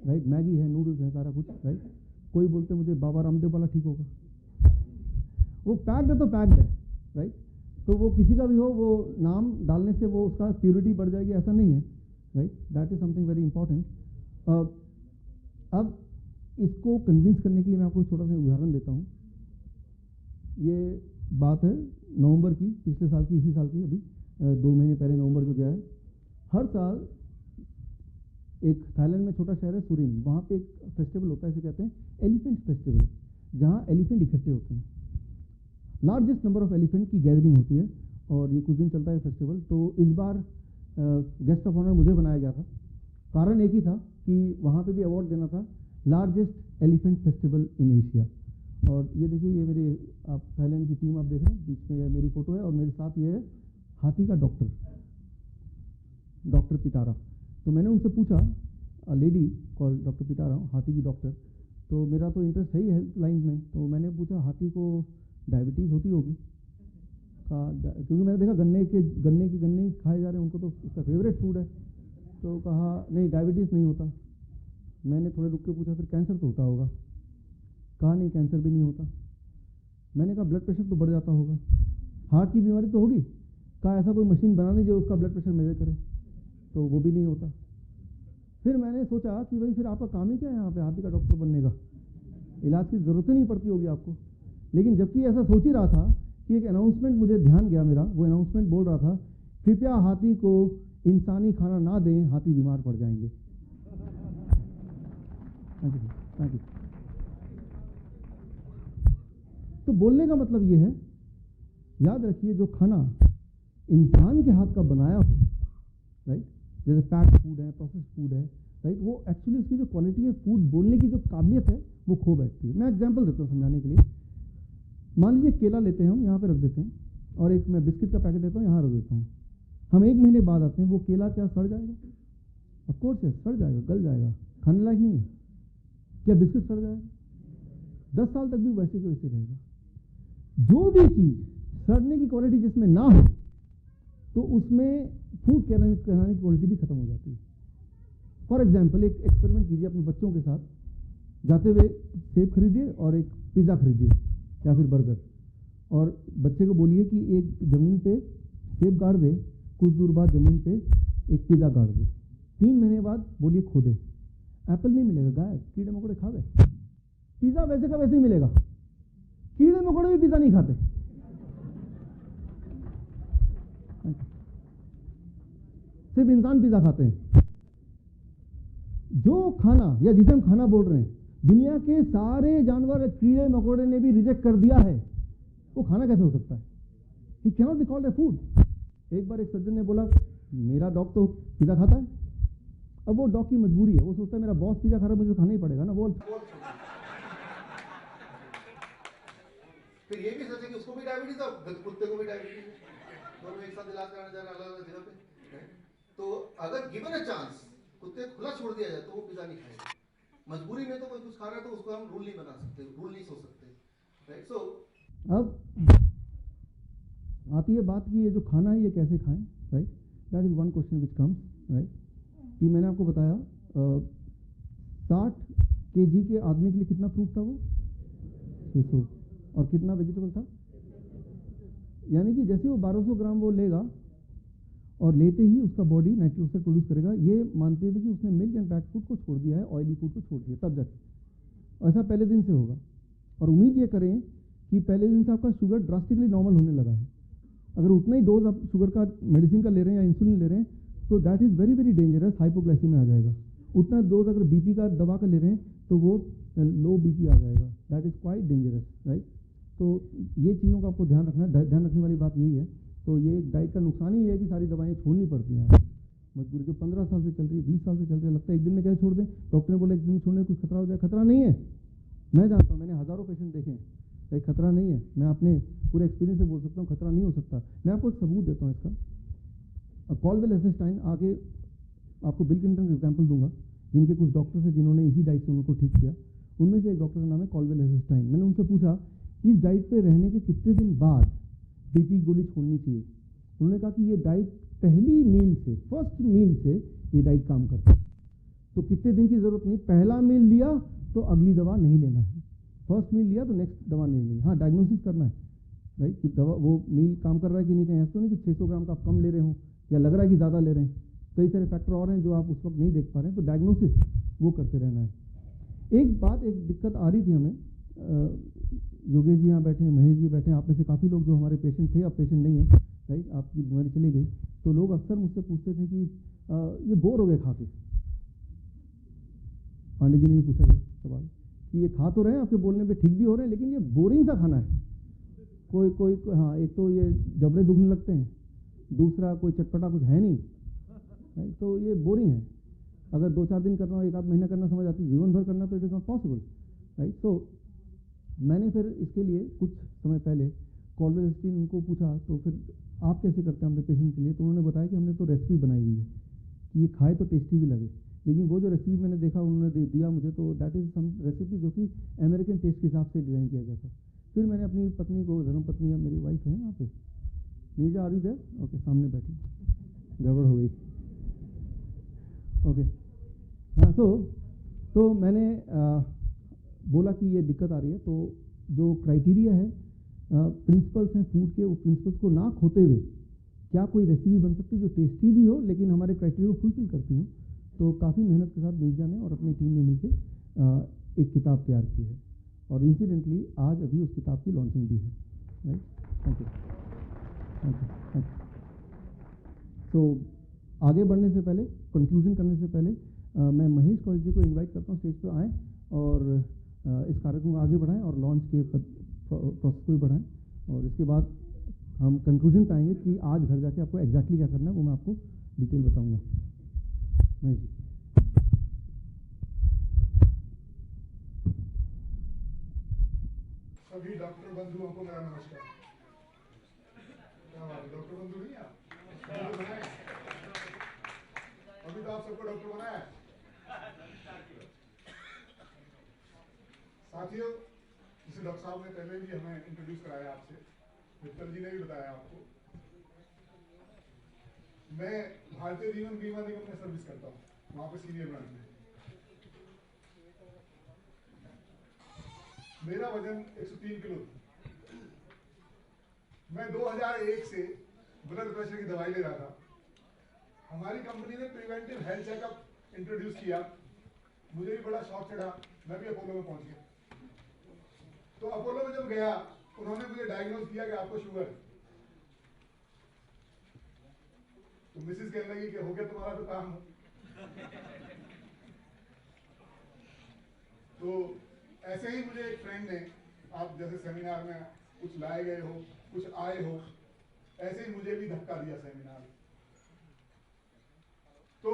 S7: राइट, मैगी है, नूडल्स है, सारा कुछ, राइट। कोई बोलते मुझे बाबा रामदेव वाला ठीक होगा, वो पैक्ड है तो पैक्ड है, राइट। तो वो किसी का भी हो, वो नाम डालने से वो उसका प्योरिटी बढ़ जाएगी, ऐसा नहीं है, right. That is something very important. अब इसको कन्विंस करने के लिए मैं आपको छोटा सा उदाहरण देता हूँ। ये बात है नवंबर की, पिछले साल की, इसी साल की, अभी 2 महीने पहले नवंबर को गया है। हर साल एक थाईलैंड में छोटा शहर है सुरीम, वहाँ पे एक फेस्टिवल होता है, इसे कहते हैं एलिफेंट फेस्टिवल, जहाँ एलिफेंट इकट्ठे होते हैं। लार्जेस्ट नंबर ऑफ एलिफेंट की गैदरिंग होती है, और ये कुछ दिन चलता है फेस्टिवल। तो इस बार गेस्ट ऑफ ऑनर मुझे बनाया गया था। कारण एक ही था कि वहाँ पे भी अवार्ड देना था, largest elephant festival in Asia. और ये देखिए, ये मेरे, आप थाईलैंड की टीम आप देख रहे हैं, बीच में ये मेरी फोटो है, और मेरे साथ ये है हाथी का डॉक्टर पिटारा। तो मैंने उनसे पूछा, लेडी कॉल्ड डॉक्टर पिटारा, हाथी की डॉक्टर। तो मेरा तो इंटरेस्ट है ही हेल्थ लाइन में, तो मैंने पूछा हाथी को डायबिटीज़ होती होगी, क्योंकि मैंने देखा गन्ने ही खाए जा रहे हैं, उनको तो उसका फेवरेट फूड है। तो कहा नहीं, डायबिटीज़ नहीं होता। मैंने थोड़े रुक के पूछा, फिर कैंसर तो होता होगा। कहा नहीं कैंसर भी नहीं होता। मैंने कहा ब्लड प्रेशर तो बढ़ जाता होगा, हार्ट की बीमारी तो होगी। कहा ऐसा कोई मशीन बनानी जो उसका ब्लड प्रेशर मेजर करे, तो वो भी नहीं होता। फिर मैंने सोचा कि भाई फिर आपका काम ही क्या है यहाँ पे हाथी का डॉक्टर बनने का, इलाज की ज़रूरत ही नहीं पड़ती होगी आपको। लेकिन जबकि ऐसा सोच ही रहा था कि एक अनाउंसमेंट मुझे ध्यान गया मेरा, वो अनाउंसमेंट बोल रहा था कृपया हाथी को इंसानी खाना ना दें, हाथी बीमार पड़ जाएंगे। Thank you. तो बोलने का मतलब ये है, याद रखिए जो खाना इंसान के हाथ का बनाया हो, राइट, जैसे पैक्ड फूड है, प्रोसेस्ड फूड है, राइट, वो एक्चुअली उसकी जो क्वालिटी है, फूड बोलने की जो काबिलियत है वो खो बैठती है। मैं एग्जांपल देता हूँ समझाने के लिए। मान लीजिए केला लेते हैं हम, यहाँ पे रख देते हैं, और एक मैं बिस्किट का पैकेट लेता हूँ, यहाँ रख देता हूँ। हम 1 महीने बाद आते हैं, वो केला क्या सड़ जाएगा? ऑफ कोर्स है, सड़ जाएगा, गल जाएगा, खाने लायक नहीं है। क्या बिस्किट सड़ जाएगा? 10 साल तक भी वैसे के वैसे रहेगा। जो भी चीज़ सड़ने की क्वालिटी जिसमें ना हो, तो उसमें फूड कहलाने की क्वालिटी भी खत्म हो जाती है। फॉर एग्जाम्पल एक एक्सपेरिमेंट कीजिए अपने बच्चों के साथ, जाते हुए सेब खरीदिए और एक पिज़्ज़ा खरीदिए या फिर बर्गर, और बच्चे को बोलिए कि एक ज़मीन पे सेब गाड़ दे, कुछ दूर बाद ज़मीन पे एक पिज़्ज़ा गाड़ दे, 3 महीने बाद बोलिए खो दे, एप्पल नहीं मिलेगा, गायब, कीड़े मकोड़े खा गए। पिज़्ज़ा वैसे का वैसे ही मिलेगा, कीड़े मकोड़े भी पिज़्ज़ा नहीं खाते। सिर्फ इंसान पिज़्ज़ा खाते हैं। जो खाना या जिसे हम खाना बोल रहे हैं, दुनिया के सारे जानवर, कीड़े मकोड़े ने भी रिजेक्ट कर दिया है, वो खाना कैसे हो सकता है? It cannot be called a food। एक बार एक सज्जन ने बोला मेरा डॉग तो पिज़्ज़ा खाता है। अब वो डॉग की मजबूरी है, वो सोचता है मेरा बॉस पिज़्ज़ा खा रहा है, मुझे तो खाना ही पड़ेगा ना। बोल
S8: फिर ये भी सच है कि उसको भी डायबिटीज है, कुत्ते को भी डायबिटीज है, दोनों एक साथ इलाज कराने जा रहे हैं अलग अलग जगह पे। तो अगर गिवन अ चांस कुत्ते खुला छोड़ दिया जाए तो वो पिज़्ज़ा नहीं खाएगा। मजबूरी में तो कोई कुछ खा रहा है तो उसको हम रूल नहीं बना सकते, रूल नहीं सोच सकते, राइट। सो
S7: अब आती है बात कि ये जो खाना है ये कैसे खाएं, right, that is one question which comes, right. कि मैंने आपको बताया 60 kg के आदमी के लिए कितना फ्रूट था वो? 600, और कितना वेजिटेबल था? यानी कि जैसे वो 1200 ग्राम वो लेगा और लेते ही उसका बॉडी नाइट्रिक ऑक्साइड प्रोड्यूस करेगा, ये मानते हुए कि उसने मिल्क एंड पैक्ड फूड को छोड़ दिया है, ऑयली फूड को छोड़ दिया, तब जाके ऐसा पहले दिन से होगा। और उम्मीद ये करें कि पहले दिन से आपका शुगर ड्रास्टिकली नॉर्मल होने लगा है। अगर उतना ही डोज आप शुगर का मेडिसिन का ले रहे हैं या इंसुलिन ले रहे हैं तो that is very very dangerous, hypoglycaemia आ जाएगा। उतना डोज अगर बीपी का दवा का ले रहे हैं तो वो लो बीपी आ जाएगा, that is quite dangerous, right. तो ये चीज़ों का आपको ध्यान रखना है। ध्यान रखने वाली बात यही है। तो ये डाइट का नुकसान ही है कि सारी दवाएं छोड़नी पड़ती हैं मजबूरी, जो 15 साल से चल रही है, 20 साल से चल रही है, लगता है एक दिन में कैसे छोड़ दें। डॉक्टर ने बोला एक दिन में छोड़ने कुछ खतरा हो जाए, खतरा नहीं है। मैं जानता हूँ, मैंने हज़ारों पेशेंट देखे हैं, कहीं खतरा नहीं है। मैं अपने पूरे एक्सपीरियंस से बोल सकता हूँ खतरा नहीं हो सकता। मैं आपको एक सबूत देता हूँ इसका। कॉल्डवेल एसेस्टाइन, आगे आपको बिल क्लिंटन का एग्जाम्पल दूंगा, जिनके कुछ डॉक्टर्स हैं जिन्होंने इसी डाइट से उनको ठीक किया। उनमें से एक डॉक्टर का नाम है कॉल्डवेल एसेस्टाइन। मैंने उनसे पूछा इस डाइट पे रहने के कितने दिन बाद बीपी गोली छोड़नी चाहिए। उन्होंने कहा कि ये डाइट पहली मील से, फर्स्ट मील से ये डाइट काम करती है, तो कितने दिन की जरूरत नहीं। पहला मील लिया तो अगली दवा नहीं लेना है, फर्स्ट मील लिया तो नेक्स्ट दवा नहीं लेनी। हाँ, डायग्नोसिस करना है, राइट, कि दवा वो मील काम कर रहा है कि नहीं। कहीं ऐसा तो नहीं कि 600 ग्राम का आप कम ले रहे हो या लग रहा है कि ज़्यादा ले रहे हैं। कई सारे फैक्टर और हैं जो आप उस वक्त नहीं देख पा रहे हैं, तो डायग्नोसिस वो करते रहना है। एक बात, एक दिक्कत आ रही थी हमें, योगेश जी यहाँ बैठे हैं, महेश जी बैठे हैं, आप में से काफ़ी लोग जो हमारे पेशेंट थे अब पेशेंट नहीं है, राइट, आपकी बीमारी चली गई। तो लोग अक्सर मुझसे पूछते थे कि ये बोर हो गए खा के। पांडे जी ने भी पूछा ये सवाल कि ये खा तो रहे हैं, आपके बोलने पे ठीक भी हो रहे हैं, लेकिन ये बोरिंग सा खाना है। कोई हाँ, एक तो ये जबड़े दुखने लगते हैं, दूसरा कोई चटपटा कुछ है नहीं, राइट, तो ये बोरिंग है। अगर 2-4 दिन करना हो, 1-आध महीना करना समझ आती, जीवन भर करना तो it is not possible, right. तो मैंने फिर इसके लिए कुछ समय पहले कॉल्डवेल एसेस्टाइन उनको पूछा, तो फिर आप कैसे करते हैं अपने पेशेंट के लिए। तो उन्होंने बताया कि हमने तो रेसिपी बनाई हुई है कि ये खाए तो टेस्टी भी लगे। लेकिन वो जो रेसिपी मैंने देखा उन्होंने दिया मुझे, तो दैट इज़ सम रेसिपी जो कि अमेरिकन टेस्ट के हिसाब से डिज़ाइन किया गया था। फिर मैंने अपनी पत्नी को, धर्मपत्नी मेरी वाइफ है यहाँ पे, Neerja are you there, okay, सामने बैठी, गड़बड़ हो गई, ओके, हाँ। तो मैंने बोला कि ये दिक्कत आ रही है, तो जो क्राइटेरिया है, प्रिंसिपल्स हैं फूड के, वो प्रिंसिपल्स को ना खोते हुए क्या कोई रेसिपी बन सकती है जो टेस्टी भी हो लेकिन हमारे क्राइटेरिया को फुलफिल करती हो। तो काफ़ी मेहनत के साथ नीरजा ने और अपनी टीम ने मिलकर एक किताब तैयार की है और इंसिडेंटली आज अभी उस किताब की लॉन्चिंग भी है। Right, thank you, thank you, thank you. तो आगे बढ़ने से पहले, कंक्लूजन करने से पहले मैं महेश कौशिक जी को इनवाइट करता हूँ स्टेज पे आएँ और इस कार्यक्रम को आगे बढ़ाएं और लॉन्च के प्रोसेस को भी बढ़ाएं, और इसके बाद हम कंक्लूजन पाएंगे कि आज घर जाके आपको एग्जैक्टली क्या करना है वो मैं आपको डिटेल बताऊंगा। महेश जी।
S2: सभी डॉक्टर बंधुओं को मेरा नमस्कार। डॉक्टर बंधु नहीं आप अभी तो आप सबको डॉक्टर बनाया है। साथियों, जिसे डॉक्टर साहब ने पहले भी हमें इंट्रोड्यूस कराया आपसे, मित्तल जी ने भी बताया आपको, मैं भारतीय जीवन बीमा निगम में सर्विस करता हूँ, वहां पे सीनियर ब्रांच में। मेरा वजन 103 किलो था। मैं 2001 से ब्लड प्रेशर की दवाई ले रहा था। हमारी कंपनी ने प्रिवेंटिव हेल्थ चेकअप इंट्रोड्यूस किया, मुझे भी बड़ा शौक चढ़ा, मैं भी अपोलो में पहुंच गया। तो अपोलो में जब गया, उन्होंने मुझे डायग्नोज किया कि आपको शुगर है। तो मिसेस कहने लगी कि हो गया तुम्हारा तो काम। तो ऐसे ही मुझे एक फ्रेंड ने, आप जैसे सेमिनार में कुछ लाए गए हो, कुछ आए हो, ऐसे ही मुझे भी धक्का दिया सेमिनार। तो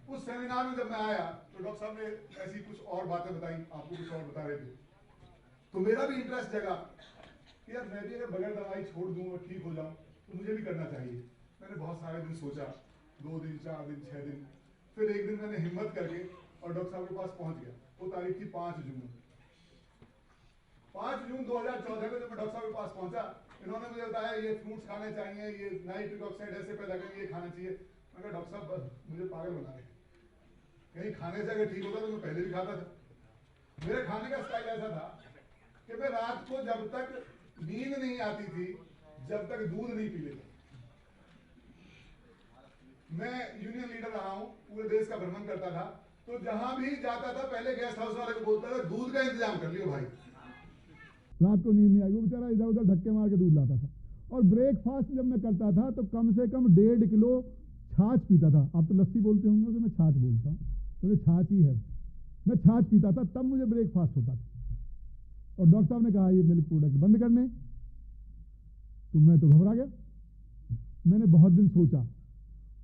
S2: उस सेमिनार में जब मैं आया तो डॉक्टर साहब ने ऐसी कुछ और बातें बताई, आपको कुछ और बता रहे थे, तो मेरा भी इंटरेस्ट जगा कि यार मैं भी अगर बगैर दवाई छोड़ दूं और ठीक हो जाऊं तो मुझे भी करना चाहिए। मैंने बहुत सारे दिन सोचा, 2 दिन, 4 दिन, 6 दिन, फिर एक दिन मैंने हिम्मत करके और डॉक्टर साहब के पास पहुंच गया। वो तारीख थी 5 जून। 5 जून 2014 को जब मैं डॉक्टर साहब के पास पहुंचा, इन्होंने मुझे बताया ये फ्रूट्स खाने चाहिए, ये नाइट्रिक ऑक्साइड ऐसे पैदा करेंगे, ये खाना चाहिए। मैं कहा डॉक्टर साहब बस मुझे पागल बना रहे, कहीं खाने से अगर ठीक होता तो मैं पहले भी खाता था। मेरे खाने का स्टाइल ऐसा था कि मैं रात को जब तक नींद नहीं आती थी, जब तक दूध नहीं पी लेता। मैं यूनियन लीडर रहा हूं, पूरे देश का भ्रमण करता था, तो जहां भी जाता था पहले गेस्ट हाउस वाले को बोलता था दूध का इंतजाम कर लियो भाई। रात को नींद नहीं आई, वो बेचारा इधर उधर धक्के मार के दूध लाता था। और ब्रेकफास्ट जब मैं करता था तो कम से कम 1.5 किलो छाछ पीता था। आप तो लस्सी बोलते होंगे, तो मैं छाछ बोलता हूँ, तो छाछ ही है। मैं छाछ पीता था, तब मुझे ब्रेकफास्ट होता था। और डॉक्टर साहब ने कहा ये मिल्क प्रोडक्ट बंद करने, तो मैं तो घबरा गया। मैंने बहुत दिन सोचा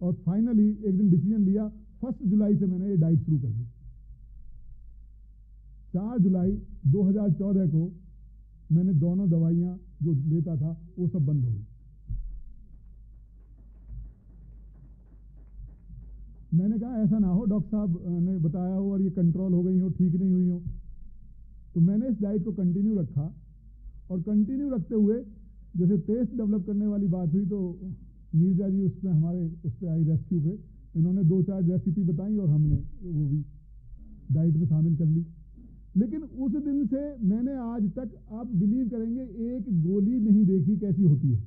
S2: और फाइनली एक दिन डिसीजन लिया, 1 जुलाई से मैंने ये डाइट शुरू कर दी। 4 जुलाई 2014 को मैंने दोनों दवाइयां जो लेता था वो सब बंद हो गई। मैंने कहा ऐसा ना हो डॉक्टर साहब ने बताया हो और ये कंट्रोल हो गई हो, ठीक नहीं हुई हो। तो मैंने इस डाइट को कंटिन्यू रखा, और कंटिन्यू रखते हुए जैसे टेस्ट डेवलप करने वाली बात हुई तो नीरजा जी उसमें हमारे उस पर आई रेस्क्यू पे, इन्होंने 2-4 रेसिपी बताई और हमने वो भी डाइट में शामिल कर ली। लेकिन उस दिन से मैंने आज तक, आप बिलीव करेंगे, एक गोली नहीं देखी कैसी होती है।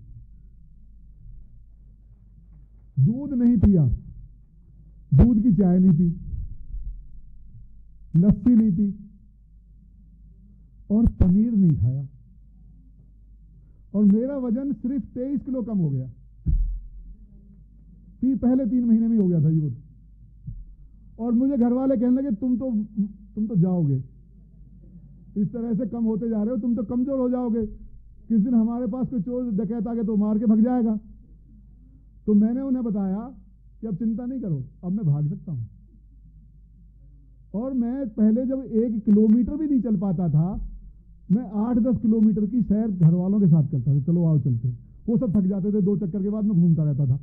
S2: दूध नहीं पिया, दूध की चाय नहीं पी, लस्सी नहीं पी, और पनीर नहीं खाया, और मेरा वजन सिर्फ 23 किलो कम हो गया। पहले 3 महीने में हो गया था ये वो। और मुझे घर वाले कहने लगे तुम तो जाओगे, इस तरह से कम होते जा रहे हो, तुम तो कमजोर हो जाओगे, किस दिन हमारे पास कोई चोर डकैत आ गया तो मार के भाग जाएगा। तो मैंने उन्हें बताया कि अब चिंता नहीं करो, अब मैं भाग सकता हूं। और मैं पहले जब 1 किलोमीटर भी नहीं चल पाता था, मैं 8-10 किलोमीटर की सैर घर वालों के साथ करता था, चलो आओ चलते। वो सब थक जाते थे, 2 चक्कर के बाद मैं घूमता रहता था।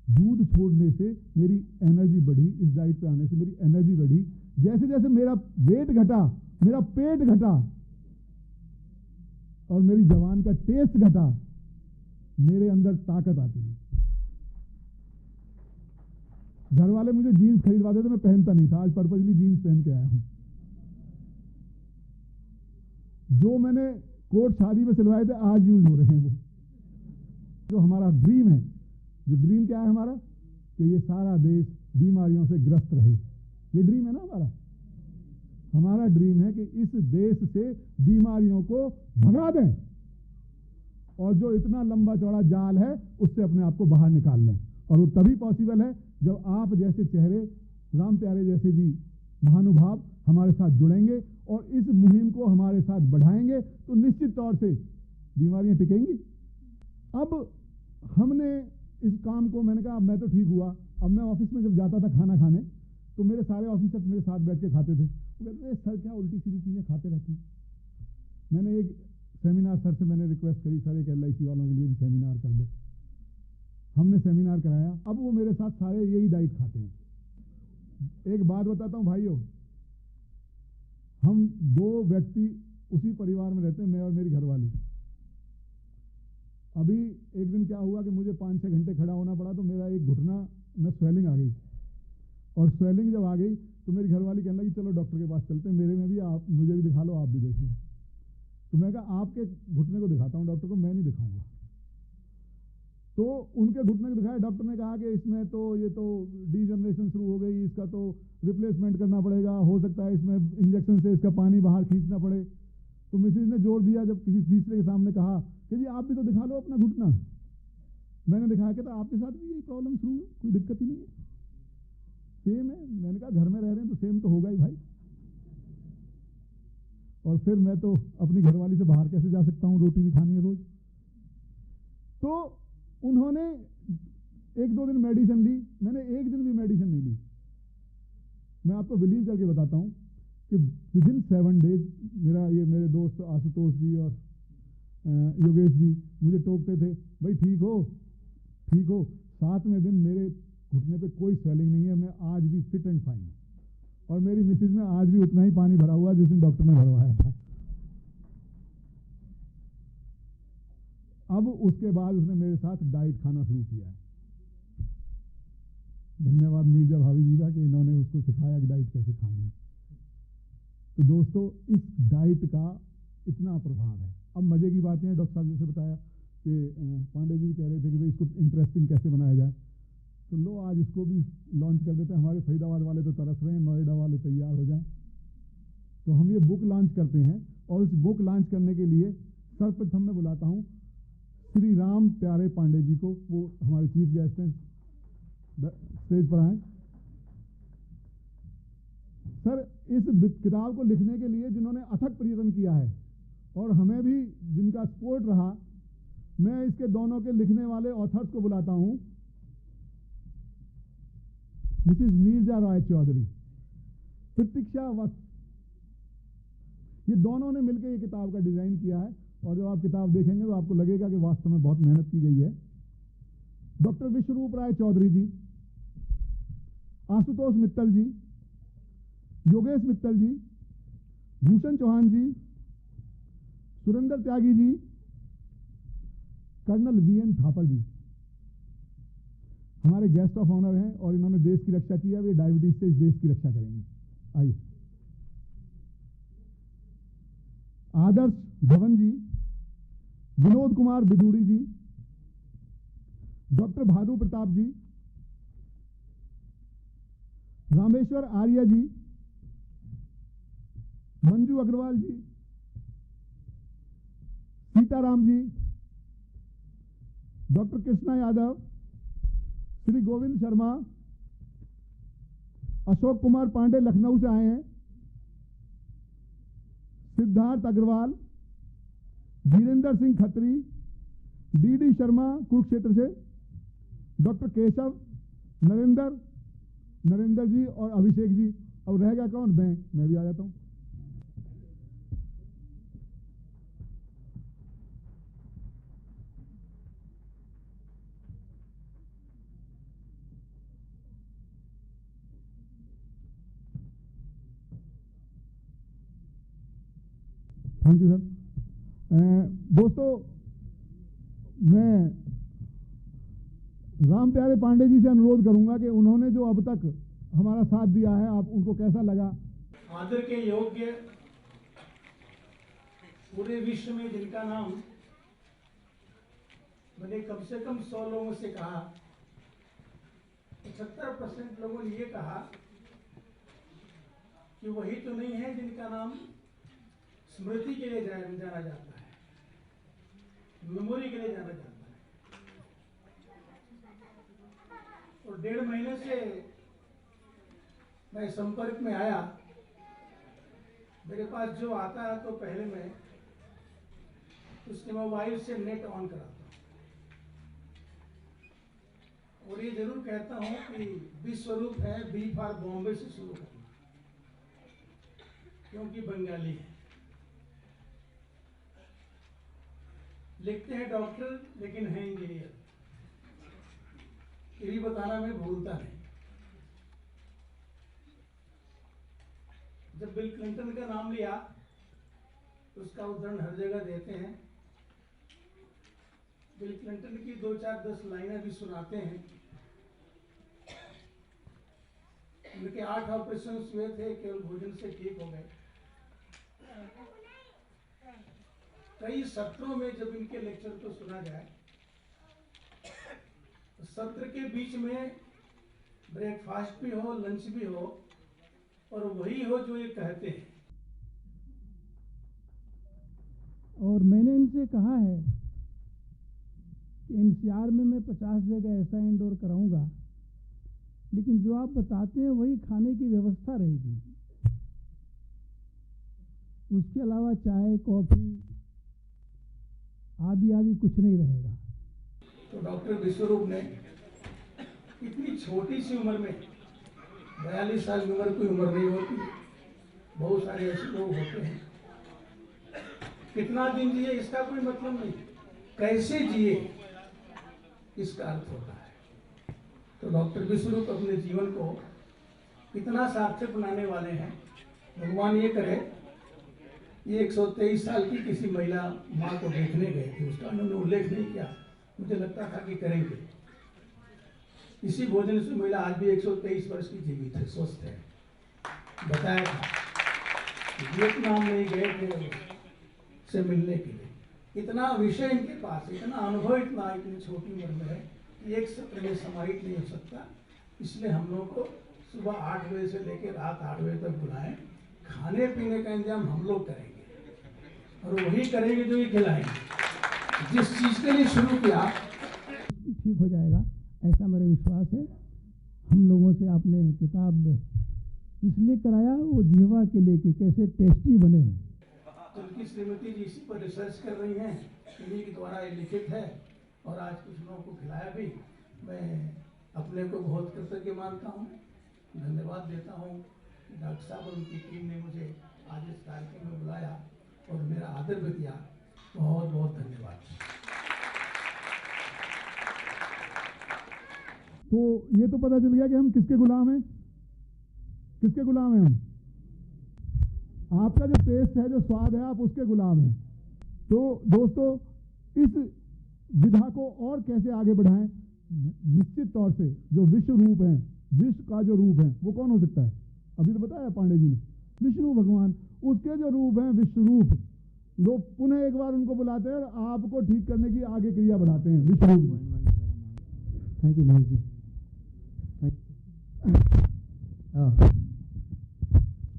S2: दूध छोड़ने से मेरी एनर्जी बढ़ी, इस डाइट पे आने से मेरी एनर्जी बढ़ी। जैसे जैसे मेरा वेट घटा, मेरा पेट घटा और मेरी जवान का टेस्ट घटा, मेरे अंदर ताकत आती है। घर वाले मुझे जीन्स खरीदवाते थे, मैं पहनता नहीं था, आज पर्पजली जीन्स पहन के आया हूं। जो मैंने कोट शादी में सिलवाए थे आज यूज हो रहे हैं। वो जो हमारा ड्रीम है, जो ड्रीम क्या है हमारा, कि ये सारा देश बीमारियों से ग्रस्त रहे, ये ड्रीम है ना हमारा। हमारा ड्रीम है कि इस देश से बीमारियों को भगा दें और जो इतना लंबा चौड़ा जाल है उससे अपने आप को बाहर निकाल लें। और वो तभी पॉसिबल है जब आप जैसे चेहरे, राम प्यारे जैसे जी महानुभाव हमारे साथ जुड़ेंगे और इस मुहिम को हमारे साथ बढ़ाएंगे तो निश्चित तौर से बीमारियां टिकेंगी। अब हमने इस काम को, मैंने कहा अब मैं तो ठीक हुआ। अब मैं ऑफिस में जब जाता था खाना खाने तो मेरे सारे ऑफिसर्स मेरे साथ बैठ के खाते थे। वो कहते थे सर क्या उल्टी सीधी चीजें खाते रहते हैं। मैंने एक सेमिनार सर से मैंने रिक्वेस्ट करी, सर एक LIC वालों के लिए भी सेमिनार कर दो। हमने सेमिनार कराया। अब वो मेरे साथ सारे यही डाइट खाते हैं। एक बात बताता हूँ भाइयों, हम 2 व्यक्ति उसी परिवार में रहते हैं, मैं और मेरी घरवाली। अभी एक दिन क्या हुआ कि मुझे 5-6 घंटे खड़ा होना पड़ा तो मेरा एक घुटना में स्वेलिंग आ गई। और स्वेलिंग जब आ गई तो मेरी घरवाली कहने लगी चलो डॉक्टर के पास चलते हैं, मेरे में भी, आप मुझे भी दिखा लो, आप भी देख लो। तो मैं कहा आपके घुटने को दिखाता हूँ डॉक्टर को, मैं नहीं दिखाऊंगा। तो उनके घुटने को दिखाया। डॉक्टर ने कहा कि इसमें तो ये तो डीजनरेशन शुरू हो गई, इसका तो रिप्लेसमेंट करना पड़ेगा, हो सकता है इसमें इंजेक्शन से इसका पानी बाहर खींचना पड़े। तो मिसेज ने जोर दिया, जब किसी तीसरे के सामने कहा कि जी आप भी तो दिखा लो अपना घुटना। मैंने दिखाया कि तो आपके साथ भी यही प्रॉब्लम शुरू है, कोई दिक्कत ही नहीं है, सेम है। मैंने कहा घर में रह रहे हैं तो सेम तो होगा ही भाई। और फिर मैं तो अपनी घरवाली से बाहर कैसे जा सकता हूँ, रोटी भी खानी है रोज। तो उन्होंने 1-2 दिन मेडिसिन ली, मैंने एक दिन भी मेडिसिन नहीं ली। मैं आपको बिलीव करके बताता हूँ कि विदिन 7 डेज मेरे दोस्त आशुतोष जी और योगेश जी मुझे टोकते थे, भाई ठीक हो ठीक हो। 7वें दिन मेरे घुटने पे कोई स्वेलिंग नहीं है, मैं आज भी फिट एंड फाइन हूँ। और मेरी मिसेज में आज भी उतना ही पानी भरा हुआ जिस दिन डॉक्टर ने भरवाया था। अब उसके बाद उसने मेरे साथ डाइट खाना शुरू किया है। धन्यवाद नीरजा भाभी जी का कि इन्होंने उसको सिखाया कि डाइट कैसे खानी है। तो दोस्तों इस डाइट का इतना प्रभाव है। अब मजे की बातें हैं, डॉक्टर साहब जैसे बताया कि पांडे जी कह रहे थे कि भाई इसको इंटरेस्टिंग कैसे बनाया जाए, तो लो आज इसको भी लॉन्च कर देते हैं। हमारे फरीदाबाद वाले तो तरस रहे हैं, नोएडा वाले तैयार हो जाएं। तो हम ये बुक लॉन्च करते हैं और उस बुक लॉन्च करने के लिए सर्वप्रथम मैं बुलाता हूँ श्री राम प्यारे पांडे जी को। वो हमारे चीफ गेस्ट हैं, स्टेज पर आए। सर इस किताब को लिखने के लिए जिन्होंने अथक प्रयत्न किया है और हमें भी जिनका सपोर्ट रहा, मैं इसके दोनों के लिखने वाले ऑथर्स को बुलाता हूं। मिसेस नीरजा राय चौधरी, प्रतीक्षा वत्स, ये दोनों ने मिलकर ये किताब का डिजाइन किया है। और जब आप किताब देखेंगे तो आपको लगेगा कि वास्तव में बहुत मेहनत की गई है। डॉक्टर विश्वरूप राय चौधरी जी, आशुतोष मित्तल जी, योगेश मित्तल जी, भूषण चौहान जी, सुरेंद्र त्यागी जी, कर्नल VN थापर जी हमारे गेस्ट ऑफ ऑनर हैं और इन्होंने देश की रक्षा की है। वे डायबिटीज से इस देश की रक्षा करेंगे। आइए। आदर्श धवन जी, विनोद कुमार बिदूड़ी जी, डॉक्टर भादु प्रताप जी, रामेश्वर आर्य जी, मंजू अग्रवाल जी, सीताराम जी, डॉक्टर कृष्णा यादव, श्री गोविंद शर्मा, अशोक कुमार पांडे लखनऊ से आए हैं, सिद्धार्थ अग्रवाल, धीरेन्द्र सिंह खत्री, DD शर्मा कुरुक्षेत्र से, डॉक्टर केशव, नरेंद्र जी और अभिषेक जी। अब रह गया कौन? मैं भी आ जाता हूं। Thank you sir. दोस्तों मैं राम प्यारे पांडे जी से अनुरोध करूंगा कि उन्होंने जो अब तक हमारा साथ दिया है, आप उनको कैसा लगा?
S1: आदर के योग्य पूरे विश्व में जिनका नाम मैंने कम से कम 100 लोगों से कहा, 75% लोगों ने ये कहा कि वही तो नहीं है जिनका नाम स्मृति के लिए जाना जाता है, मेमोरी के लिए जाना जाता है। और 1.5 महीने से मैं संपर्क में आया। मेरे पास जो आता है तो पहले मैं उसके मोबाइल से नेट ऑन कराता हूँ और ये जरूर कहता हूँ कि विश्वरूप है, बी फॉर बॉम्बे से शुरू करना, क्योंकि बंगाली है। लिखते हैं डॉक्टर लेकिन है इंजीनियर, ये भी बताना मैं भूलता नहीं। जब बिल क्लिंटन का नाम लिया तो उसका उदाहरण हर जगह देते हैं। बिल क्लिंटन की 2-4-10 लाइनें भी सुनाते हैं। उनके 8 ऑपरेशन हुए थे, केवल भोजन से ठीक हो गए। कई सत्रों में जब इनके लेक्चर को सुना जाए तो सत्र के बीच में ब्रेकफास्ट भी हो, लंच भी हो और वही हो जो ये कहते हैं।
S2: और मैंने इनसे कहा है कि एनसीआर में मैं 50 जगह ऐसा इंडोर कराऊंगा, लेकिन जो आप बताते हैं वही खाने की व्यवस्था रहेगी। उसके अलावा चाय, कॉफी आदि कुछ नहीं रहेगा।
S1: तो डॉक्टर विश्वरूप ने इतनी छोटी सी उम्र में, 42 साल की उम्र कोई उम्र नहीं होती, बहुत सारे ऐसे लोग होते हैं। कितना दिन जिए इसका कोई मतलब नहीं, कैसे जिए इसका अर्थ होता है। तो डॉक्टर विश्वरूप अपने जीवन को इतना सार्थक बनाने वाले हैं। भगवान ये करे, ये 123 साल की किसी महिला माँ को देखने गए थे, उसका उन्होंने उल्लेख नहीं किया, मुझे लगता था कि करेंगे। इसी भोजन से महिला आज भी 123 वर्ष की जीवित है, स्वस्थ है। बताया था वियतनाम में गए थे से मिलने के लिए। इतना विषय इनके पास, इतना अनुभव, इतनी छोटी उम्र में है कि एक सत्र में समाहित नहीं हो सकता। इसलिए हम लोग को सुबह 8 बजे से लेकर रात 8 बजे तक बुलाएं। खाने पीने का इंतजाम हम लोग करेंगे और वही करेंगे जो ये खिलाएंगे। जिस चीज़ के लिए शुरू किया
S2: ठीक हो जाएगा, ऐसा मेरा विश्वास है। हम लोगों से आपने किताब इसलिए कराया वो जीवा के लिए कि कैसे टेस्टी बने।
S1: उनकी श्रीमती जी इसी पर रिसर्च कर रही हैं, इन्हीं के द्वारा ये लिखित है और आज कुछ लोगों को खिलाया भी। मैं अपने को बहुत कृतज्ञ मानता हूँ, धन्यवाद देता हूँ। डॉक्टर साहब और उनकी टीम ने मुझे आज इस कार्यक्रम में बुलाया और मेरा आदर भी किया। बहुत बहुत धन्यवाद।
S2: तो ये तो पता चल गया कि हम किसके गुलाम हैं, किसके गुलाम हैं हम। आपका जो टेस्ट है, जो स्वाद है, आप उसके गुलाम हैं। तो दोस्तों, इस विधा को और कैसे आगे बढ़ाएं, निश्चित तौर से जो विश्व रूप है, विश्व का जो रूप है वो कौन हो सकता है। अभी तो बताया पांडे जी ने, विष्णु भगवान, उसके जो रूप हैं विश्व रूप। लोग पुनः एक बार उनको बुलाते हैं और आपको ठीक करने की आगे क्रिया बढ़ाते हैं, विश्व रूप।
S7: Thank you Mahesh ji.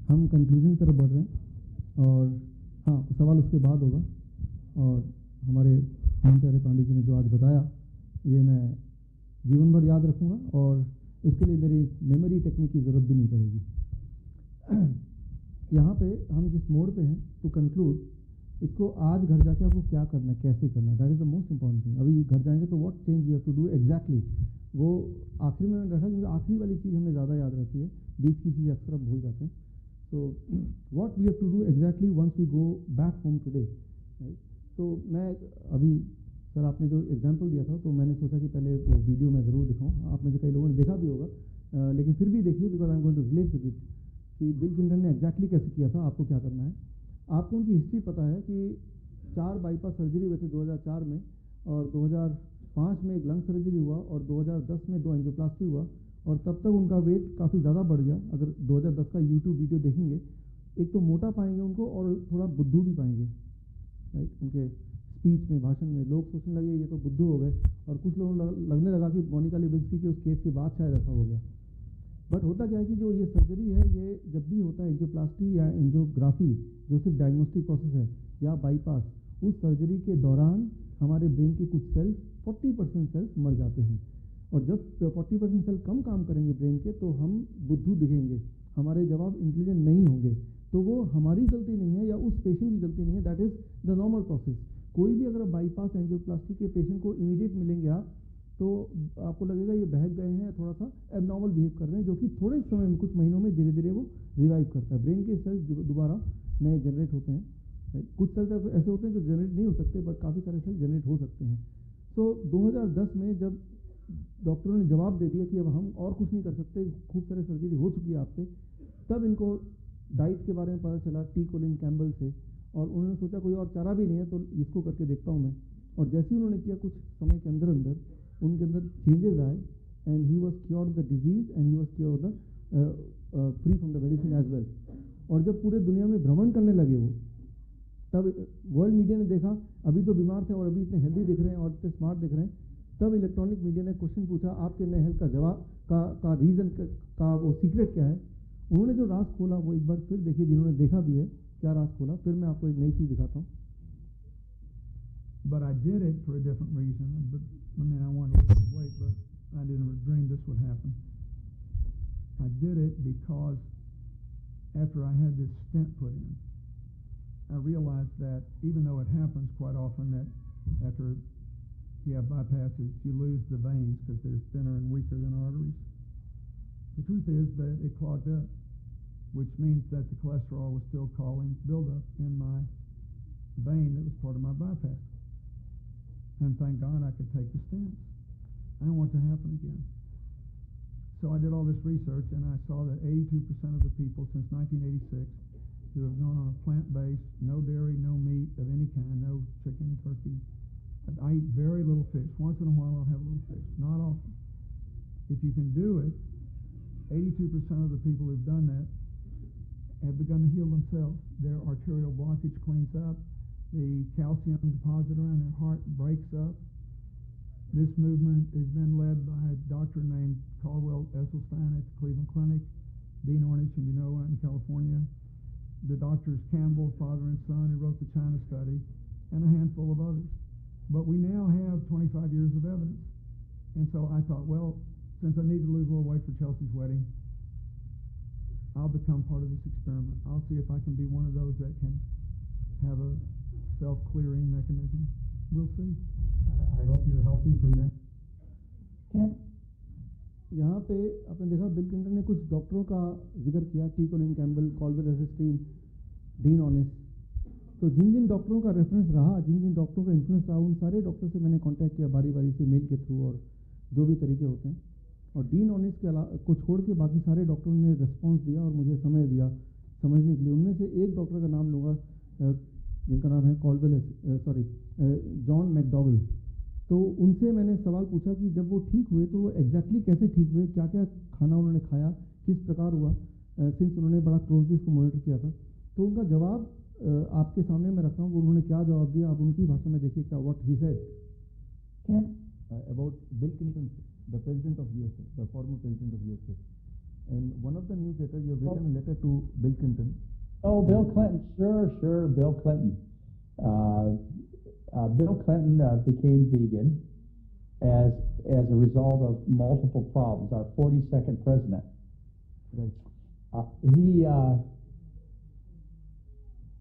S7: हम कंक्लूजन की तरफ बढ़ रहे हैं और हाँ, सवाल उसके बाद होगा। और हमारे प्यारे पांडे जी ने जो आज बताया, ये मैं जीवन भर याद रखूँगा और इसके लिए मेरी मेमोरी टेक्निक की ज़रूरत भी नहीं पड़ेगी। यहाँ पे हम जिस मोड पे हैं, टू कंक्लूड, इसको आज घर जाके आपको क्या करना है, कैसे करना है, that is the most important thing. अभी घर जाएंगे तो what change you have to do exactly, वो आखिरी में मैंने रखा, क्योंकि आखिरी वाली चीज़ हमें ज़्यादा याद रहती है, बीच की चीज़ अक्सर हम भूल जाते हैं। So what we have to do exactly once we go back home today, right. तो मैं अभी सर आपने जो एग्जांपल दिया था, तो मैंने सोचा कि पहले वो वीडियो मैं ज़रूर दिखाऊँ। आप में से कई लोगों ने देखा भी होगा, लेकिन फिर भी देखिए, because I am going to relate with it, कि बिल क्लिंटन ने एग्जैक्टली कैसे किया था, आपको क्या करना है। आपको उनकी हिस्ट्री पता है कि 4 बाईपास सर्जरी हुए थे 2004 में, और 2005 में एक लंग सर्जरी हुआ, और 2010 में 2 एंजियोप्लास्टी हुआ, और तब तक उनका वेट काफ़ी ज़्यादा बढ़ गया। अगर 2010 का यूट्यूब वीडियो देखेंगे, एक तो मोटा पाएंगे उनको और थोड़ा बुद्धू भी पाएंगे, राइट, उनके स्पीच में, भाषण में लोग सोचने लगे ये तो बुद्धू हो गए, और कुछ लोगों को लगने लगा कि मोनिका लेविन्स्की के उस केस के बाद शायद ऐसा हो गया। बट होता क्या है कि जो ये सर्जरी है, ये जब भी होता है एंजियोप्लास्टी या एंजियोग्राफी, जो सिर्फ डायग्नोस्टिक प्रोसेस है, या बाईपास, उस सर्जरी के दौरान हमारे ब्रेन के कुछ सेल्स 40% सेल्स मर जाते हैं, और जब 40% सेल कम काम करेंगे ब्रेन के, तो हम बुद्धू दिखेंगे, हमारे जवाब इंटेलिजेंट नहीं होंगे। तो वो हमारी गलती नहीं है या उस पेशेंट की गलती नहीं है, that is the normal process. कोई भी अगर बाईपास एंजियोप्लास्टी के पेशेंट को इमीडिएट मिलेंगे आप, तो आपको लगेगा ये बहक गए हैं, थोड़ा सा एबनॉर्मल बिहेव कर रहे हैं, जो कि थोड़े समय में, कुछ महीनों में धीरे धीरे वो रिवाइव करता है। ब्रेन के सेल्स दोबारा नए जनरेट होते हैं। कुछ सेल्स ऐसे होते हैं जो जनरेट नहीं हो सकते, बट काफ़ी सारे सेल्स जनरेट हो सकते हैं। सो 2010 में जब डॉक्टरों ने जवाब दे दिया कि अब हम और कुछ नहीं कर सकते, खूब सारे सर्जरी हो चुकी है आपसे, तब इनको डाइट के बारे में पता चला टी कोलिन कैम्बल से, और उन्होंने सोचा कोई और चारा भी नहीं है तो इसको करके देखता हूँ मैं। और जैसे ही उन्होंने किया, कुछ समय के अंदर अंदर उनके अंदर चेंजेस आए, and he was cured the disease and he was cured the free from the medicine as well. और जब पूरे दुनिया में भ्रमण करने लगे वो, तब वर्ल्ड मीडिया ने देखा अभी तो बीमार थे और अभी इतने हेल्दी दिख रहे हैं और इतने स्मार्ट दिख रहे हैं, तब इलेक्ट्रॉनिक मीडिया ने क्वेश्चन पूछा आपके नए हेल्थ का जवाब का रीज़न का वो सीक्रेट क्या है। उन्होंने जो राज खोला वो एक बार फिर देखिए, जिन्होंने देखा भी है क्या राज खोला। फिर मैं आपको एक नई चीज़ दिखाता हूँ।
S2: But I did it for a different reason. But, I mean, I wanted to lose weight, but I didn't dream this would happen. I did it because after I had this stent put in, I realized that even though it happens quite often that after you have bypasses, you lose the veins because they're thinner and weaker than arteries. The truth is that it clogged up, which means that the cholesterol was still causing buildup in my vein that was part of my bypass. And thank God I could take the stents. I don't want it to happen again. So I did all this research, and I saw that 82% of the people since 1986 who have gone on a plant-based, no dairy, no meat of any kind, no chicken, turkey. I eat very little fish. Once in a while I'll have a little fish, not often. If you can do it, 82% of the people who've done that have begun to heal themselves. Their arterial blockage cleans up. The calcium deposit around their heart breaks up. This movement has been led by a doctor named Caldwell Esselstyn at the Cleveland Clinic, Dean Ornish in Genoa in California, the doctors Campbell, father and son, who wrote the China study, and a handful of others. But we now have 25 years of evidence. And so I thought, well, since I need to lose a little weight for Chelsea's wedding, I'll become part of this experiment. I'll see if I can be one of those that can have a self-clearing mechanism. We'll see. I hope you're healthy from that.
S7: यहाँ पे आपने देखा bill Clinton ने कुछ डॉक्टरों का जिक्र किया, टी कोलिन कैम्बल, कॉल्बेल एसेस्टीन, डीन ऑनिस। तो जिन जिन डॉक्टरों का रेफरेंस रहा, जिन जिन डॉक्टरों का इन्फ्लुएंस रहा, उन सारे डॉक्टर से मैंने कांटेक्ट किया बारी बारी से, मेल के थ्रू और जो भी तरीके होते हैं। और डीन ऑनिस के अलावा को छोड़ के बाकी सारे डॉक्टरों ने रिस्पॉन्स दिया और मुझे समय दिया समझने के लिए। उनमें से एक डॉक्टर का नाम लूँगा जिनका नाम है जॉन मैकडॉगल। तो उनसे मैंने सवाल पूछा कि जब वो ठीक हुए तो वो एग्जैक्टली कैसे ठीक हुए, क्या क्या खाना उन्होंने खाया, किस प्रकार हुआ, सिंस उन्होंने बड़ा क्लोजली इसको मॉनिटर किया था। तो उनका जवाब आपके सामने मैं रखता हूँ, उन्होंने क्या जवाब दिया, आप उनकी भाषा में देखिए क्या what he said about bill Clinton, the president of USA, the former president of USA. And one of the newsletter, you have written a letter to Bill Clinton.
S9: Oh, Bill Clinton, sure, Bill Clinton. Bill Clinton became vegan as a result of multiple problems. Our 42nd president. Right.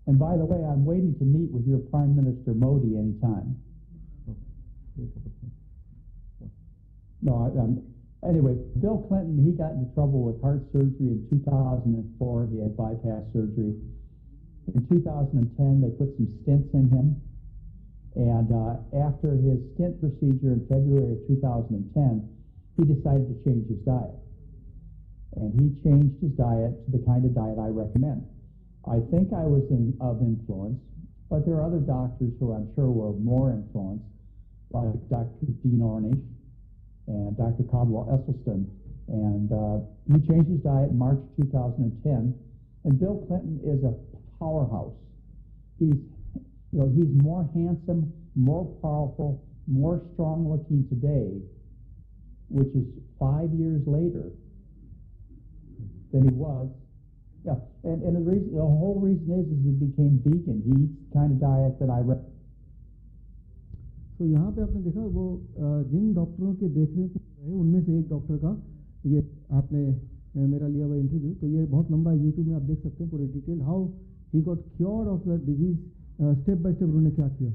S9: And by the way, I'm waiting to meet with your Prime Minister Modi anytime. Anyway, Bill Clinton, he got into trouble with heart surgery in 2004. He had bypass surgery. In 2010, they put some stents in him. And after his stent procedure in February of 2010, he decided to change his diet. And he changed his diet to the kind of diet I recommend. I think I was of influence, but there are other doctors who I'm sure were more influenced, like Dr. Dean Ornish and Dr. Caldwell Esselstyn. And he changed his diet in March 2010. And Bill Clinton is a powerhouse. he's more handsome, more powerful, more strong looking today, which is 5 years later, than he was. Yeah, and the whole reason is he became vegan. He eats the kind of diet that I read.
S7: तो यहाँ पे आपने देखा वो जिन डॉक्टरों के देखरेख में रहे उनमें से एक डॉक्टर का ये आपने मेरा लिया हुआ इंटरव्यू, तो ये बहुत लंबा है, यूट्यूब में आप देख सकते हैं पूरे detail, how he got cure of the disease, step by step उन्होंने क्या किया।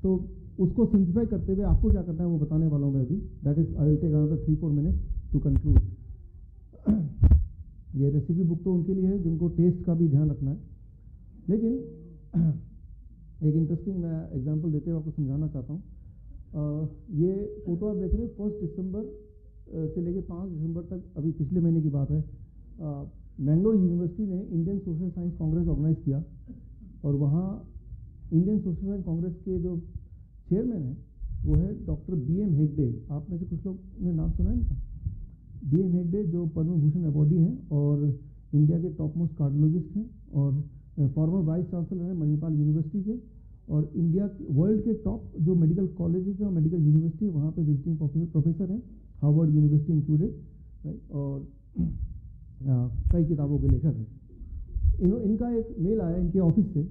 S7: तो उसको सिंप्लीफाई करते हुए आपको क्या करना है वो बताने वाला हूँ मैं अभी। That is I will take another 3-4 minute to conclude. ये रेसिपी बुक तो उनके लिए है जिनको टेस्ट का भी ध्यान रखना है, लेकिन एक इंटरेस्टिंग मैं एग्जांपल देते हुए आपको समझाना चाहता हूँ। ये फोटो आप देख रहे हैं 1 दिसंबर से लेके 5 दिसंबर तक, अभी पिछले महीने की बात है, मैंगलोर यूनिवर्सिटी ने Indian social science congress organize किया, और वहाँ इंडियन सोशल साइंस कांग्रेस के जो चेयरमैन हैं वो है डॉक्टर BM हेगडे। आप में से कुछ लोग ने नाम सुना है इनका। BM हेगडे जो पद्म भूषण अवॉर्डी हैं और इंडिया के टॉप मोस्ट कार्डियोलॉजिस्ट हैं, और फॉर्मर वाइस चांसलर हैं मणिपाल यूनिवर्सिटी के, और इंडिया वर्ल्ड के टॉप जो मेडिकल कॉलेजेस हैं और मेडिकल यूनिवर्सिटी वहाँ पे विजिटिंग प्रोफेसर हैं, हार्वर्ड यूनिवर्सिटी इंक्लूडेड, राइट, और कई किताबों के लेखक हैं। इनका एक मेल आया इनके ऑफिस से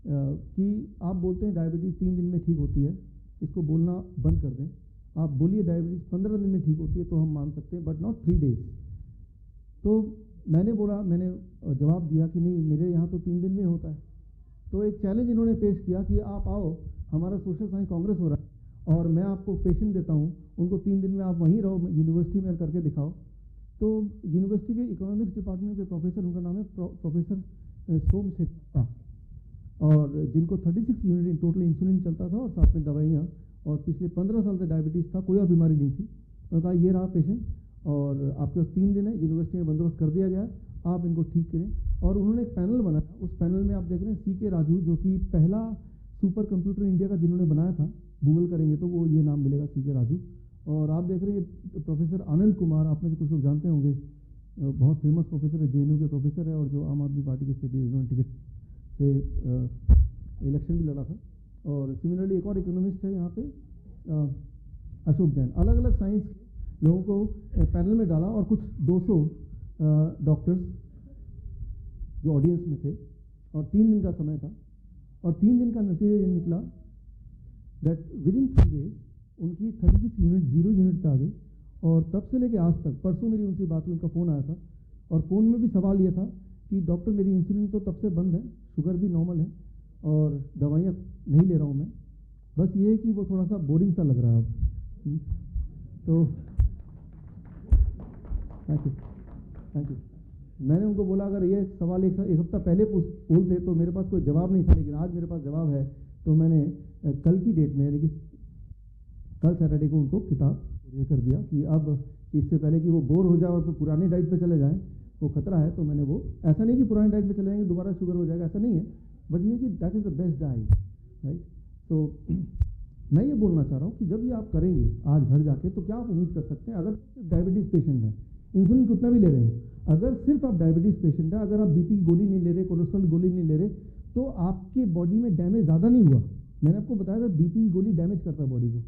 S7: कि आप बोलते हैं डायबिटीज़ 3 दिन में ठीक होती है, इसको बोलना बंद कर दें, आप बोलिए डायबिटीज़ 15 दिन में ठीक होती है तो हम मान सकते हैं, बट नॉट 3 डेज। तो मैंने जवाब दिया कि नहीं, मेरे यहाँ तो 3 दिन में होता है। तो एक चैलेंज इन्होंने पेश किया कि आप आओ, हमारा सोशल साइंस कांग्रेस हो रहा है और मैं आपको पेशेंट देता हूँ, उनको 3 दिन में आप वहीं रहो, यूनिवर्सिटी में करके दिखाओ। तो यूनिवर्सिटी के इकोनॉमिक्स डिपार्टमेंट के प्रोफेसर, उनका नाम है प्रोफेसर सोमशेखर, और जिनको 36 यूनिट टोटल इंसुलिन चलता था और साथ में दवाइयाँ, और पिछले 15 साल से डायबिटीज़ था, कोई और बीमारी नहीं थी। उन्होंने कहा ये रहा पेशेंट और आपके पास 3 दिन है, यूनिवर्सिटी में बंदोबस्त कर दिया गया, आप इनको ठीक करें। और उन्होंने एक पैनल बनाया, उस पैनल में आप देख रहे हैं CK राजू, जो कि पहला सुपर कंप्यूटर इंडिया का जिन्होंने बनाया था, गूगल करेंगे तो वो ये नाम मिलेगा, CK राजू। और आप देख रहे हैं प्रोफेसर आनंद कुमार, आप में से कुछ लोग जानते होंगे, बहुत फेमस प्रोफेसर है, JNU के प्रोफेसर है, और जो आम आदमी पार्टी के जिन्होंने टिकट से इलेक्शन भी लड़ा था। और सिमिलरली एक और इकोनॉमिस्ट है यहाँ पे, अशोक जैन। अलग अलग साइंस के लोगों को पैनल में डाला, और कुछ 200 डॉक्टर्स जो ऑडियंस में थे, और 3 दिन का समय था, और 3 दिन का नतीजा ये निकला दैट विद इन 3 डेज उनकी 36 यूनिट 0 यूनिट पे आ गई। और तब से लेके आज तक, परसों मेरी उनसे बात हुई, उनका फ़ोन आया था, और फ़ोन में भी सवाल ये था कि डॉक्टर मेरी इंसुलिन तो तब से बंद है, शुगर भी नॉर्मल है, और दवाइयाँ नहीं ले रहा हूँ मैं, बस ये है कि वो थोड़ा सा बोरिंग सा लग रहा है अब। तो थैंक यू। मैंने उनको बोला अगर ये सवाल एक हफ्ता पहले बोलते तो मेरे पास कोई जवाब नहीं था, लेकिन आज मेरे पास जवाब है। तो मैंने कल की डेट में, यानी कि कल सैटरडे को उनको किताब ये कर दिया कि अब इससे पहले कि वो बोर हो जाए और फिर पुरानी डाइट पे चले जाएं, वो खतरा है। तो मैंने वो, ऐसा नहीं कि पुरानी डाइट पे चले जाएंगे दोबारा शुगर हो जाएगा, ऐसा नहीं है, बट ये कि that is the best diet, right. तो मैं ये बोलना चाह रहा हूँ कि जब ये आप करेंगे आज घर जाके, तो क्या आप उम्मीद कर सकते हैं, अगर डायबिटीज़ पेशेंट है, इंसुलिन कितना भी ले रहे हो, अगर सिर्फ आप डायबिटीज़ पेशेंट है, अगर आप BP की गोली नहीं ले रहे, कोलेस्ट्रॉल की गोली नहीं ले रहे, तो आपके बॉडी में डैमेज ज़्यादा नहीं हुआ। मैंने आपको बताया था BP की गोली डैमेज करता है बॉडी को।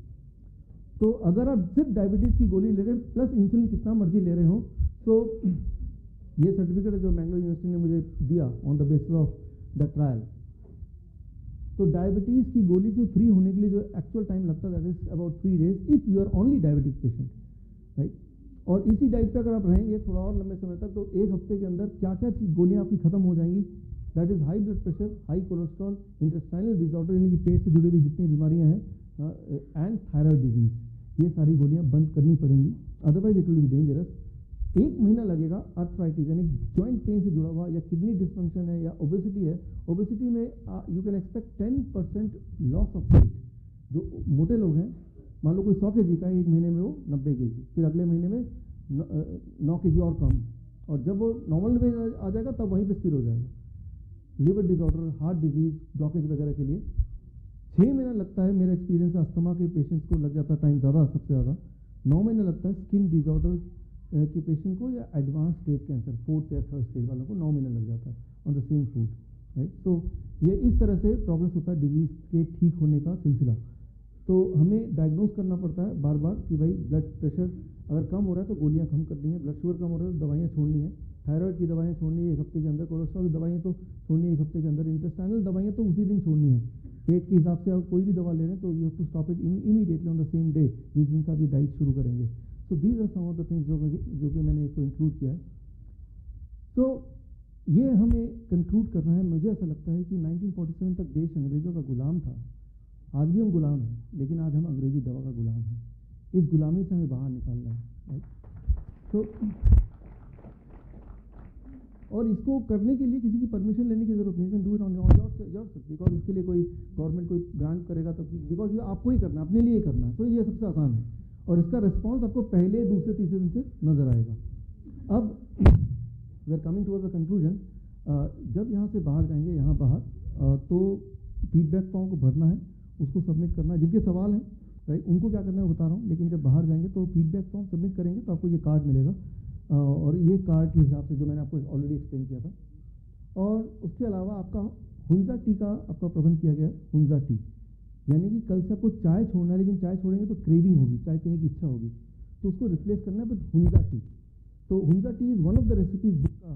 S7: तो अगर आप सिर्फ डायबिटीज़ की गोली ले रहे हैं प्लस इंसुलिन कितना मर्जी ले रहे हो, तो ये सर्टिफिकेट है जो मैंगलोर यूनिवर्सिटी ने मुझे दिया on the basis of the trial. तो डायबिटीज़ की गोली से फ्री होने के लिए जो एक्चुअल टाइम लगता है that is about 3 days if you are only diabetic patient, right. और इसी डाइट पे अगर आप रहेंगे थोड़ा और लंबे समय तक, तो 1 हफ्ते के अंदर क्या क्या गोलियाँ आपकी खत्म हो जाएंगी। That is high blood pressure, high cholesterol, intestinal disorder, यानी कि पेट से जुड़ी हुई जितनी बीमारियाँ हैं, एंड थायराइड डिजीज़, ये सारी गोलियाँ बंद करनी पड़ेंगी, otherwise it will be dangerous. 1 महीना लगेगा। अर्थराइटिस यानी जॉइंट पेन से जुड़ा हुआ, या किडनी डिसफंक्शन है, या ओबेसिटी है, ओबेसिटी में you can expect 10% loss of weight. जो मोटे लोग हैं, मान लो कोई 100 kg का है, 1 महीने में वो 90 kg, फिर अगले महीने में 9 kg और कम, और जब वो नॉर्मल में आ जाएगा तब वहीं पे स्थिर हो जाएगा। Liver disorder, heart disease, blockage वगैरह के लिए 6 महीना लगता है, मेरा एक्सपीरियंस अस्थमा के पेशेंट्स को लग जाता है टाइम ज़्यादा, सबसे ज़्यादा 9 महीने लगता है स्किन डिसऑर्डर के पेशेंट को, या एडवांस स्टेज कैंसर 4th या 3rd स्टेज वालों को 9 महीने लग जाता है on the same food. Right. तो ये इस तरह से प्रोग्रेस होता है डिजीज़ के ठीक होने का सिलसिला। तो हमें डायग्नोज करना पड़ता है बार बार कि भाई ब्लड प्रेशर अगर कम हो रहा है तो गोलियां कम करनी है, ब्लड शुगर कम हो रहा है तो दवाइयाँ छोड़नी है, थायराइड की दवाइयाँ छोड़नी है 1 हफ्ते के अंदर, कोलेस्ट्रॉल की दवाइयाँ तो छोड़नी है 1 हफ्ते के अंदर, इंटेस्टाइनल दवाइयाँ तो उसी दिन छोड़नी है। पेट के हिसाब से अगर कोई भी दवा ले रहे हैं तो you have to stop it immediately on the same day जिस दिन से आप ये डाइट शुरू करेंगे। So these are some of the things जो कि मैंने इसको इंक्लूड किया है। तो ये हमें कंक्लूड करना है। मुझे ऐसा लगता है कि 1947 तक देश अंग्रेज़ों का गुलाम था, आज भी हम गुलाम हैं, लेकिन आज हम अंग्रेजी दवा का गुलाम हैं। इस गुलामी से हमें बाहर निकालना है, राइट। तो और इसको करने के लिए किसी की परमिशन लेने की जरूरत नहीं, can do it on yourself, because इसके लिए कोई गवर्नमेंट कोई ग्रांट करेगा तब, बिकॉज ये आपको ही करना है, अपने लिए ही करना है। तो ये सबसे आसान है और इसका रिस्पॉन्स आपको पहले, दूसरे, तीसरे दिन से नजर आएगा। अब we are coming towards the conclusion. जब यहाँ से बाहर जाएंगे, यहाँ बाहर तो फीडबैक फॉर्म को भरना है, उसको सबमिट करना है। जिनके सवाल हैं राइट उनको क्या करना है बता रहा हूँ, लेकिन जब बाहर जाएंगे तो फीडबैक फॉर्म सबमिट करेंगे तो आपको ये कार्ड मिलेगा, और ये कार्ड के हिसाब से जो मैंने आपको ऑलरेडी एक्सप्लेन किया था। और उसके अलावा आपका हुंजा टी का आपका प्रबंध किया गया है। हुंजा टी यानी कि कल से आपको चाय छोड़ना है, लेकिन चाय छोड़ेंगे तो क्रेविंग होगी, चाय पीने की इच्छा होगी, तो उसको रिप्लेस करना है विद हुंजा टी। तो Hunza tea is one of the recipes book का,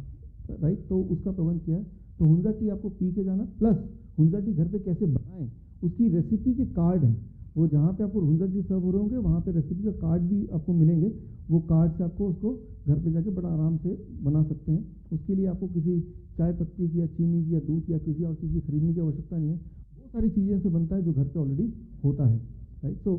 S7: राइट। तो उसका प्रबंध किया है। तो हुंजा टी आपको पी के जाना, प्लस हुंजा टी घर पे कैसे बनाएं उसकी रेसिपी के कार्ड हैं, वो जहाँ पे आपको हुंजा टी सर्व हो रहे होंगे वहाँ पे रेसिपी का कार्ड भी आपको मिलेंगे। वो कार्ड से आपको उसको घर पे जाके बड़ा आराम से बना सकते हैं। उसके लिए आपको किसी चाय पत्ती की या चीनी की या दूध या किसी और चीज़ की खरीदने की आवश्यकता नहीं है। बहुत सारी चीज़ें से बनता है जो घर पे ऑलरेडी होता है, राइट। तो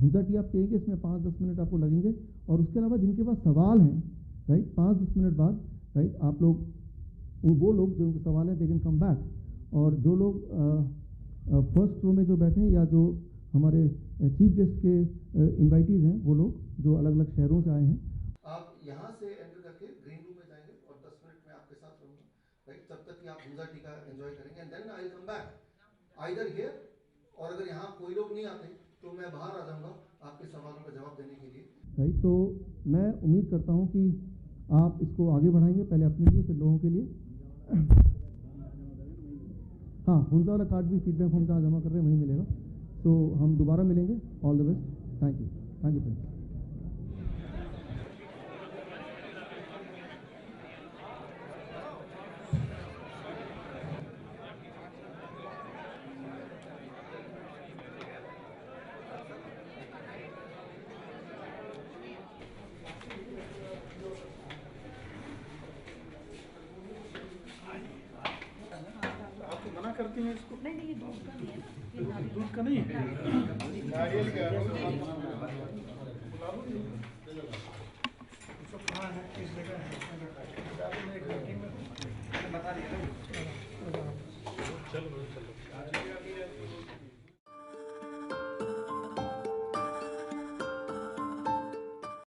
S7: हुंजा टी आप पिएंगे, इसमें 5-10 मिनट आपको लगेंगे। और उसके अलावा जिनके पास सवाल हैं, राइट, 5-10 मिनट बाद, राइट, आप लोग वो लोग जो उनके सवाल हैं दे कैन कम बैक। और जो लोग फर्स्ट रो में जो बैठे हैं या जो हमारे चीफ गेस्ट के इन्वाइटीज़ हैं, वो लोग जो अलग अलग शहरों से आए हैं,
S8: आप यहाँ से एंटर करके ग्रीन रूम में जाएंगे और 10 मिनट में आपके साथ रहूँगा, राइट। तब तक कि आप हुंजा टी का एंजॉय करेंगे and then I will come back either here, और अगर यहाँ कोई लोग नहीं आते तो मैं बाहर आ जाऊँगा आपके सवालों का जवाब देने के लिए,
S7: राइट। तो मैं उम्मीद करता हूँ कि आप इसको आगे बढ़ाएंगे, पहले अपने लिए फिर लोगों के लिए। हाँ, हुंजा वाला कार्ड भी फीडबैक फॉर्म जहाँ जमा कर रहे हैं वहीं मिलेगा। तो हम दोबारा मिलेंगे। All the best. Thank you friends.
S4: आप मना करती हैं इसको? नहीं, ये दूध का नहीं है ना, दूध का नहीं है, नारियल का है।
S1: कहाँ है, किस जगह है, बता दिया।
S4: चलो